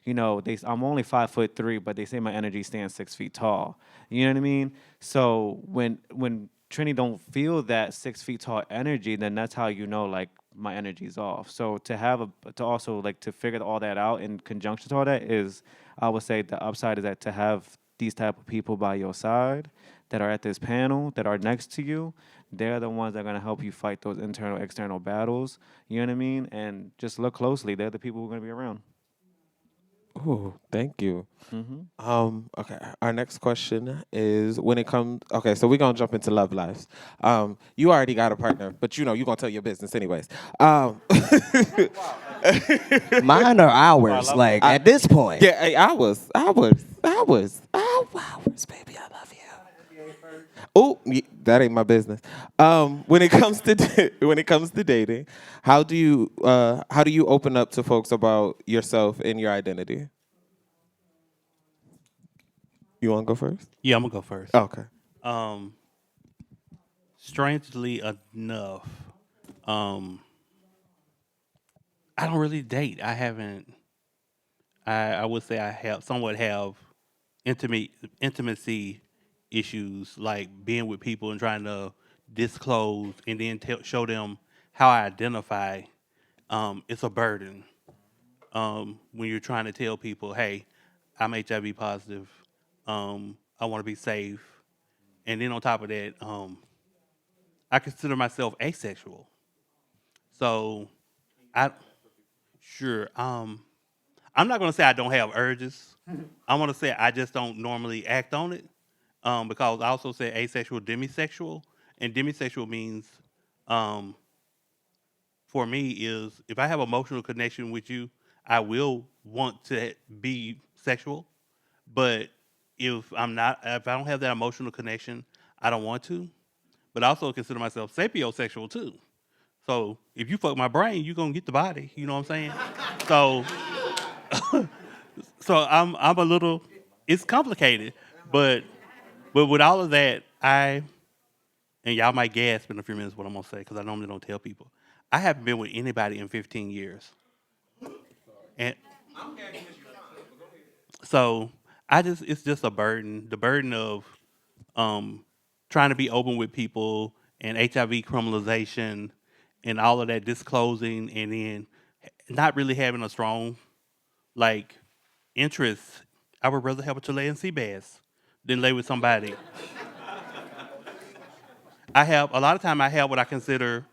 I'm only 5'3", but they say my energy stands 6 feet tall. You know what I mean? So when Trini don't feel that 6 feet tall energy, then that's how you know like my energy's off. So to figure all that out in conjunction to all that is, I would say the upside is that to have these type of people by your side that are at this panel, that are next to you, they're the ones that are going to help you fight those internal, external battles. You know what I mean? And just look closely. They're the people who are going to be around. Oh, thank you. Mm-hmm. Okay, our next question is when it comes. Okay, so we're gonna jump into love lives. You already got a partner, but you're gonna tell your business anyways. Mine or ours? Like at this point. Yeah, hey, ours, baby. I love you. Oh, that ain't my business. When it comes to when it comes to dating, how do you open up to folks about yourself and your identity? You want to go first? Yeah, I'm gonna go first. Okay. Strangely enough, I don't really date. I haven't. I would say I somewhat have intimacy issues, like being with people and trying to disclose and then show them how I identify. It's a burden when you're trying to tell people, "Hey, I'm HIV positive. I want to be safe," and then on top of that, I consider myself asexual. So, I sure. I'm not gonna say I don't have urges. I want to say I just don't normally act on it. Because I also say asexual, demisexual, and demisexual means, um, for me, is if I have emotional connection with you, I will want to be sexual. But if I don't have that emotional connection, I don't want to. But I also consider myself sapiosexual too. So if you fuck my brain, you gonna get the body. You know what I'm saying? So, I'm a little. It's complicated, but with all of that, and y'all might gasp in a few minutes what I'm gonna say because I normally don't tell people. I haven't been with anybody in 15 years, and so it's just a burden. The burden of um, trying to be open with people and HIV criminalization and all of that disclosing, and then not really having a strong like interest. I would rather have a Chilean sea bass than lay with somebody. I have a lot of time. I have what I consider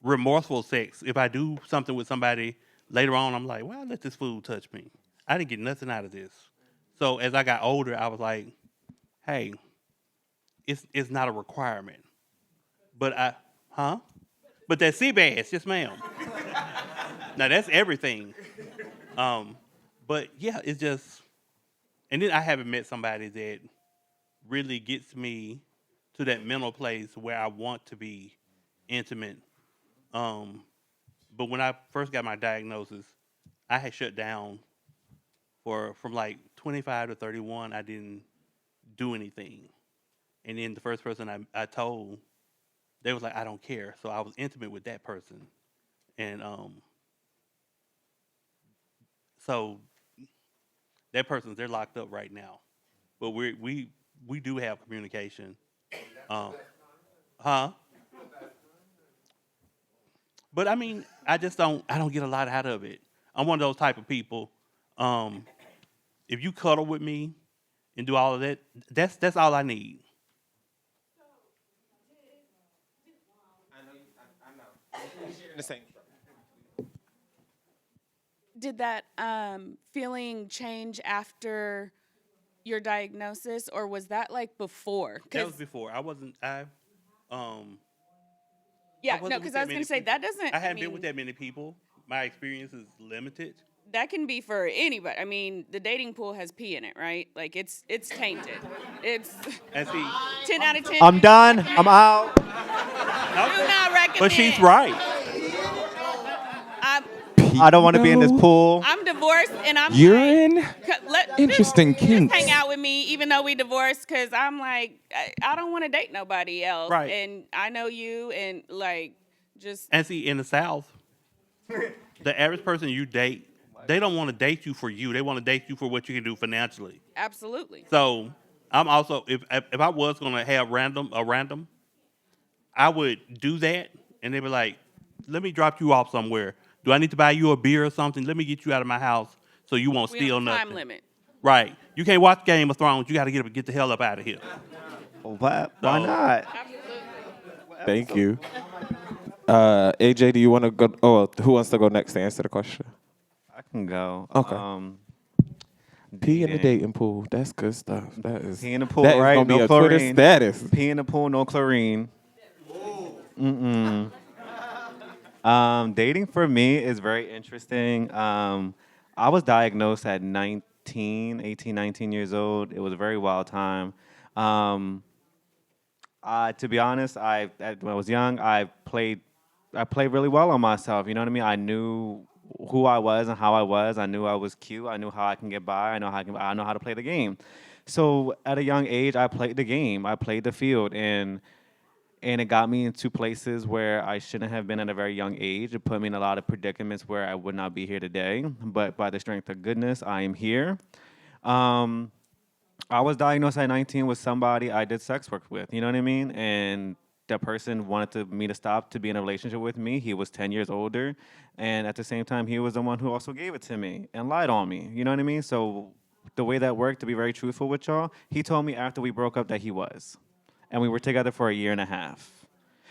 remorseful sex. If I do something with somebody later on, I'm like, well, let this fool touch me. I didn't get nothing out of this. So as I got older, I was like, hey, it's not a requirement. But But that sea bass, yes, ma'am. Now that's everything. But yeah, it's just, and then I haven't met somebody that really gets me to that mental place where I want to be intimate. Um, but when I first got my diagnosis, I had shut down from like 25 to 31. I didn't do anything, and then the first person I told, they was like, I don't care. So I was intimate with that person, and so that person's they're locked up right now, but we do have communication. Um, huh? But I mean, I don't get a lot out of it. I'm one of those type of people. Um, if you cuddle with me and do all of that, that's all I need. Sharing the same. Did that feeling change after your diagnosis, or was that like before? That was before. I wasn't. Um, Yeah, wasn't no, with because that I was going many to say people. that doesn't. I haven't been with that many people. My experience is limited. That can be for anybody. I mean, the dating pool has pee in it, right? Like it's tainted. It's And see, 10 out of 10. I'm done. I'm out. Do not recommend. but she's right. I don't want to be in this pool. I'm divorced, and I'm Urine? just Interesting kinks. hang out with me, even though we divorced, because I'm like, I don't want to date nobody else. Right. And I know you, and like, just. And see, in the South, the average person you date, they don't want to date you for you. They want to date you for what you can do financially. Absolutely. So I'm also, if I was going to have a random, I would do that, and they'd be like, let me drop you off somewhere. Do I need to buy you a beer or something? Let me get you out of my house so you won't We steal on nothing. time limit. Right. You can't watch Game of Thrones. You got to get the hell up out of here. Why not? Thank you. AJ, do you want to go? Oh, who wants to go next to answer the question? I can go. Okay. Pee in the dating pool. That's good stuff. That is. Pee in the pool, that is right? gonna be No a Twitter chlorine. status. Pee in the pool, no chlorine. Dating for me is very interesting. I was diagnosed at 18, 19 years old. It was a very wild time. To be honest, when I was young, I played really well on myself. You know what I mean? I knew who I was and how I was. I knew I was cute. I knew how I can get by. I know how to play the game. So at a young age, I played the game. I played the field, and it got me into places where I shouldn't have been at a very young age. It put me in a lot of predicaments where I would not be here today. But by the strength of goodness, I am here. I was diagnosed at 19 with somebody I did sex work with. You know what I mean? And that person wanted me to stop to be in a relationship with me. He was 10 years older. And at the same time, he was the one who also gave it to me and lied on me. You know what I mean? So the way that worked, to be very truthful with y'all, he told me after we broke up that he was. And we were together for a year and a half.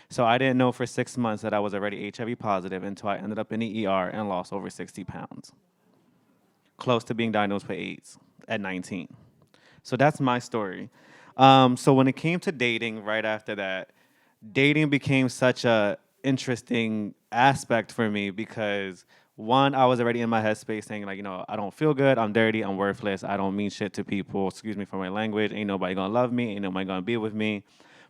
So I didn't know for 6 months that I was already HIV positive until I ended up in the ER and lost over 60 pounds. Close to being diagnosed with AIDS at 19. So that's my story. So when it came to dating right after that, dating became such a interesting aspect for me because one, I was already in my headspace saying like, I don't feel good, I'm dirty, I'm worthless, I don't mean shit to people, excuse me for my language, ain't nobody gonna love me, ain't nobody gonna be with me.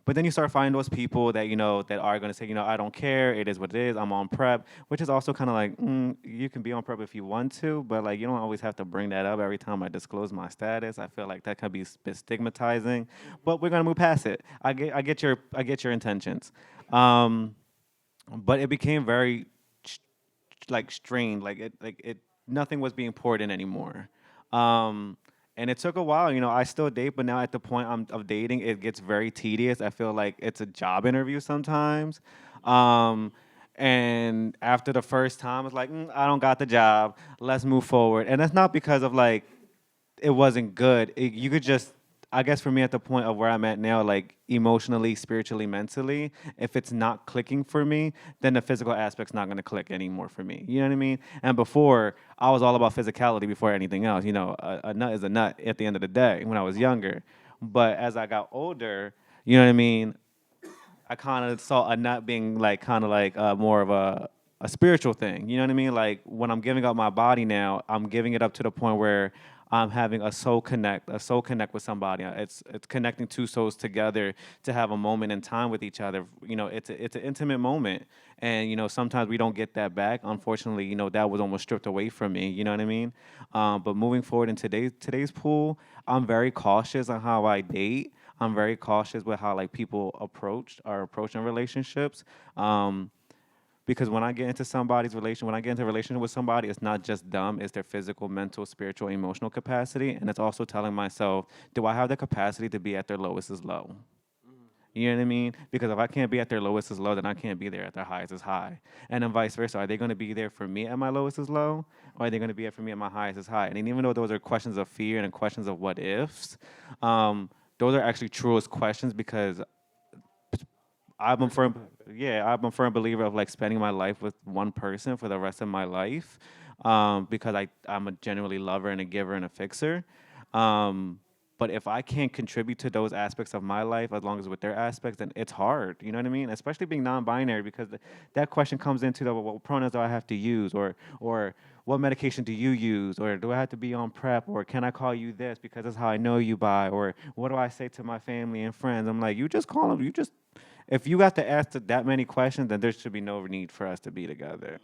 But then you start finding those people that, that are gonna say, I don't care, it is what it is, I'm on PrEP, which is also kind of like, you can be on PrEP if you want to, but like, you don't always have to bring that up every time I disclose my status. I feel like that can be a bit stigmatizing, but we're gonna move past it. I get your intentions. But it became very strained, like it nothing was being poured in anymore. And it took a while, I still date, but now at the point of dating, it gets very tedious. I feel like it's a job interview sometimes. And after the first time, it's like, I don't got the job, let's move forward. And that's not because of like, it wasn't good. You could just, I guess for me at the point of where I'm at now, like emotionally, spiritually, mentally, if it's not clicking for me, then the physical aspect's not gonna click anymore for me. You know what I mean? And before, I was all about physicality before anything else. A nut is a nut at the end of the day when I was younger. But as I got older, you know what I mean? I kind of saw a nut being like more of a spiritual thing. You know what I mean? Like when I'm giving up my body now, I'm giving it up to the point where I'm having a soul connect with somebody. It's connecting two souls together to have a moment in time with each other. It's an intimate moment, and sometimes we don't get that back. Unfortunately, that was almost stripped away from me. You know what I mean? But moving forward in today's pool, I'm very cautious on how I date. I'm very cautious with how people are approaching relationships. Because when I get into when I get into a relationship with somebody, it's not just them, it's their physical, mental, spiritual, emotional capacity. And it's also telling myself, do I have the capacity to be at their lowest is low? You know what I mean? Because if I can't be at their lowest is low, then I can't be there at their highest is high. And then vice versa. Are they going to be there for me at my lowest is low? Or are they going to be there for me at my highest is high? And even though those are questions of fear and questions of what ifs, those are actually truest questions because I'm a firm believer of spending my life with one person for the rest of my life, because I'm a genuinely lover and a giver and a fixer. But if I can't contribute to those aspects of my life, as long as with their aspects, then it's hard. You know what I mean? Especially being non-binary, because that question comes into the what pronouns do I have to use, or what medication do you use, or do I have to be on PrEP, or can I call you this because that's how I know you by, or what do I say to my family and friends? I'm like, you just call them. You just if you have to ask that many questions, then there should be no need for us to be together.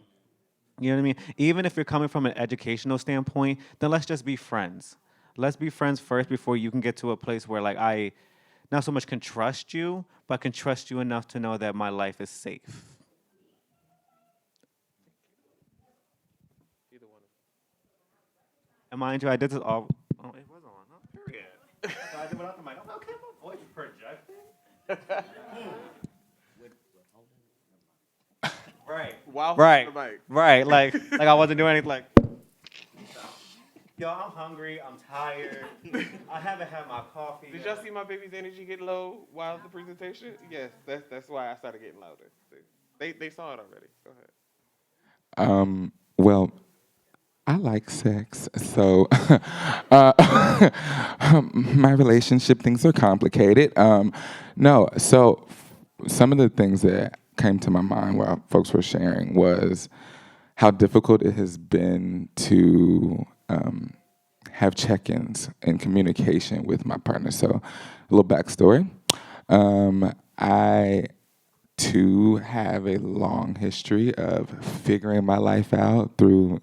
You know what I mean? Even if you're coming from an educational standpoint, then let's just be friends. Let's be friends first before you can get to a place where like I not so much can trust you, but can trust you enough to know that my life is safe. And mind you, I did this all. Oh, it was on. Oh, period. So I did without the mic. I'm like, okay, my voice projecting. Right. Wow. Right. Like I wasn't doing anything. Like, yo, I'm hungry. I'm tired. I haven't had my coffee. Did y'all see my baby's energy get low while the presentation? Yes, that's why I started getting louder. They saw it already. Go ahead. Well, I like sex, so my relationship things are complicated. No, so some of the things that came to my mind while folks were sharing was how difficult it has been to have check-ins and communication with my partner. So a little backstory. I too have a long history of figuring my life out through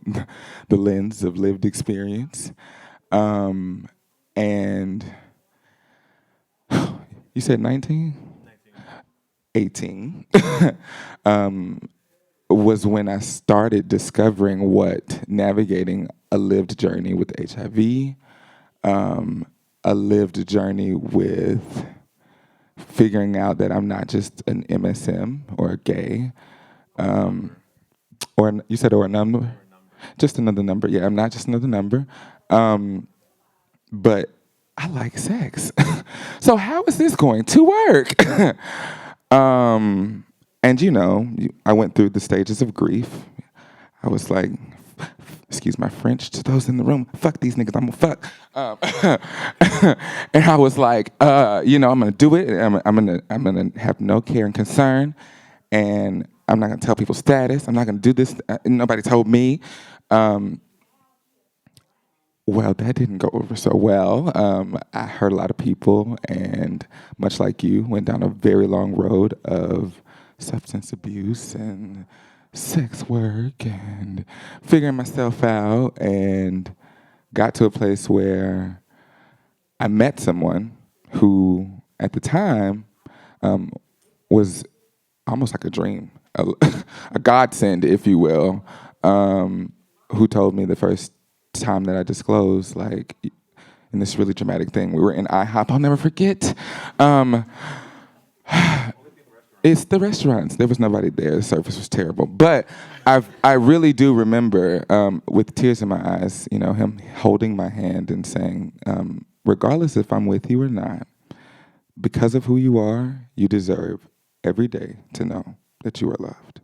the lens of lived experience. And you said 19? 18. Was when I started discovering what navigating a lived journey with HIV, a lived journey with figuring out that I'm not just an MSM or a gay, or you said or a number? Just another number. Yeah, I'm not just another number. But I like sex. So how is this going to work? And you know, I went through the stages of grief. I was like, excuse my French to those in the room, fuck these niggas, I'm gonna fuck. And I was like, you know, I'm gonna do it. I'm gonna have no care and concern, and I'm not gonna tell people status. I'm not gonna do this. Nobody told me. Well, that didn't go over so well. I hurt a lot of people, and much like you, went down a very long road of substance abuse and sex work and figuring myself out, and got to a place where I met someone who, at the time, was almost like a dream, a godsend, if you will, who told me the first time that I disclosed, like, in this really dramatic thing. We were in IHOP, I'll never forget. It's the restaurants. There was nobody there. The service was terrible. But I really do remember, with tears in my eyes, you know, him holding my hand and saying, regardless if I'm with you or not, because of who you are, you deserve every day to know that you are loved.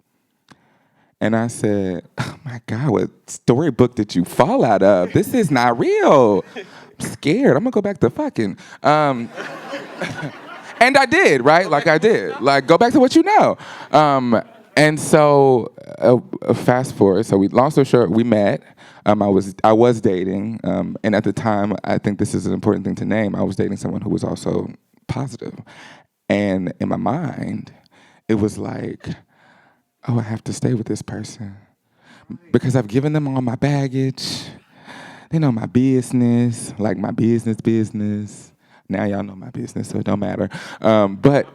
And I said, oh my God, what storybook did you fall out of? This is not real. I'm scared. I'm gonna go back to fucking. And I did, right? Like I did. Like, go back to what you know. And so, fast forward. So long story short, we met. I was dating, and at the time, I think this is an important thing to name. I was dating someone who was also positive, and in my mind, it was like, oh, I have to stay with this person because I've given them all my baggage. They know my business, like my business. Now y'all know my business, so it don't matter. But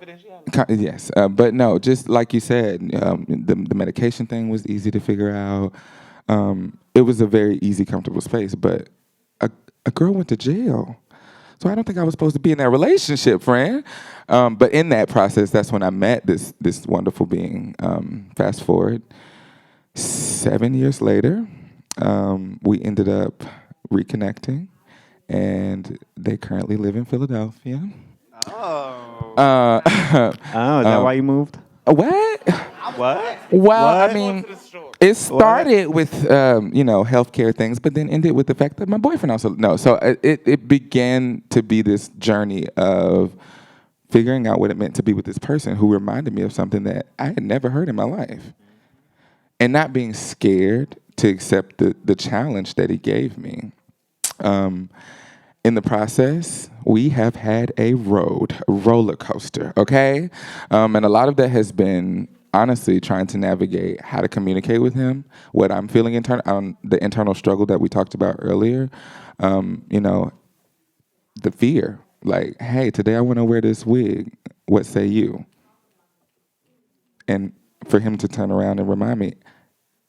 yes, but no, just like you said, the medication thing was easy to figure out. It was a very easy, comfortable space. But a girl went to jail, so I don't think I was supposed to be in that relationship, friend. But in that process, that's when I met this wonderful being. Fast forward, 7 years later, we ended up reconnecting. And they currently live in Philadelphia. Oh. Oh, is that why you moved? What? What? Well, What? I mean, It started with, healthcare things, but then ended with the fact that my boyfriend also, no. So it began to be this journey of figuring out what it meant to be with this person who reminded me of something that I had never heard in my life. And not being scared to accept the challenge that he gave me. In the process, we have had a roller coaster, okay? And a lot of that has been honestly trying to navigate how to communicate with him, what I'm feeling the internal struggle that we talked about earlier. The fear, like, hey, today I want to wear this wig. What say you? And for him to turn around and remind me,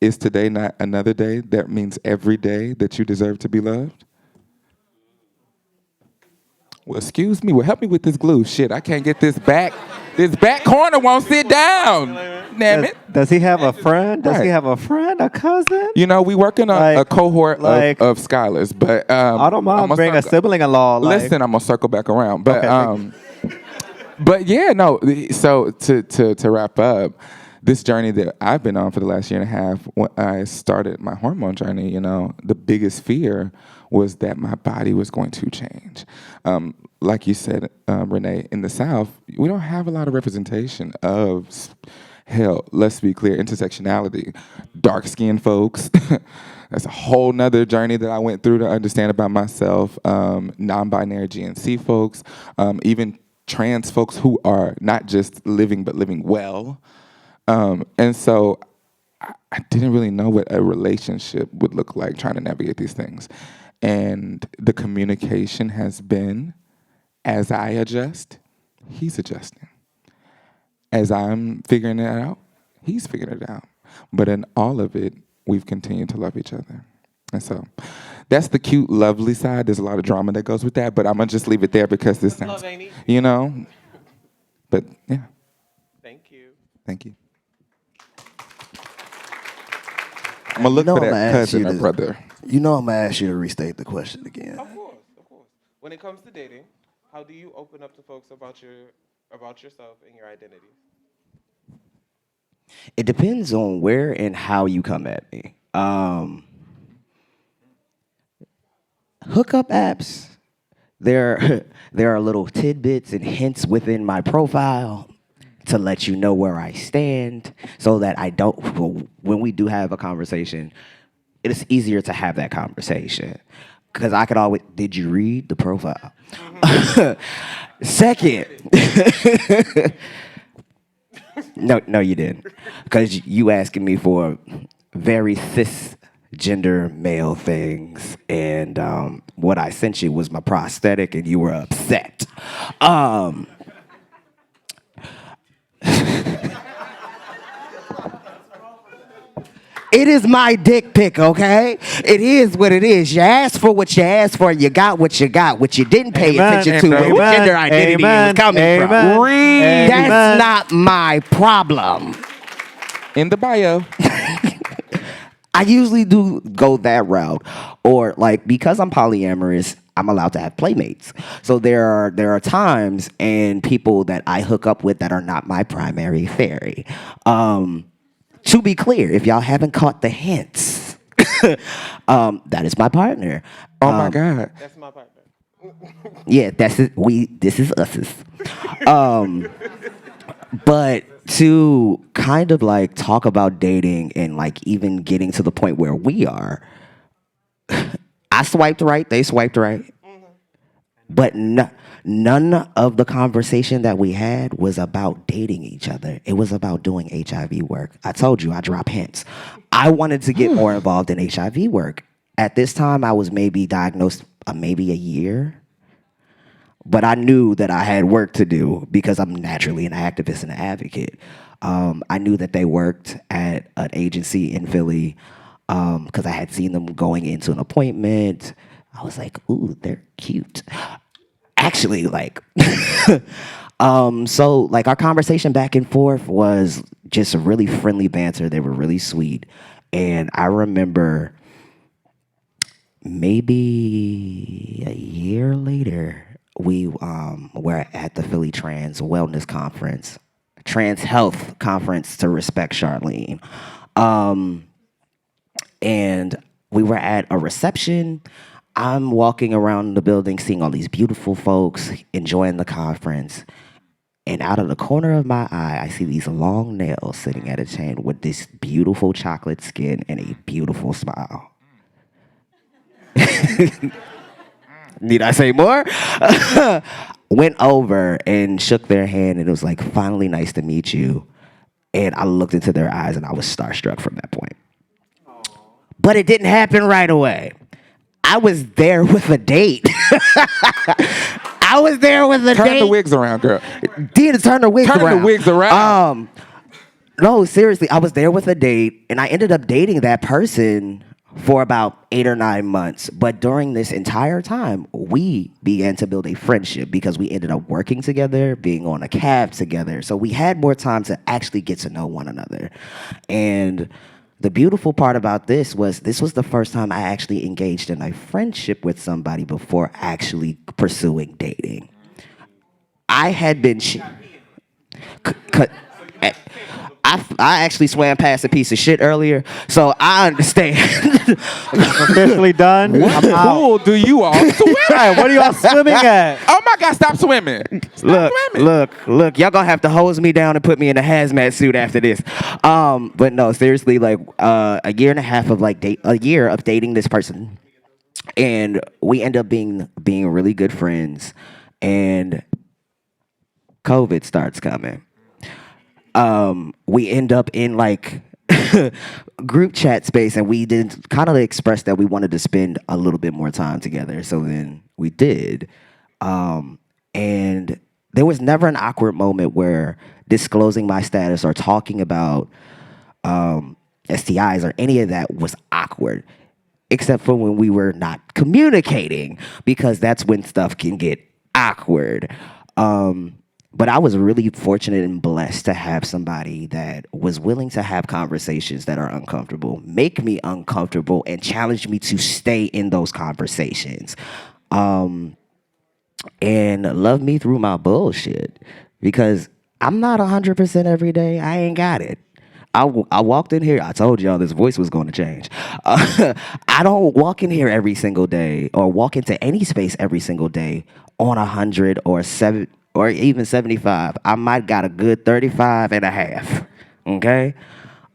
is today not another day? That means every day that you deserve to be loved? Well, excuse me. Well, help me with this glue. Shit, I can't get this back. This back corner won't sit down. Damn it. Does he have a friend? Does he Right. have a friend, a cousin? We working on a cohort of scholars, but I don't mind bringing a sibling along. Listen, I'm gonna circle back around, but Okay, but yeah, no. So to wrap up, this journey that I've been on for the last year and a half, when I started my hormone journey, the biggest fear was that my body was going to change. Like you said, Renee, in the South, we don't have a lot of representation of, hell, let's be clear, intersectionality. Dark-skinned folks, that's a whole nother journey that I went through to understand about myself. Non-binary GNC folks, even trans folks who are not just living, but living well. And so I didn't really know what a relationship would look like trying to navigate these things. And the communication has been, as I adjust, he's adjusting. As I'm figuring it out, he's figuring it out. But in all of it, we've continued to love each other. And so that's the cute, lovely side. There's a lot of drama that goes with that, but I'm going to just leave it there because this sounds, Love, ain't it? But yeah. Thank you. Thank you. I'm going to look for that cousin or brother. I'm going to ask you to restate the question again. Of course. When it comes to dating, how do you open up to folks about yourself and your identity? It depends on where and how you come at me. Hookup apps, there are little tidbits and hints within my profile to let you know where I stand so that when we do have a conversation, it is easier to have that conversation. Because I could always, did you read the profile? Second, no, you didn't. Because you asking me for very cisgender male things, and what I sent you was my prosthetic, and you were upset. It is my dick pic, okay? It is what it is. You asked for what you asked for, you got what you got. What you didn't pay attention to was what gender identity was coming from. That's not my problem. In the bio. I usually do go that route. Or because I'm polyamorous, I'm allowed to have playmates. So there are times and people that I hook up with that are not my primary fairy. To be clear, if y'all haven't caught the hints, that is my partner. Oh my God. That's my partner. Yeah, this is us. But to kind of talk about dating and even getting to the point where we are, I swiped right, they swiped right. But none of the conversation that we had was about dating each other. It was about doing HIV work. I told you, I drop hints. I wanted to get more involved in HIV work. At this time, I was maybe diagnosed maybe a year. But I knew that I had work to do because I'm naturally an activist and an advocate. I knew that they worked at an agency in Philly because I had seen them going into an appointment. I was like, ooh, they're cute. Actually, so our conversation back and forth was just a really friendly banter. They were really sweet. And I remember maybe a year later, we were at the Philly Trans Wellness Conference, Trans Health Conference to respect Charlene. And we were at a reception. I'm walking around the building, seeing all these beautiful folks, enjoying the conference. And out of the corner of my eye, I see these long nails sitting at a chain with this beautiful chocolate skin and a beautiful smile. Need I say more? Went over and shook their hand, and it was like, finally nice to meet you. And I looked into their eyes, and I was starstruck from that point. But it didn't happen right away. I was there with a date. I was there with a date. Turn the wigs around, girl. Did turn the wigs around. Turn the wigs around. No, seriously, I was there with a date, and I ended up dating that person for about 8 or 9 months. But during this entire time, we began to build a friendship because we ended up working together, being on a cab together. So we had more time to actually get to know one another. And the beautiful part about this was the first time I actually engaged in a friendship with somebody before actually pursuing dating. I had been... I actually swam past a piece of shit earlier, so I understand. Officially done. What I'm out. pool do you all swim at? What are y'all swimming at? Oh my God, stop swimming. Look, y'all gonna have to hose me down and put me in a hazmat suit after this. But no, seriously, like a year and a half of a year of dating this person. And we end up being really good friends, and COVID starts coming. We end up in like group chat space, and we did kind of express that we wanted to spend a little bit more time together. So then we did. And there was never an awkward moment where disclosing my status or talking about STIs or any of that was awkward, except for when we were not communicating, because that's when stuff can get awkward. But I was really fortunate and blessed to have somebody that was willing to have conversations that are uncomfortable, make me uncomfortable, and challenge me to stay in those conversations. And love me through my bullshit, because I'm not 100% every day. I ain't got it. I walked in here, I told y'all this voice was going to change. I don't walk in here every single day or walk into any space every single day on 100 or 7 or even 75. I might got a good 35 and a half, okay?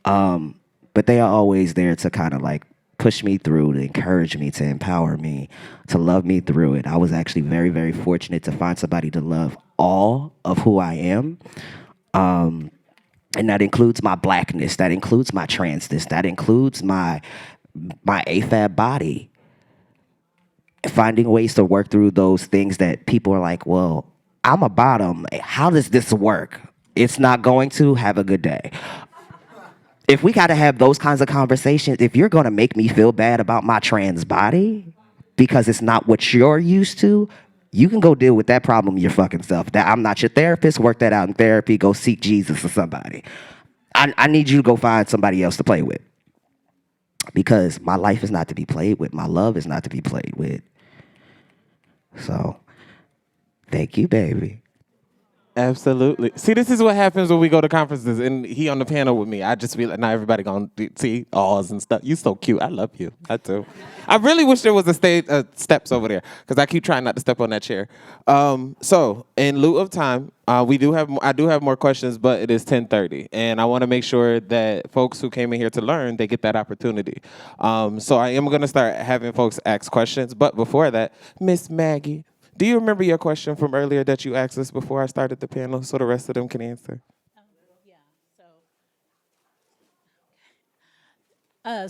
But they are always there to kind of like push me through, to encourage me, to empower me, to love me through it. I was actually very, very fortunate to find somebody to love all of who I am. And that includes my blackness, that includes my transness, that includes my AFAB body. Finding ways to work through those things that people are like, well, I'm a bottom. How does this work? It's not going to. Have a good day. If we got to have those kinds of conversations, if you're going to make me feel bad about my trans body because it's not what you're used to, you can go deal with that problem your fucking self. That I'm not your therapist. Work that out in therapy. Go seek Jesus or somebody. I need you to go find somebody else to play with, because my life is not to be played with. My love is not to be played with. So, thank you, baby. Absolutely. See, this is what happens when we go to conferences and he on the panel with me. I just feel like now everybody gonna see awes and stuff. You so cute. I love you. I do. I really wish there was a steps over there, because I keep trying not to step on that chair. So in lieu of time, I do have more questions, but it is 10:30, and I want to make sure that folks who came in here to learn, they get that opportunity. So I am gonna start having folks ask questions, but before that, Miss Maggie, do you remember your question from earlier that you asked us before I started the panel, so the rest of them can answer? I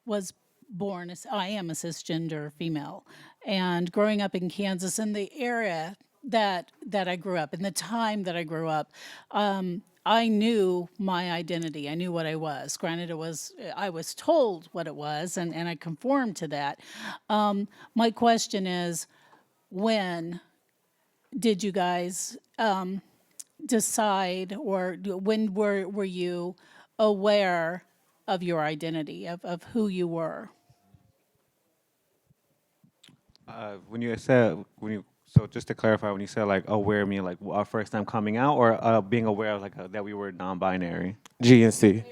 was born I am a cisgender female, and growing up in Kansas in the area that I grew up, in the time that I grew up, I knew my identity. I knew what I was. Granted, I was told what it was, and I conformed to that. My question is, when did you guys decide, or when were you aware of your identity, of who you were? So just to clarify, when you said like aware, meaning like our first time coming out, or being aware of that we were non-binary? GNC.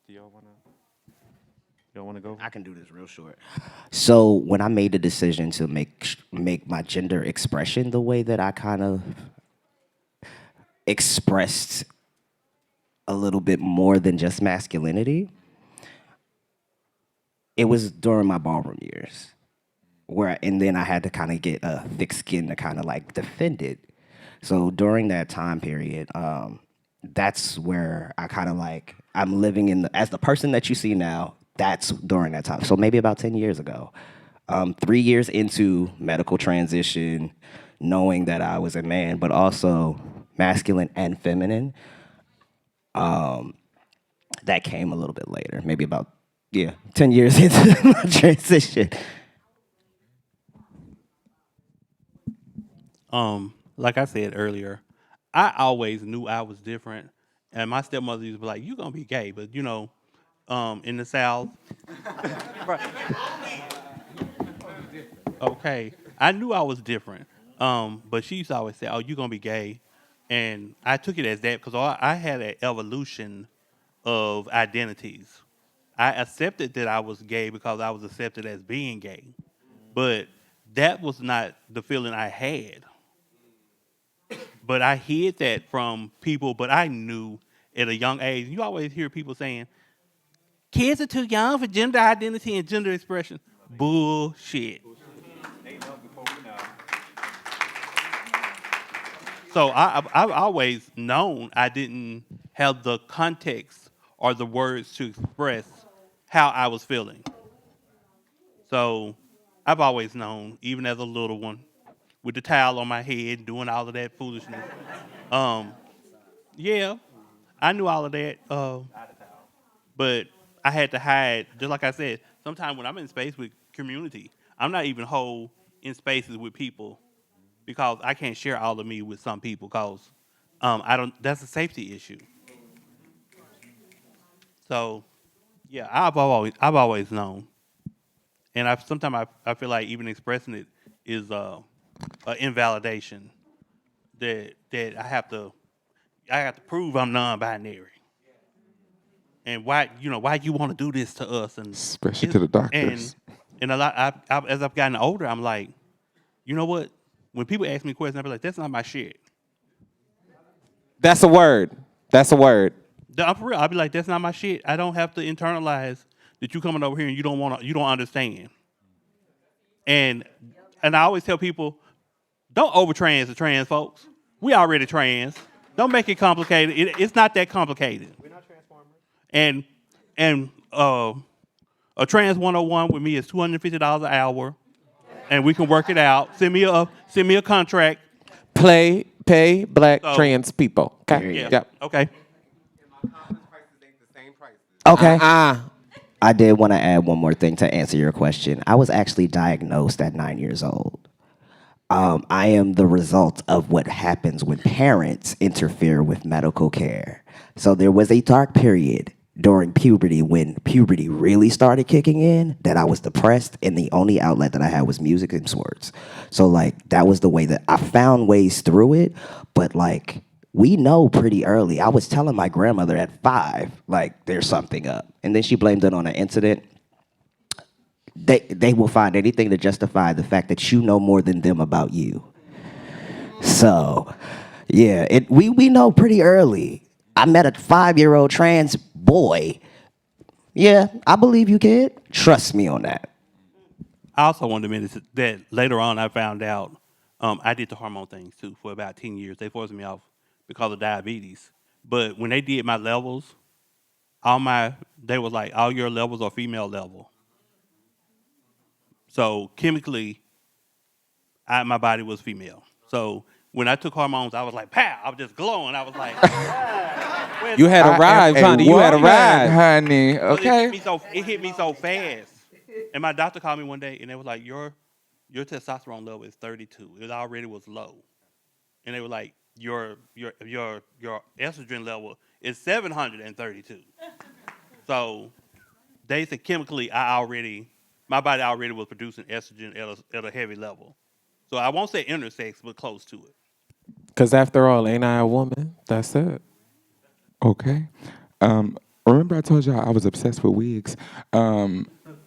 Do y'all wanna go? I can do this real short. So when I made the decision to make my gender expression the way that I kind of expressed a little bit more than just masculinity, it was during my ballroom years, and then I had to kind of get a thick skin to kind of like defend it. So during that time period, that's where I kind of like I'm living as the person that you see now. That's during that time. So maybe about 10 years ago, 3 years into medical transition, knowing that I was a man, but also masculine and feminine. That came a little bit later, maybe about 10 years into my transition. Like I said earlier, I always knew I was different, and my stepmother used to be like, "You gonna be gay," but in the South, okay, I knew I was different. But she used to always say, "Oh, you gonna be gay," and I took it as that because I had an evolution of identities. I accepted that I was gay because I was accepted as being gay, but that was not the feeling I had. But I hid that from people, but I knew at a young age. You always hear people saying, kids are too young for gender identity and gender expression. Bullshit. So I've always known I didn't have the context or the words to express how I was feeling. So I've always known, even as a little one, with the towel on my head, doing all of that foolishness. Yeah, I knew all of that. But I had to hide, just like I said, sometimes when I'm in space with community, I'm not even whole in spaces with people because I can't share all of me with some people because I don't. That's a safety issue. So yeah, I've always known, and sometimes I feel like even expressing it is an invalidation that I have to prove I'm non-binary. And why you want to do this to us? And Especially to the doctors. And a lot as I've gotten older, I'm like, you know what? When people ask me questions, I be like, that's not my shit. That's a word. That's a word. I'm for real. I'll be like, that's not my shit. I don't have to internalize that you coming over here and you don't understand. And I always tell people, don't overtrans the trans folks. We already trans. Don't make it complicated. It's not that complicated. We're not transformers. And a trans 101 with me is $250 an hour, and we can work it out. Send me a contract. Pay black trans people. Okay. Yeah. Yep. Okay. Okay. I did want to add one more thing to answer your question. I was actually diagnosed at 9 years old. I am the result of what happens when parents interfere with medical care. So there was a dark period during puberty when puberty really started kicking in that I was depressed and the only outlet that I had was music and sports. So like that was the way that I found ways through it, but like we know pretty early. I was telling my grandmother at 5, like there's something up. And then she blamed it on an incident. They will find anything to justify the fact that you know more than them about you. So, yeah, we know pretty early. I met a 5-year-old trans boy. Yeah, I believe you, kid. Trust me on that. I also wanted to mention that later on I found out I did the hormone things too for about 10 years. They forced me off because of diabetes. But when they did my levels, they was like, all your levels are female level. So chemically, my body was female. So when I took hormones, I was like, pow! I was just glowing. I was like, You had arrived, honey. You had arrived, honey. But Okay. it hit me so fast. And my doctor called me one day, and they was like, your testosterone level is 32. It already was low. And they were like, your estrogen level is 732. So they said chemically, my body already was producing estrogen at a heavy level. So I won't say intersex, but close to it. Because after all, ain't I a woman? That's it. Okay. Remember remember I told y'all I was obsessed with wigs.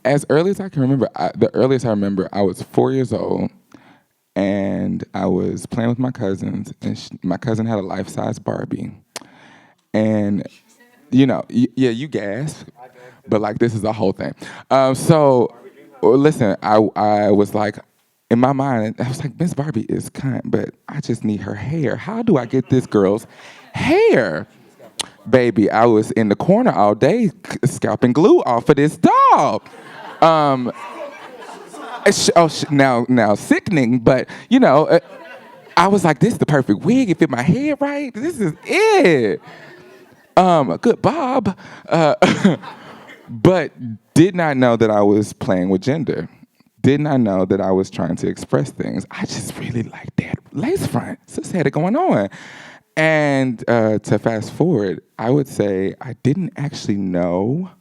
As early as I can remember, the earliest I remember, I was 4 years old, and I was playing with my cousins, and my cousin had a life-size Barbie. And, you know, yeah, you gasp, but like this is a whole thing. Listen, I was like, in my mind, I was like, Miss Barbie is kind, but I just need her hair. How do I get this girl's hair? Baby, I was in the corner all day scalping glue off of this doll. Now sickening, but you know, I was like, this is the perfect wig. It fit my head right. This is it. Good Bob. But did not know that I was playing with gender. Did not know that I was trying to express things. I just really liked that lace front. Sis had it going on. And to fast forward, I would say I didn't actually know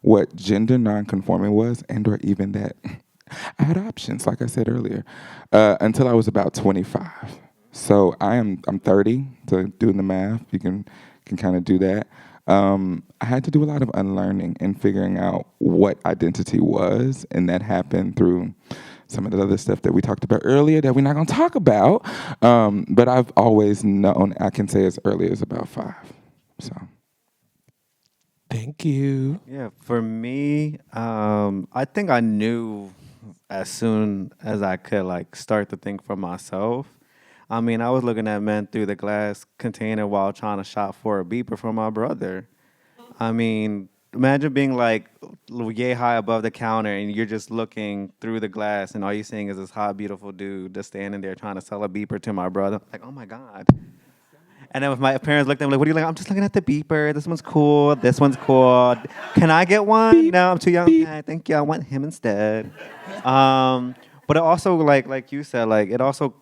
what gender nonconforming was, and or even that I had options, like I said earlier, until I was about 25. So I'm 30, so doing the math, you can kind of do that. I had to do a lot of unlearning and figuring out what identity was, and that happened through some of the other stuff that we talked about earlier that we're not going to talk about. But I've always known, I can say as early as about 5. So, thank you. Yeah, for me, I think I knew as soon as I could like start to think for myself. I mean, I was looking at men through the glass container while trying to shop for a beeper for my brother. I mean, imagine being like yay high above the counter and you're just looking through the glass and all you're seeing is this hot, beautiful dude just standing there trying to sell a beeper to my brother. Like, oh my God. And then if my parents looked at me like, what are you like? I'm just looking at the beeper. This one's cool. This one's cool. Can I get one? No, I'm too young. Okay, thank you. I want him instead. But it also, like you said, like it also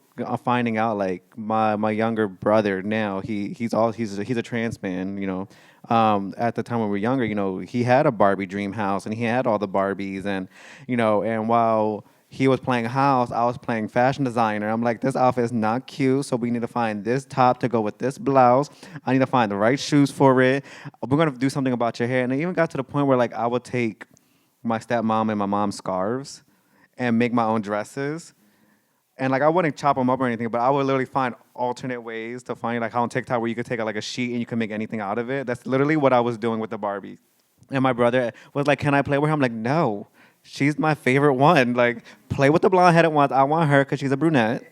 finding out like my younger brother now he's a trans man, you know. At the time when we were younger, you know, he had a Barbie dream house and he had all the Barbies and you know, and while he was playing house, I was playing fashion designer. I'm like, this outfit is not cute, so we need to find this top to go with this blouse. I need to find the right shoes for it. We're gonna do something about your hair. And it even got to the point where like I would take my stepmom and my mom's scarves and make my own dresses. And like I wouldn't chop them up or anything, but I would literally find alternate ways to find like how on TikTok where you could take like a sheet and you can make anything out of it. That's literally what I was doing with the Barbie. And my brother was like, "Can I play with her?" I'm like, "No, she's my favorite one. Like, play with the blonde headed ones. I want her because she's a brunette.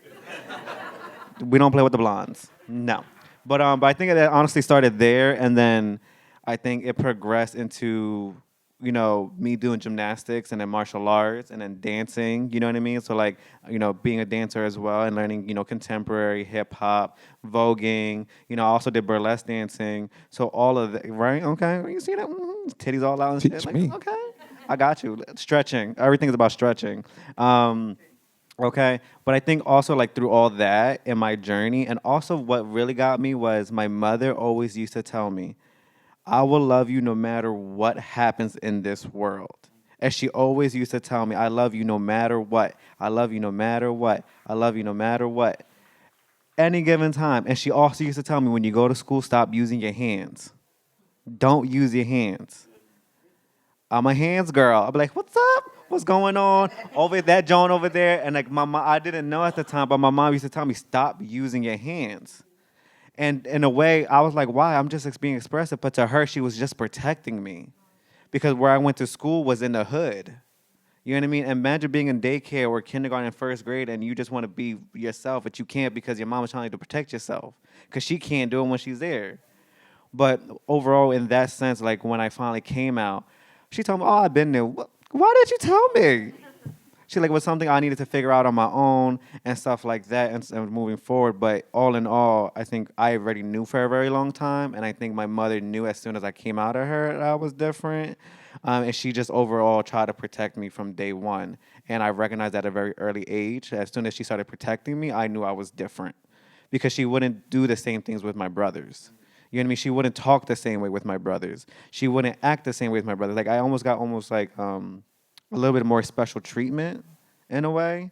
We don't play with the blondes. No." But I think it honestly started there, and then I think it progressed into, you know, me doing gymnastics and then martial arts and then dancing, you know what I mean? So like, you know, being a dancer as well and learning, you know, contemporary hip hop, voguing, you know, I also did burlesque dancing. So all of that, right? Okay, you see that? Titties all out and shit. Like, me. okay, I got you. Stretching, everything is about stretching. Okay, but I think also like through all that in my journey, and also what really got me was my mother always used to tell me, I will love you no matter what happens in this world. And she always used to tell me, I love you no matter what. I love you no matter what. I love you no matter what. Any given time. And she also used to tell me, when you go to school, stop using your hands. Don't use your hands. I'm a hands girl. I'll be like, what's up? What's going on? Over that John over there. And like my mom, I didn't know at the time, but my mom used to tell me, stop using your hands. And in a way, I was like, why? I'm just being expressive. But to her, she was just protecting me. Because where I went to school was in the hood. You know what I mean? Imagine being in daycare or kindergarten and first grade and you just want to be yourself, but you can't because your mom is telling you to protect yourself. Because she can't do it when she's there. But overall, in that sense, like when I finally came out, she told me, oh, I've been there. Why did you tell me? She like, it was something I needed to figure out on my own and stuff like that and moving forward. But all in all, I think I already knew for a very long time. And I think my mother knew as soon as I came out of her that I was different. And she just overall tried to protect me from day one. And I recognized at a very early age, as soon as she started protecting me, I knew I was different. Because she wouldn't do the same things with my brothers. You know what I mean? She wouldn't talk the same way with my brothers. She wouldn't act the same way with my brothers. Like I almost got like a little bit more special treatment in a way.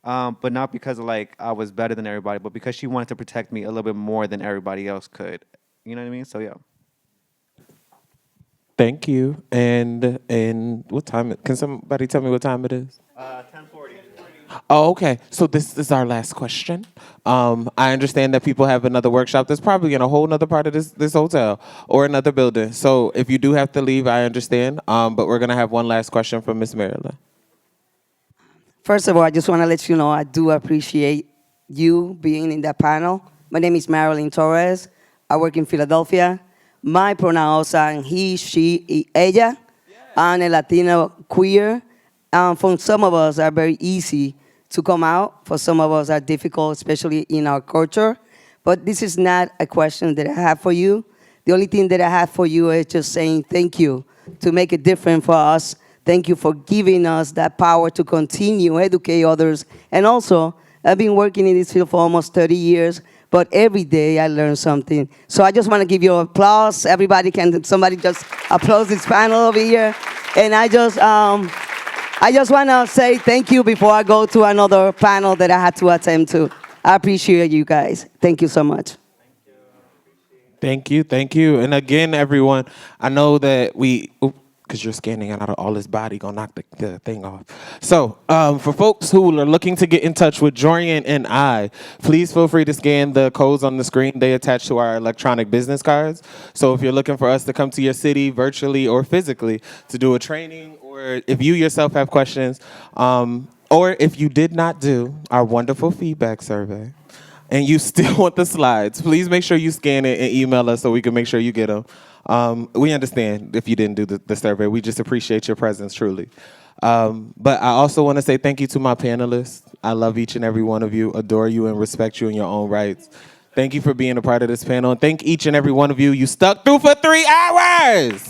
But not because like I was better than everybody, but because she wanted to protect me a little bit more than everybody else could. You know what I mean? So yeah. Thank you. And what time? Can somebody tell me what time it is? 10:40. Oh, okay. So this is our last question. I understand that people have another workshop that's probably in a whole nother part of this hotel or another building. So if you do have to leave, I understand. But we're gonna have one last question from Miss Marilyn. First of all, I just want to let you know I do appreciate you being in that panel. My name is Marilyn Torres. I work in Philadelphia. My pronouns are he, she, ella. I'm a Latino queer. For some of us are very easy to come out. For some of us are difficult, especially in our culture. But this is not a question that I have for you. The only thing that I have for you is just saying thank you to make it different for us. Thank you for giving us that power to continue educate others. And also, I've been working in this field for almost 30 years, but every day I learn something. So I just want to give you applause. Everybody somebody just applause this panel over here. And I just want to say thank you before I go to another panel that I had to attend to. I appreciate you guys. Thank you so much. Thank you. And again, everyone, I know that because you're scanning out of all this body, gonna knock the thing off. So for folks who are looking to get in touch with Jorian and I, please feel free to scan the codes on the screen. They attach to our electronic business cards. So if you're looking for us to come to your city virtually or physically to do a training, or if you yourself have questions, or if you did not do our wonderful feedback survey, and you still want the slides, please make sure you scan it and email us so we can make sure you get them. We understand if you didn't do the survey. We just appreciate your presence, truly. But I also want to say thank you to my panelists. I love each and every one of you, adore you, and respect you in your own rights. Thank you for being a part of this panel. And thank each and every one of you. You stuck through for 3 hours.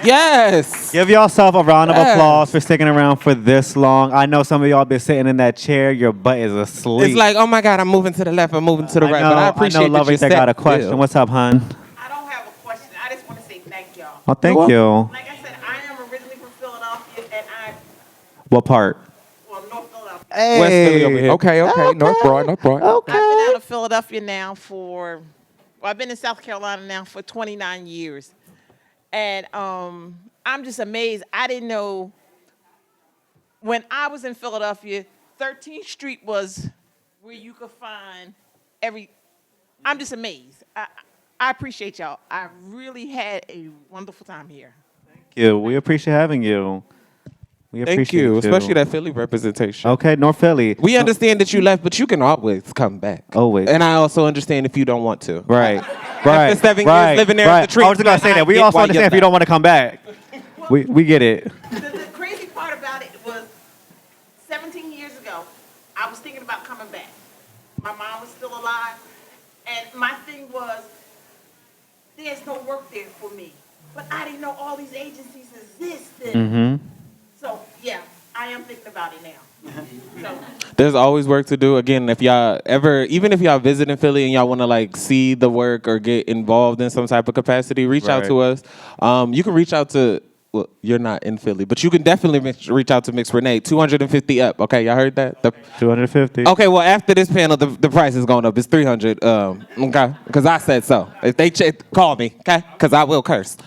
Yes. Give yourself a round of applause for sticking around for this long. I know some of y'all been sitting in that chair. Your butt is asleep. It's like, oh my God, I'm moving to the left, I'm moving to the right. But I appreciate I know Lovey that you got a sat question. still. What's up, hon? I don't have a question. I just want to say thank y'all. Oh, thank you. Like I said, I am originally from Philadelphia, and What part? North Philadelphia. West Philly over here. Okay. North Broad. I've been out of Philadelphia now I've been in South Carolina now for 29 years. And I'm just amazed. I didn't know when I was in Philadelphia, 13th Street was where you could find I'm just amazed. I appreciate y'all. I really had a wonderful time here. Thank you. We appreciate having you. We Thank appreciate you, especially that Philly representation. Okay, North Philly. We understand that you left, but you can always come back. Always. And I also understand if you don't want to. Right. After 7 years living there at the tree. I was just going to say that. We also understand if you don't want to come back. We get it. The crazy part about it was 17 years ago, I was thinking about coming back. My mom was still alive. And my thing was, there's no work there for me. But I didn't know all these agencies existed. Mm-hmm. So, yeah, I am thinking about it now. So, There's always work to do. Again, if y'all ever, even if y'all visit in Philly and y'all want to like see the work or get involved in some type of capacity, reach out to us. You can reach out to, well, you're not in Philly, but you can definitely reach out to Mix Renee. 250 up. Okay, y'all heard that? 250. Okay, well, after this panel, the price is going up. It's 300. Okay, because I said so. If they call me, okay, because I will curse.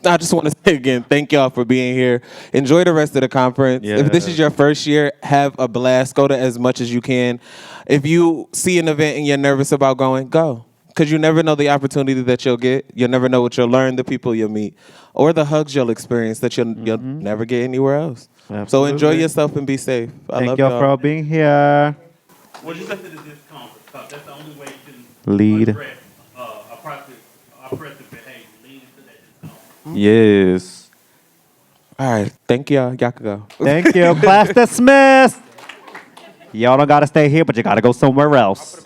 I just want to say again, thank y'all for being here. Enjoy the rest of the conference. If this is your first year, have a blast. Go to as much as you can. If you see an event and you're nervous about going, go. Because you never know the opportunity that you'll get. You'll never know what you'll learn, the people you'll meet, or the hugs you'll experience that you'll never get anywhere else. Absolutely. So enjoy yourself and be safe. I Thank love y'all for all being here. Well, you listen to this conference because that's the only way you can Lead. address oppressive behavior. Lead into that discomfort. Yes. All right. Thank y'all. Y'all can go. Thank you. Class dismissed. Y'all don't got to stay here, but you got to go somewhere else.